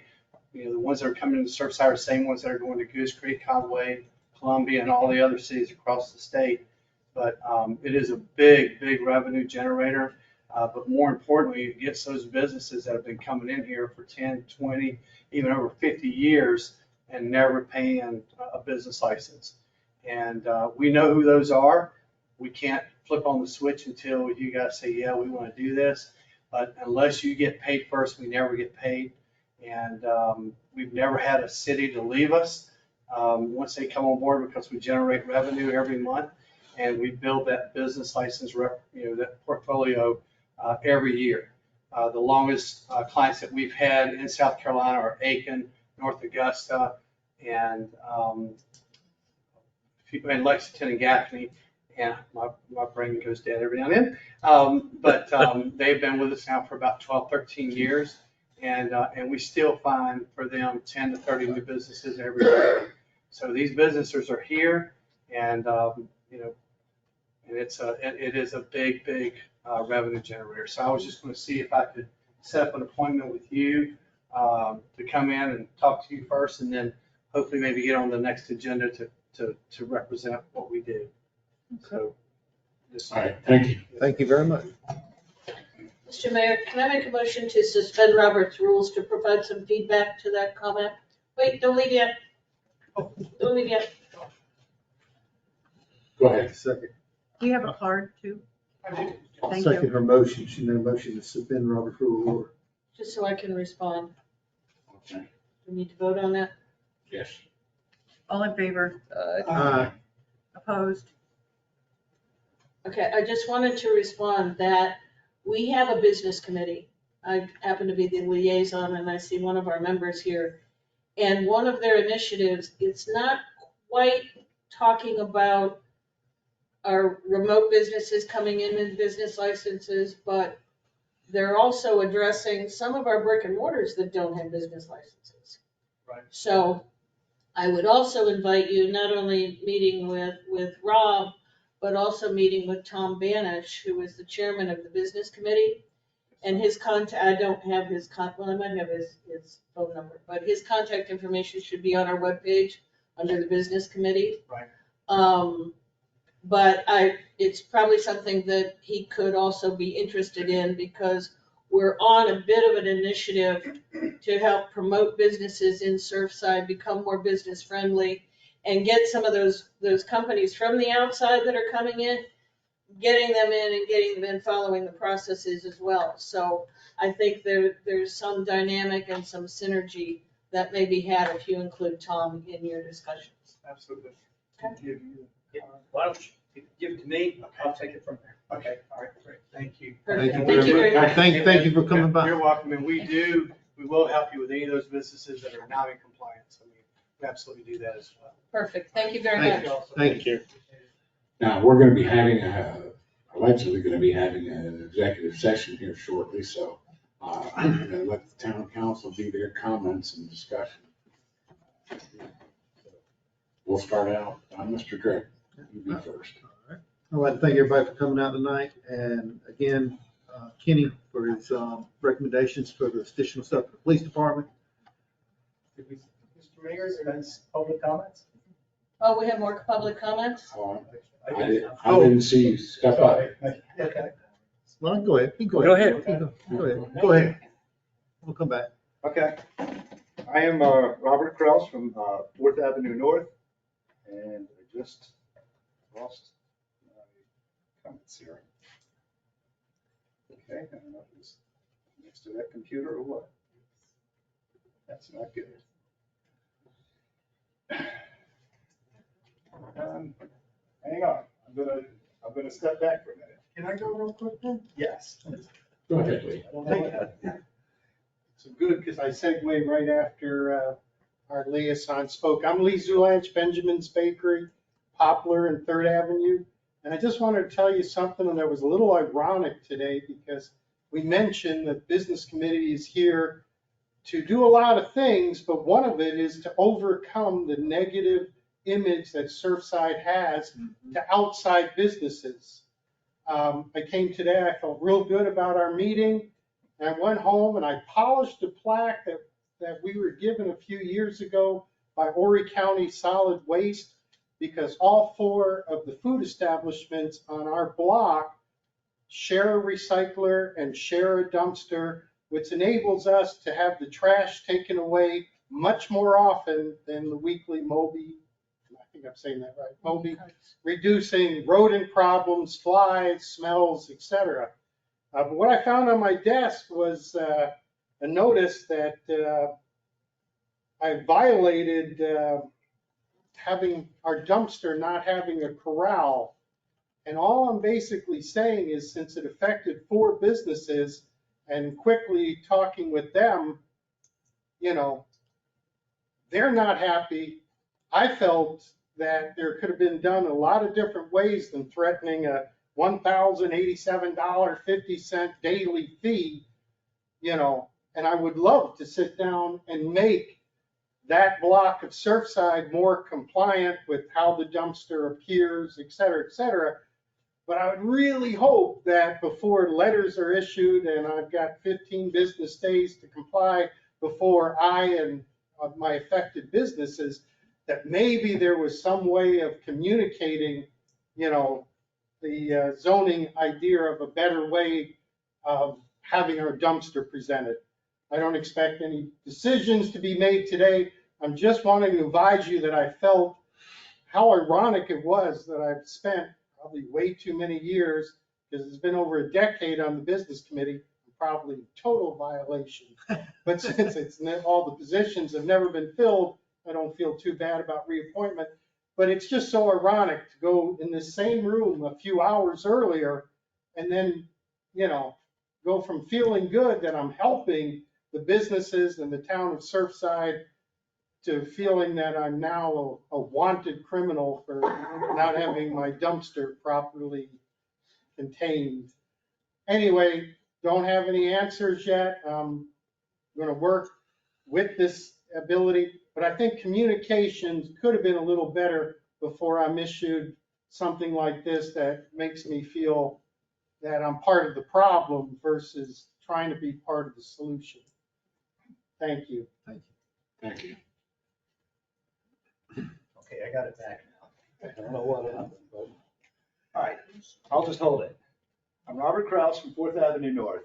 the ones that are coming into Surfside are the same ones that are going to Goose Creek, Conway, Columbia, and all the other cities across the state. But it is a big, big revenue generator. But more importantly, it gets those businesses that have been coming in here for 10, 20, even over 50 years and never paying a business license. And we know who those are. We can't flip on the switch until you guys say, yeah, we want to do this. But unless you get paid first, we never get paid. And we've never had a city to leave us once they come on board, because we generate revenue every month and we build that business license, that portfolio every year. The longest clients that we've had in South Carolina are Aiken, North Augusta, and Lexington and Gaffney. And my brain goes dead every now and then. But they've been with us now for about 12, 13 years. And we still find for them 10 to 30 new businesses every year. So these businesses are here, and it is a big, big revenue generator. So I was just going to see if I could set up an appointment with you to come in and talk to you first, and then hopefully maybe get on the next agenda to represent what we do. So, All right, thank you. Thank you very much. Mr. Mayor, can I make a motion to suspend Robert's rules to provide some feedback to that comment? Wait, don't leave yet. Don't leave yet. Go ahead. Second. We have a card too. Thank Second you. her motion. She made a motion to suspend Robert's rule of order. Just so I can respond. Okay. We need to vote on that? Yes. All in favor? Aye. Opposed? Okay, I just wanted to respond that we have a business committee. I happen to be the liaison, and I see one of our members here. And one of their initiatives, it's not quite talking about our remote businesses coming in and business licenses, but they're also addressing some of our brick and mortars that don't have business licenses. Right. So I would also invite you, not only meeting with Rob, but also meeting with Tom Banish, who is the chairman of the business committee. And his contact, I don't have his well, I might have his phone number, but his contact information should be on our webpage under the business committee. Right. But it's probably something that he could also be interested in, because we're on a bit of an initiative to help promote businesses in Surfside, become more business friendly, and get some of those companies from the outside that are coming in, getting them in and getting them in, following the processes as well. So I think there's some dynamic and some synergy that may be had if you include Tom in your discussions. Absolutely. Why don't you give it to me? I'll take it from there. Okay, all right, great, thank you. Perfect. Thank Thank you very much. Thank you for coming by. You're welcome, and we will help you with any of those businesses that are not in compliance. I mean, we absolutely do that as well. Perfect. Thank you very Thank much. Thank you. Now, we're gonna be having allegedly gonna be having an executive session here shortly, so I'm gonna let the town council do their comments and discussion. We'll start out on Mr. Drake. You be first. I'd like to thank everybody for coming out tonight, and again, Kenny for his recommendations for the additional stuff for the police department. Mr. Mayor, that's public comments? Oh, we have more public comments? I didn't see you step up. Okay. Well, go ahead. You Go ahead. Go ahead. We'll come back. Okay. I am Robert Kraus from 4th Avenue North, and I just lost my comments here. Okay, I don't know if it's next to that computer or what. That's not good. Hang on, I'm gonna step back for a minute. Can I go real quick then? Yes. Go ahead, Lee. So good, because I segued right after our liaison spoke. I'm Lee Zulanch, Benjamin's Bakery, Poplar and 3rd Avenue. And I just wanted to tell you something that was a little ironic today, because we mentioned that business committee is here to do a lot of things, but one of it is to overcome the negative image that Surfside has to outside businesses. I came today, I felt real good about our meeting, and I went home and I polished a plaque that we were given a few years ago by Horry County Solid Waste, because all 4 of the food establishments on our block share a recycler and share a dumpster, which enables us to have the trash taken away much more often than the weekly Moby. I think I'm saying that right, Moby, reducing rodent problems, flies, smells, etc. But what I found on my desk was a notice that I violated having our dumpster not having a corral. And all I'm basically saying is, since it affected 4 businesses, and quickly talking with them, they're not happy. I felt that there could have been done a lot of different ways than threatening a $1,087.50 daily fee, and I would love to sit down and make that block of Surfside more compliant with how the dumpster appears, et cetera, et cetera. But I would really hope that before letters are issued, and I've got 15 business days to comply before I and my affected businesses, that maybe there was some way of communicating, the zoning idea of a better way of having our dumpster presented. I don't expect any decisions to be made today. I'm just wanting to advise you that I felt how ironic it was that I've spent probably way too many years, because it's been over a decade on the business committee, probably total violation. But since all the positions have never been filled, I don't feel too bad about reappointment. But it's just so ironic to go in the same room a few hours earlier and then, go from feeling good that I'm helping the businesses in the town of Surfside to feeling that I'm now a wanted criminal for not having my dumpster properly contained. Anyway, don't have any answers yet. I'm going to work with this ability, but I think communications could have been a little better before I'm issued something like this that makes me feel that I'm part of the problem versus trying to be part of the solution. Thank you. Thank you. Thank you. Okay, I got it back now. I don't know what happened, but. All right, I'll just hold it. I'm Robert Kraus from 4th Avenue North.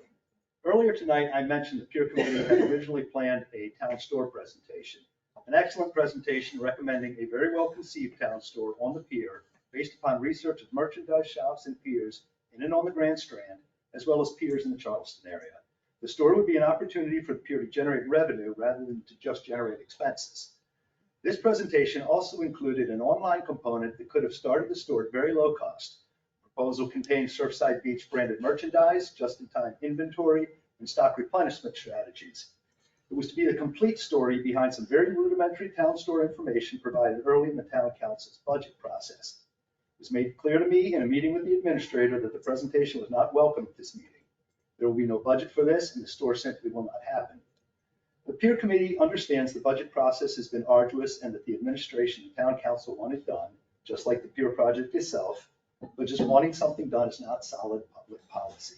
Earlier tonight, I mentioned the Pier Committee had originally planned a town store presentation. An excellent presentation recommending a very well-conceived town store on the pier based upon research of merchandise shops and piers in and on the Grand Strand, as well as piers in the Charleston area. The store would be an opportunity for the pier to generate revenue rather than to just generate expenses. This presentation also included an online component that could have started the store at very low cost. The proposal contained Surfside Beach branded merchandise, just-in-time inventory, and stock replenishment strategies. It was to be the complete story behind some very rudimentary town store information provided early in the town council's budget process. It was made clear to me in a meeting with the administrator that the presentation was not welcome at this meeting. There will be no budget for this, and the store simply will not happen. The Pier Committee understands the budget process has been arduous and that the administration and town council want it done, just like the pier project itself, but just wanting something done is not solid public policy.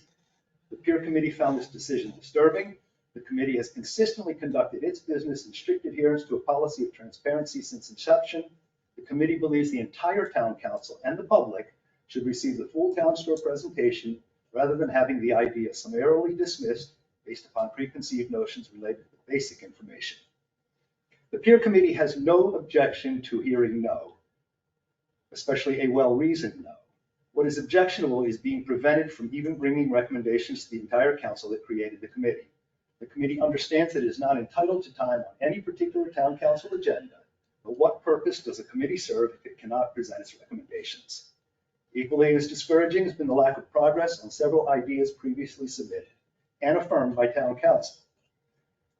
The Pier Committee found this decision disturbing. The committee has consistently conducted its business in strict adherence to a policy of transparency since inception. The committee believes the entire town council and the public should receive the full town store presentation rather than having the idea summarily dismissed based upon preconceived notions related to basic information. The Pier Committee has no objection to hearing no, especially a well-reasoned no. What is objectionable is being prevented from even bringing recommendations to the entire council that created the committee. The committee understands that it is not entitled to time on any particular town council agenda, but what purpose does a committee serve if it cannot present its recommendations? Equally as discouraging has been the lack of progress on several ideas previously submitted and affirmed by town council.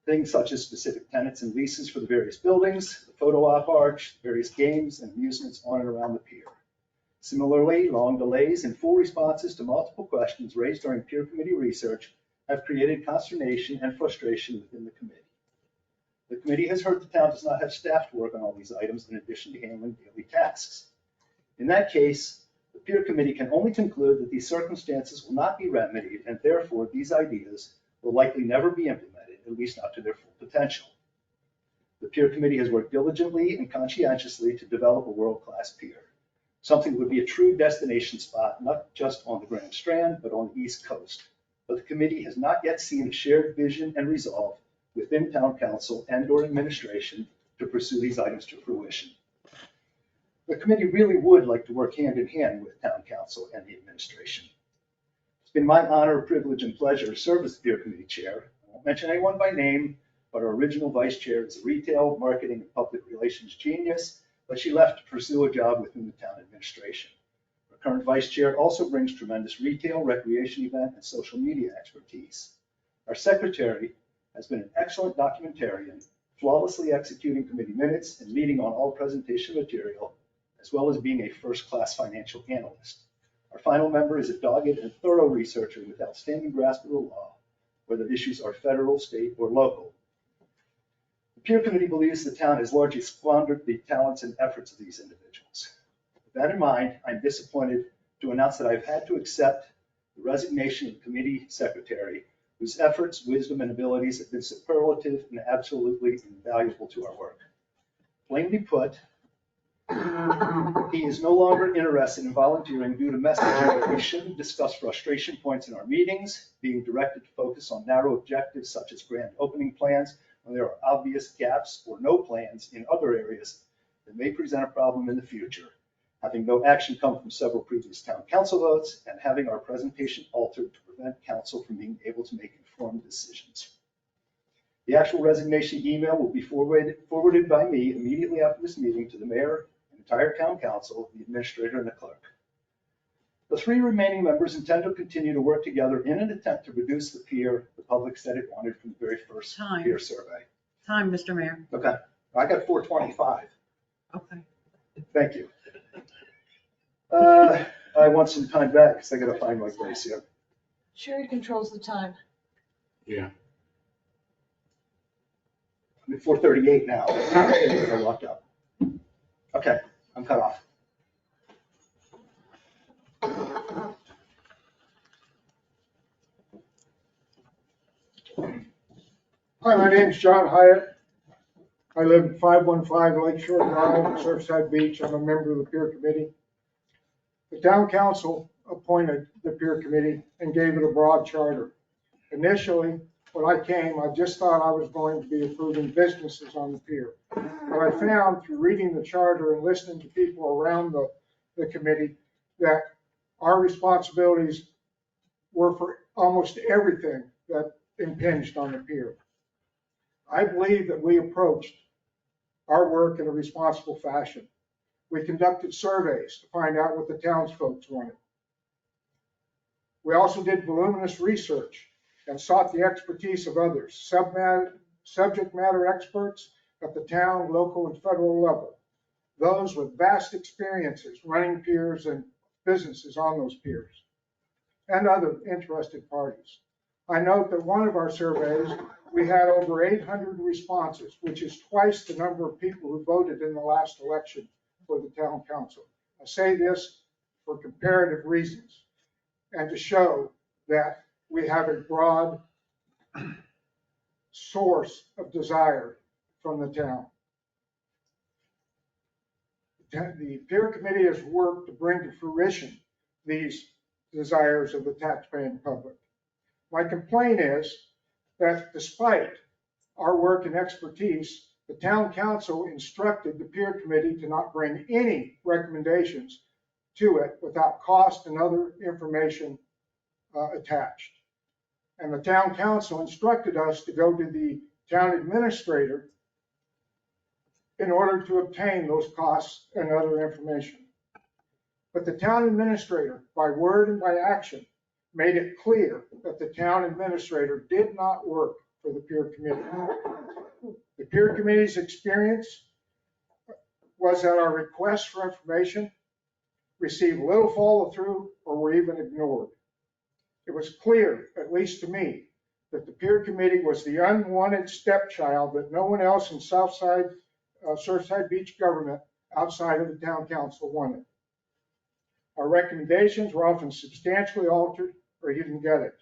Things such as specific tenants and leases for the various buildings, the photo op arch, various games and amusements on and around the pier. Similarly, long delays in full responses to multiple questions raised during Pier Committee research have created consternation and frustration within the committee. The committee has heard the town does not have staff to work on all these items in addition to handling daily tasks. In that case, the Pier Committee can only conclude that these circumstances will not be remedied, and therefore these ideas will likely never be implemented, at least not to their full potential. The Pier Committee has worked diligently and conscientiously to develop a world-class pier, something that would be a true destination spot, not just on the Grand Strand, but on the East Coast. But the committee has not yet seen a shared vision and resolve within town council and/or administration to pursue these items to fruition. The committee really would like to work hand in hand with town council and the administration. It's been my honor, privilege, and pleasure to serve as the Pier Committee chair. I won't mention anyone by name, but our original vice chair is a retail, marketing, and public relations genius, but she left to pursue a job within the town administration. Our current vice chair also brings tremendous retail, recreation event, and social media expertise. Our secretary has been an excellent documentarian, flawlessly executing committee minutes and leading on all presentation material, as well as being a first-class financial analyst. Our final member is a dogged and thorough researcher with outstanding grasp of the law, whether issues are federal, state, or local. The Pier Committee believes the town has largely squandered the talents and efforts of these individuals. With that in mind, I'm disappointed to announce that I've had to accept the resignation of the committee secretary, whose efforts, wisdom, and abilities have been superlative and absolutely invaluable to our work. Plainly put, he is no longer interested in volunteering due to messaging that we shouldn't discuss frustration points in our meetings, being directed to focus on narrow objectives such as grand opening plans when there are obvious gaps or no plans in other areas that may present a problem in the future, having no action come from several previous town council votes, and having our presentation altered to prevent council from being able to make informed decisions. The actual resignation email will be forwarded by me immediately after this meeting to the mayor, the entire town council, the administrator, and the clerk. The three remaining members intend to continue to work together in an attempt to reduce the pier the public said it wanted from the very first pier survey. Time, Mr. Mayor. Okay, I got 425. Okay. Thank you. I want some time back because I got to find my place here. Sherry controls the time. Yeah. I'm at 4:38 now. I locked up. Okay, I'm cut off. Hi, my name's John Hyatt. I live at 515 Lakeshore Drive, Surfside Beach. I'm a member of the Pier Committee. The town council appointed the Pier Committee and gave it a broad charter. Initially, when I came, I just thought I was going to be approving businesses on the pier. But I found through reading the charter and listening to people around the committee that our responsibilities were for almost everything that impinged on the pier. I believe that we approached our work in a responsible fashion. We conducted surveys to find out what the townsfolk wanted. We also did voluminous research and sought the expertise of others, subject matter experts at the town, local, and federal level, those with vast experiences running piers and businesses on those piers, and other interested parties. I note that one of our surveys, we had over 800 responses, which is twice the number of people who voted in the last election for the town council. I say this for comparative reasons and to show that we have a broad source of desire from the town. The Pier Committee has worked to bring to fruition these desires of the taxpaying public. My complaint is that despite our work and expertise, the town council instructed the Pier Committee to not bring any recommendations to it without cost and other information attached. And the town council instructed us to go to the town administrator in order to obtain those costs and other information. But the town administrator, by word and by action, made it clear that the town administrator did not work for the Pier Committee. The Pier Committee's experience was that our requests for information received little follow-through or were even ignored. It was clear, at least to me, that the Pier Committee was the unwanted stepchild that no one else in Surfside Beach government outside of the town council wanted. Our recommendations were often substantially altered or you didn't get it.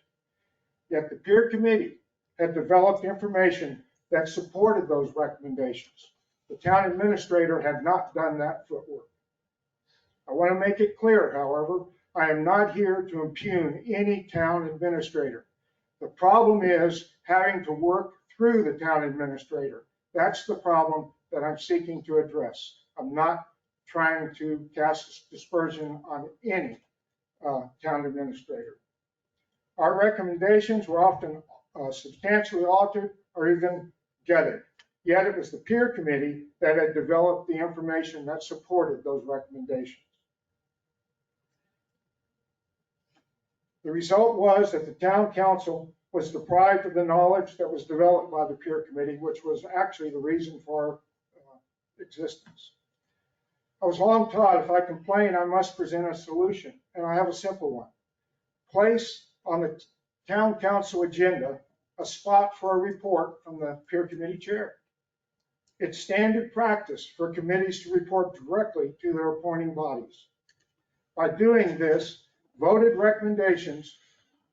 Yet the Pier Committee had developed information that supported those recommendations. The town administrator had not done that footwork. I want to make it clear, however, I am not here to impugn any town administrator. The problem is having to work through the town administrator. That's the problem that I'm seeking to address. I'm not trying to cast dispersion on any town administrator. Our recommendations were often substantially altered or even gutted. Yet it was the Pier Committee that had developed the information that supported those recommendations. The result was that the town council was deprived of the knowledge that was developed by the Pier Committee, which was actually the reason for our existence. I was long taught if I complain, I must present a solution, and I have a simple one. Place on the town council agenda a spot for a report from the Pier Committee chair. It's standard practice for committees to report directly to their appointing bodies. By doing this, voted recommendations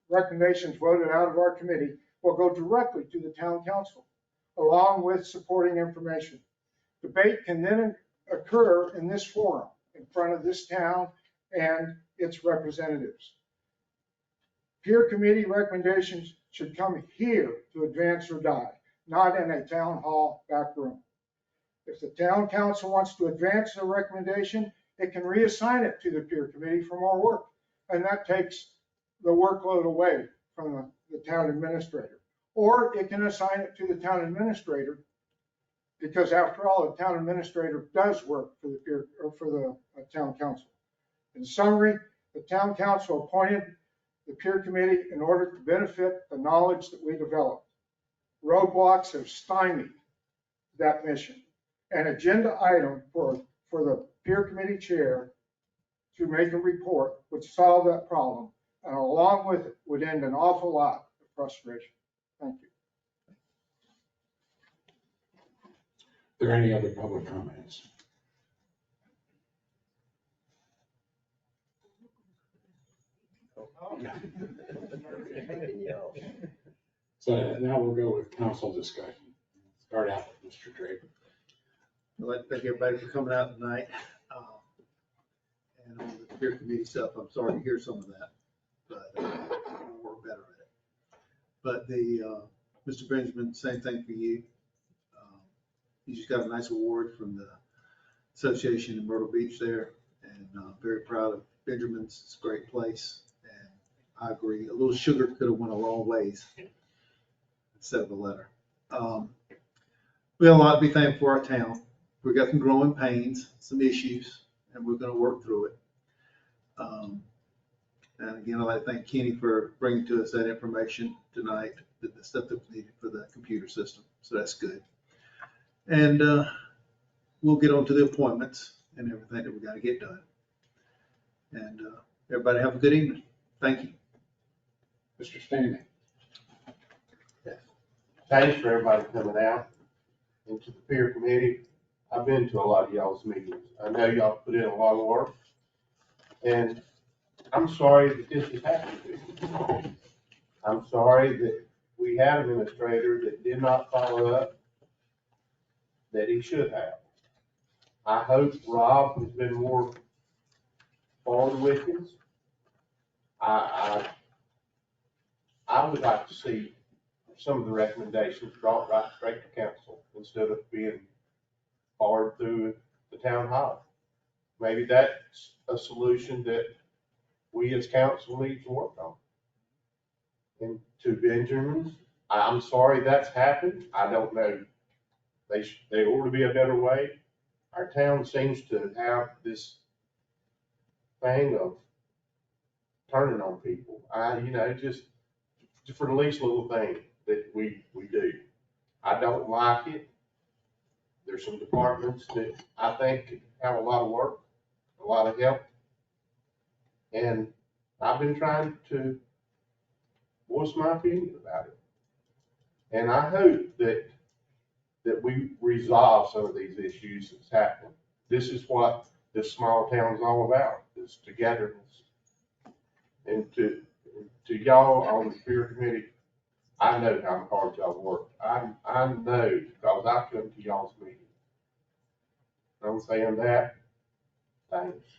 voted out of our committee will go directly to the town council, along with supporting information. Debate can then occur in this forum, in front of this town and its representatives. Pier Committee recommendations should come here to advance or die, not in a town hall back room. If the town council wants to advance a recommendation, it can reassign it to the Pier Committee for more work. And that takes the workload away from the town administrator. Or it can assign it to the town administrator, because after all, the town administrator does work for the town council. In summary, the town council appointed the Pier Committee in order to benefit the knowledge that we developed. Roadblocks have stymied that mission. An agenda item for the Pier Committee chair to make a report would solve that problem, and along with it would end an awful lot of frustration. Thank you. Are there any other public comments? So now we'll go with council discussion. Start out with Mr. Draper. I'd like to thank everybody for coming out tonight. And on the Pier Committee stuff, I'm sorry to hear some of that, but we'll work better at it. But Mr. Benjamin, same thing for you. You just got a nice award from the association in Myrtle Beach there, and very proud of Benjamin's. It's a great place, and I agree. A little sugar could have went a long ways instead of a letter. We have a lot to be thankful for our town. We've got some growing pains, some issues, and we're going to work through it. And again, I'd like to thank Kenny for bringing to us that information tonight, the stuff that was needed for the computer system. So that's good. And we'll get on to the appointments and everything that we got to get done. And everybody have a good evening. Thank you. Mr. Stanley. Thanks for everybody coming out and to the peer committee. I've been to a lot of y'all's meetings. I know y'all put in a lot of work. And I'm sorry that this has happened to you. I'm sorry that we had an administrator that did not follow up that he should have. I hope Rob has been more forward with us. I would like to see some of the recommendations brought right straight to council instead of being forwarded through the town hall. Maybe that's a solution that we as council need to work on. And to Benjamin's, I'm sorry that's happened. I don't know. There ought to be a better way. Our town seems to have this thing of turning on people. Just for the least little thing that we do. I don't like it. There's some departments that I think could have a lot of work, a lot of help. And I've been trying to voice my opinion about it. And I hope that we resolve some of these issues that's happening. This is what this small town is all about, is togetherness. And to y'all on the peer committee, I know how hard y'all work. I know because I come to y'all's meeting. I'm saying that. Thanks.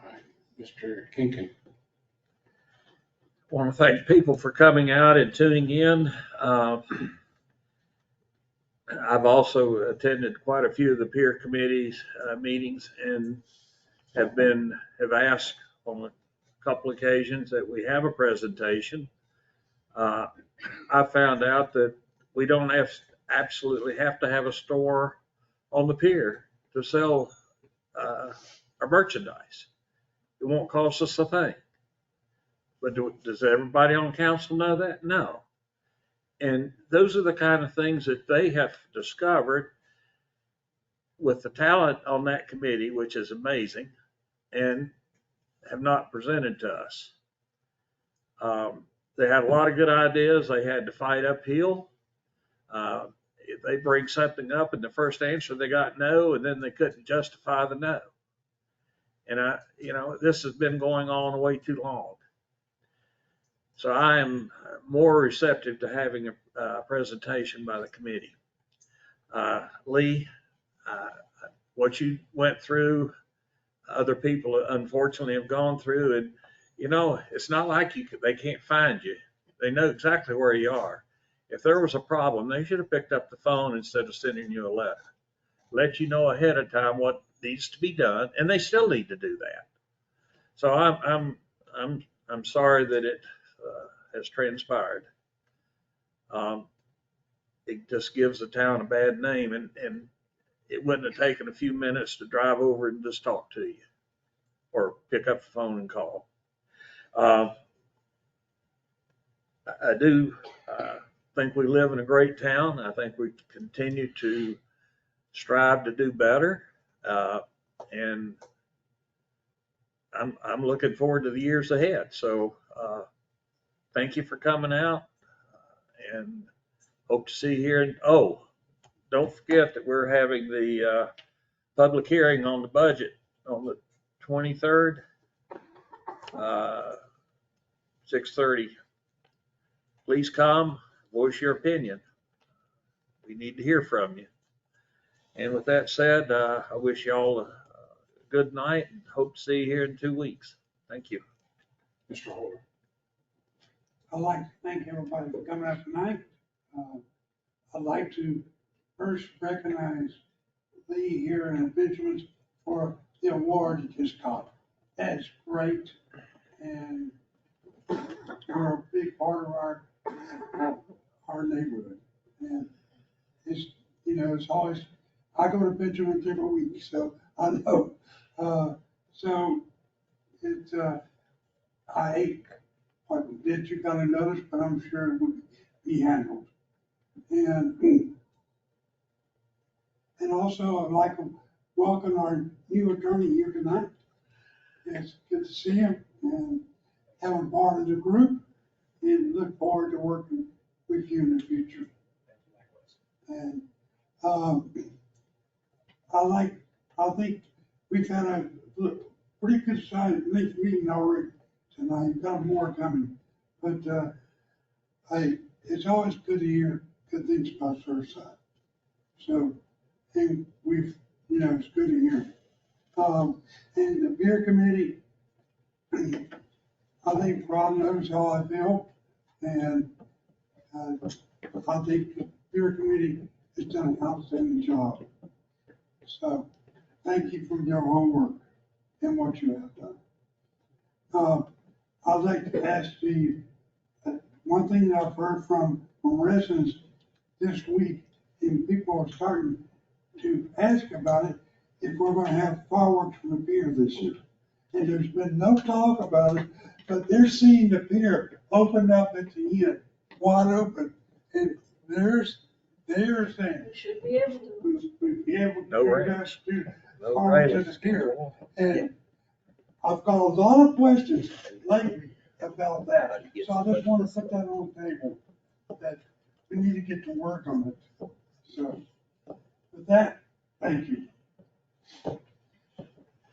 All right, Mr. Kinkin. I want to thank people for coming out and tuning in. I've also attended quite a few of the peer committees meetings and have asked on a couple occasions that we have a presentation. I found out that we don't absolutely have to have a store on the pier to sell our merchandise. It won't cost us a thing. But does everybody on council know that? No. And those are the kind of things that they have discovered with the talent on that committee, which is amazing, and have not presented to us. They had a lot of good ideas. They had to fight uphill. If they bring something up and the first answer they got no, and then they couldn't justify the no. And this has been going on way too long. So I am more receptive to having a presentation by the committee. Lee, what you went through, other people unfortunately have gone through, and it's not like they can't find you. They know exactly where you are. If there was a problem, they should have picked up the phone instead of sending you a letter. Let you know ahead of time what needs to be done, and they still need to do that. So I'm sorry that it has transpired. It just gives the town a bad name, and it wouldn't have taken a few minutes to drive over and just talk to you or pick up the phone and call. I do think we live in a great town. I think we continue to strive to do better. And I'm looking forward to the years ahead. So thank you for coming out and hope to see you here. Oh, don't forget that we're having the public hearing on the budget on the 23rd, 6:30. Please come, voice your opinion. We need to hear from you. And with that said, I wish you all a good night and hope to see you here in 2 weeks. Thank you. Mr. Holder. I'd like to thank everybody for coming out tonight. I'd like to first recognize Lee here and Benjamin for the award he just got. That's great. And you're a big part of our neighborhood. And it's, you know, it's always, I go to Benjamin every week, so I know. So it's, I hate what did you kind of notice, but I'm sure it would be handled. And also I'd like to welcome our new attorney here tonight. It's good to see him and have him part of the group, and look forward to working with you in the future. And I think we've had a pretty good sized meeting already tonight. Got more coming, but it's always good to hear good things about Surfside. So, and we've, you know, it's good to hear. And the beer committee, I think Rob knows how I feel, and I think the beer committee has done an outstanding job. So, thank you for your homework and what you have done. I'd like to ask one thing that I've heard from residents this week, and people are starting to ask about it, if we're gonna have fireworks from the pier this year. And there's been no talk about it, but they're seeing the pier open up at the end, wide open, and they're saying. We should be able to. We'd be able to. No range. Do No fireworks range. at the pier. And I've got a lot of questions lately about that, so I just want to put that on the table, that we need to get to work on it. So, with that, thank you.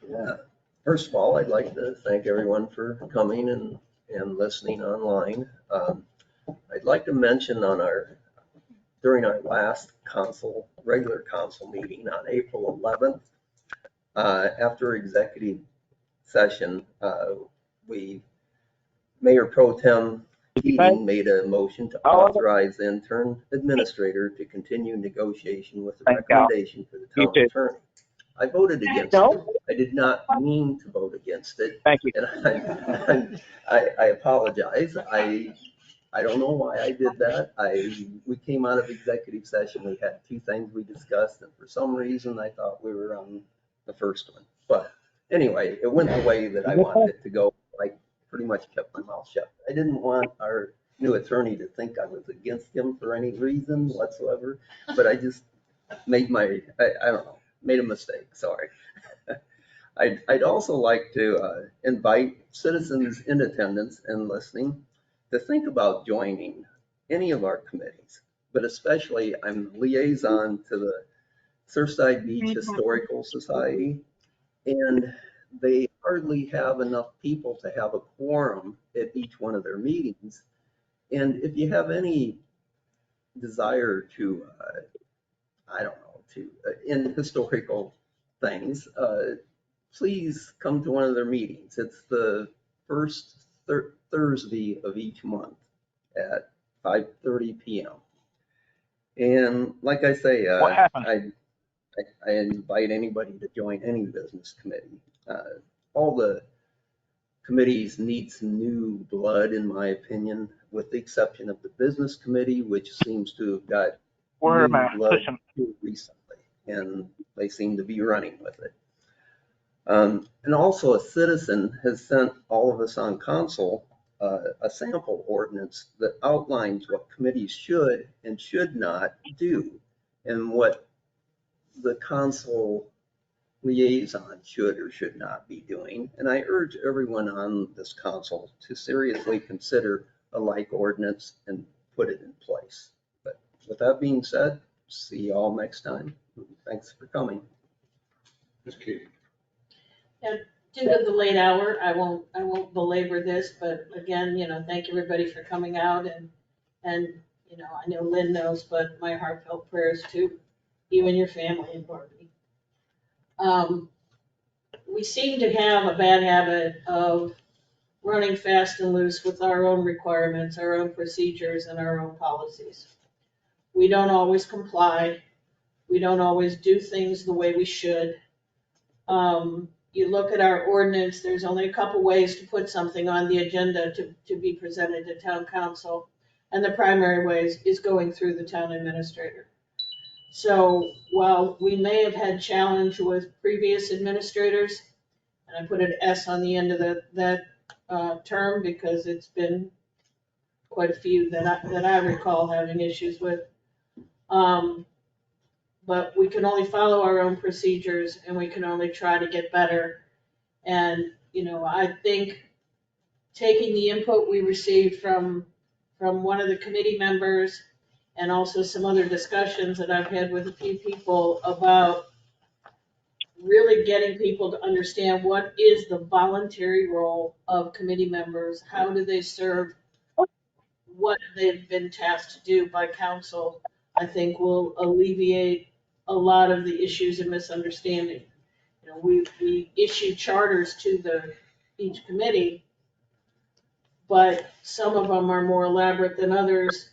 Yeah. First of all, I'd like to thank everyone for coming and listening online. I'd like to mention during our last regular council meeting on April 11th, after executive session, Mayor Pro Tem Keating made a motion to authorize the intern administrator to continue negotiation with the recommendation for the town attorney. I voted against it. I did not mean to vote against it. Thank you. And I apologize. I don't know why I did that. We came out of executive session. We had two things we discussed, and for some reason I thought we were on the first one. But anyway, it went the way that I wanted it to go. I pretty much kept my mouth shut. I didn't want our new attorney to think I was against him for any reason whatsoever, but I just made I don't know, made a mistake, sorry. I'd also like to invite citizens in attendance and listening to think about joining any of our committees, but especially I'm liaison to the Surfside Beach Historical Society, and they hardly have enough people to have a quorum at each one of their meetings. And if you have any desire to, I don't know, in historical things, please come to one of their meetings. It's the first Thursday of each month at 5:30 p.m. And like I say, I invite anybody to join any business committee. All the committees need some new blood, in my opinion, with the exception of the business committee, which seems to have got new blood recently, and they seem to be running with it. And also a citizen has sent all of us on council a sample ordinance that outlines what committees should and should not do, and what the council liaison should or should not be doing. And I urge everyone on this council to seriously consider a like ordinance and put it in place. But with that being said, see you all next time. Thanks for coming. Ms. Katie. And due to the late hour, I won't belabor this, but again, thank everybody for coming out, and I know Lynn knows, but my heartfelt prayers to you and your family and Barbie. We seem to have a bad habit of running fast and loose with our own requirements, our own procedures, and our own policies. We don't always comply. We don't always do things the way we should. You look at our ordinance, there's only a couple ways to put something on the agenda to be presented to town council. And the primary way is going through the town administrator. So while we may have had challenge with previous administrators, and I put an S on the end of that term because it's been quite a few that I recall having issues with. But we can only follow our own procedures and we can only try to get better. And, I think taking the input we received from one of the committee members and also some other discussions that I've had with a few people about really getting people to understand what is the voluntary role of committee members, how do they serve, what they've been tasked to do by council, I think will alleviate a lot of the issues and misunderstanding. We issue charters to each committee, but some of them are more elaborate than others,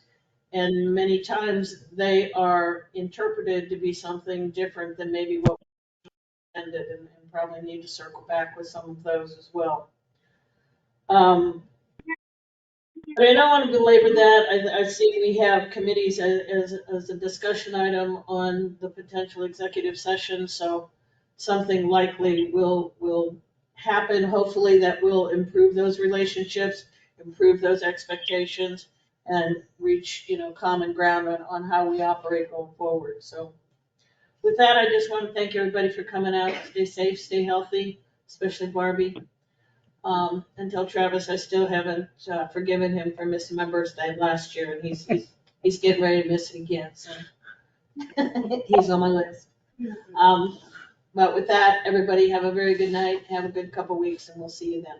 and many times they are interpreted to be something different than maybe what we intended, and probably need to circle back with some of those as well. But I don't want to belabor that. I see we have committees as a discussion item on the potential executive session, so something likely will happen. Hopefully that will improve those relationships, improve those expectations, and reach, common ground on how we operate going forward. So with that, I just want to thank everybody for coming out. Stay safe, stay healthy, especially Barbie. And tell Travis I still haven't forgiven him for missing my birthday last year, and he's getting ready to miss it again, so he's on my list. But with that, everybody have a very good night, have a good couple weeks, and we'll see you then.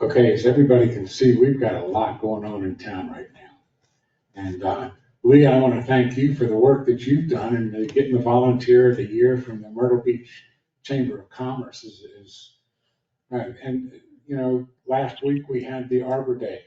Okay, as everybody can see, we've got a lot going on in town right now. And Lee, I want to thank you for the work that you've done and getting the Volunteer of the Year from the Myrtle Beach Chamber of Commerce is right. And, last week we had the Arbor Day,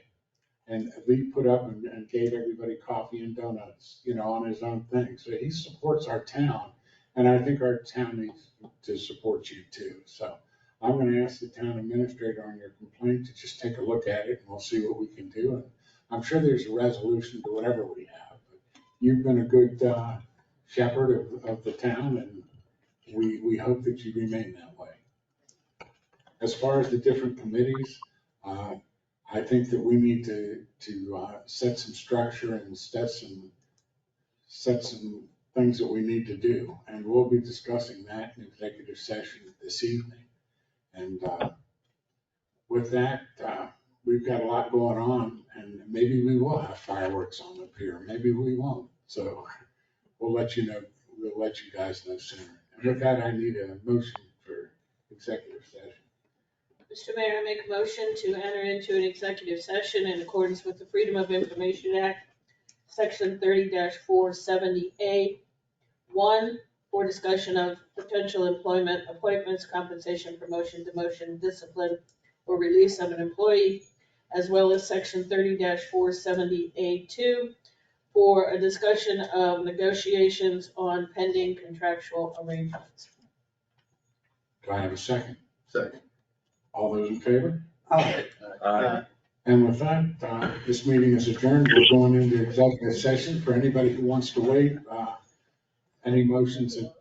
and Lee put up and gave everybody coffee and donuts, on his own thing. So he supports our town, and I think our town needs to support you too. So I'm going to ask the town administrator on your complaint to just take a look at it, and we'll see what we can do. And I'm sure there's a resolution to whatever we have. But you've been a good shepherd of the town, and we hope that you remain that way. As far as the different committees, I think that we need to set some structure and set some things that we need to do. And we'll be discussing that in executive session this evening. And with that, we've got a lot going on, and maybe we will have fireworks on up here. Maybe we won't. So we'll let you know. We'll let you guys know sooner. And with that, I need a motion for executive session. Mr. Mayor, I make a motion to enter into an executive session in accordance with the Freedom of Information Act, Section 30-470A, 1, for discussion of potential employment, appointments, compensation, promotion, demotion, discipline, or release of an employee, as well as Section 30-470A2, for a discussion of negotiations on pending contractual arrangements. Do I have a second? Second. All those in favor? Aye. And with that, this meeting is adjourned. We're going into executive session. For anybody who wants to wait, any motions that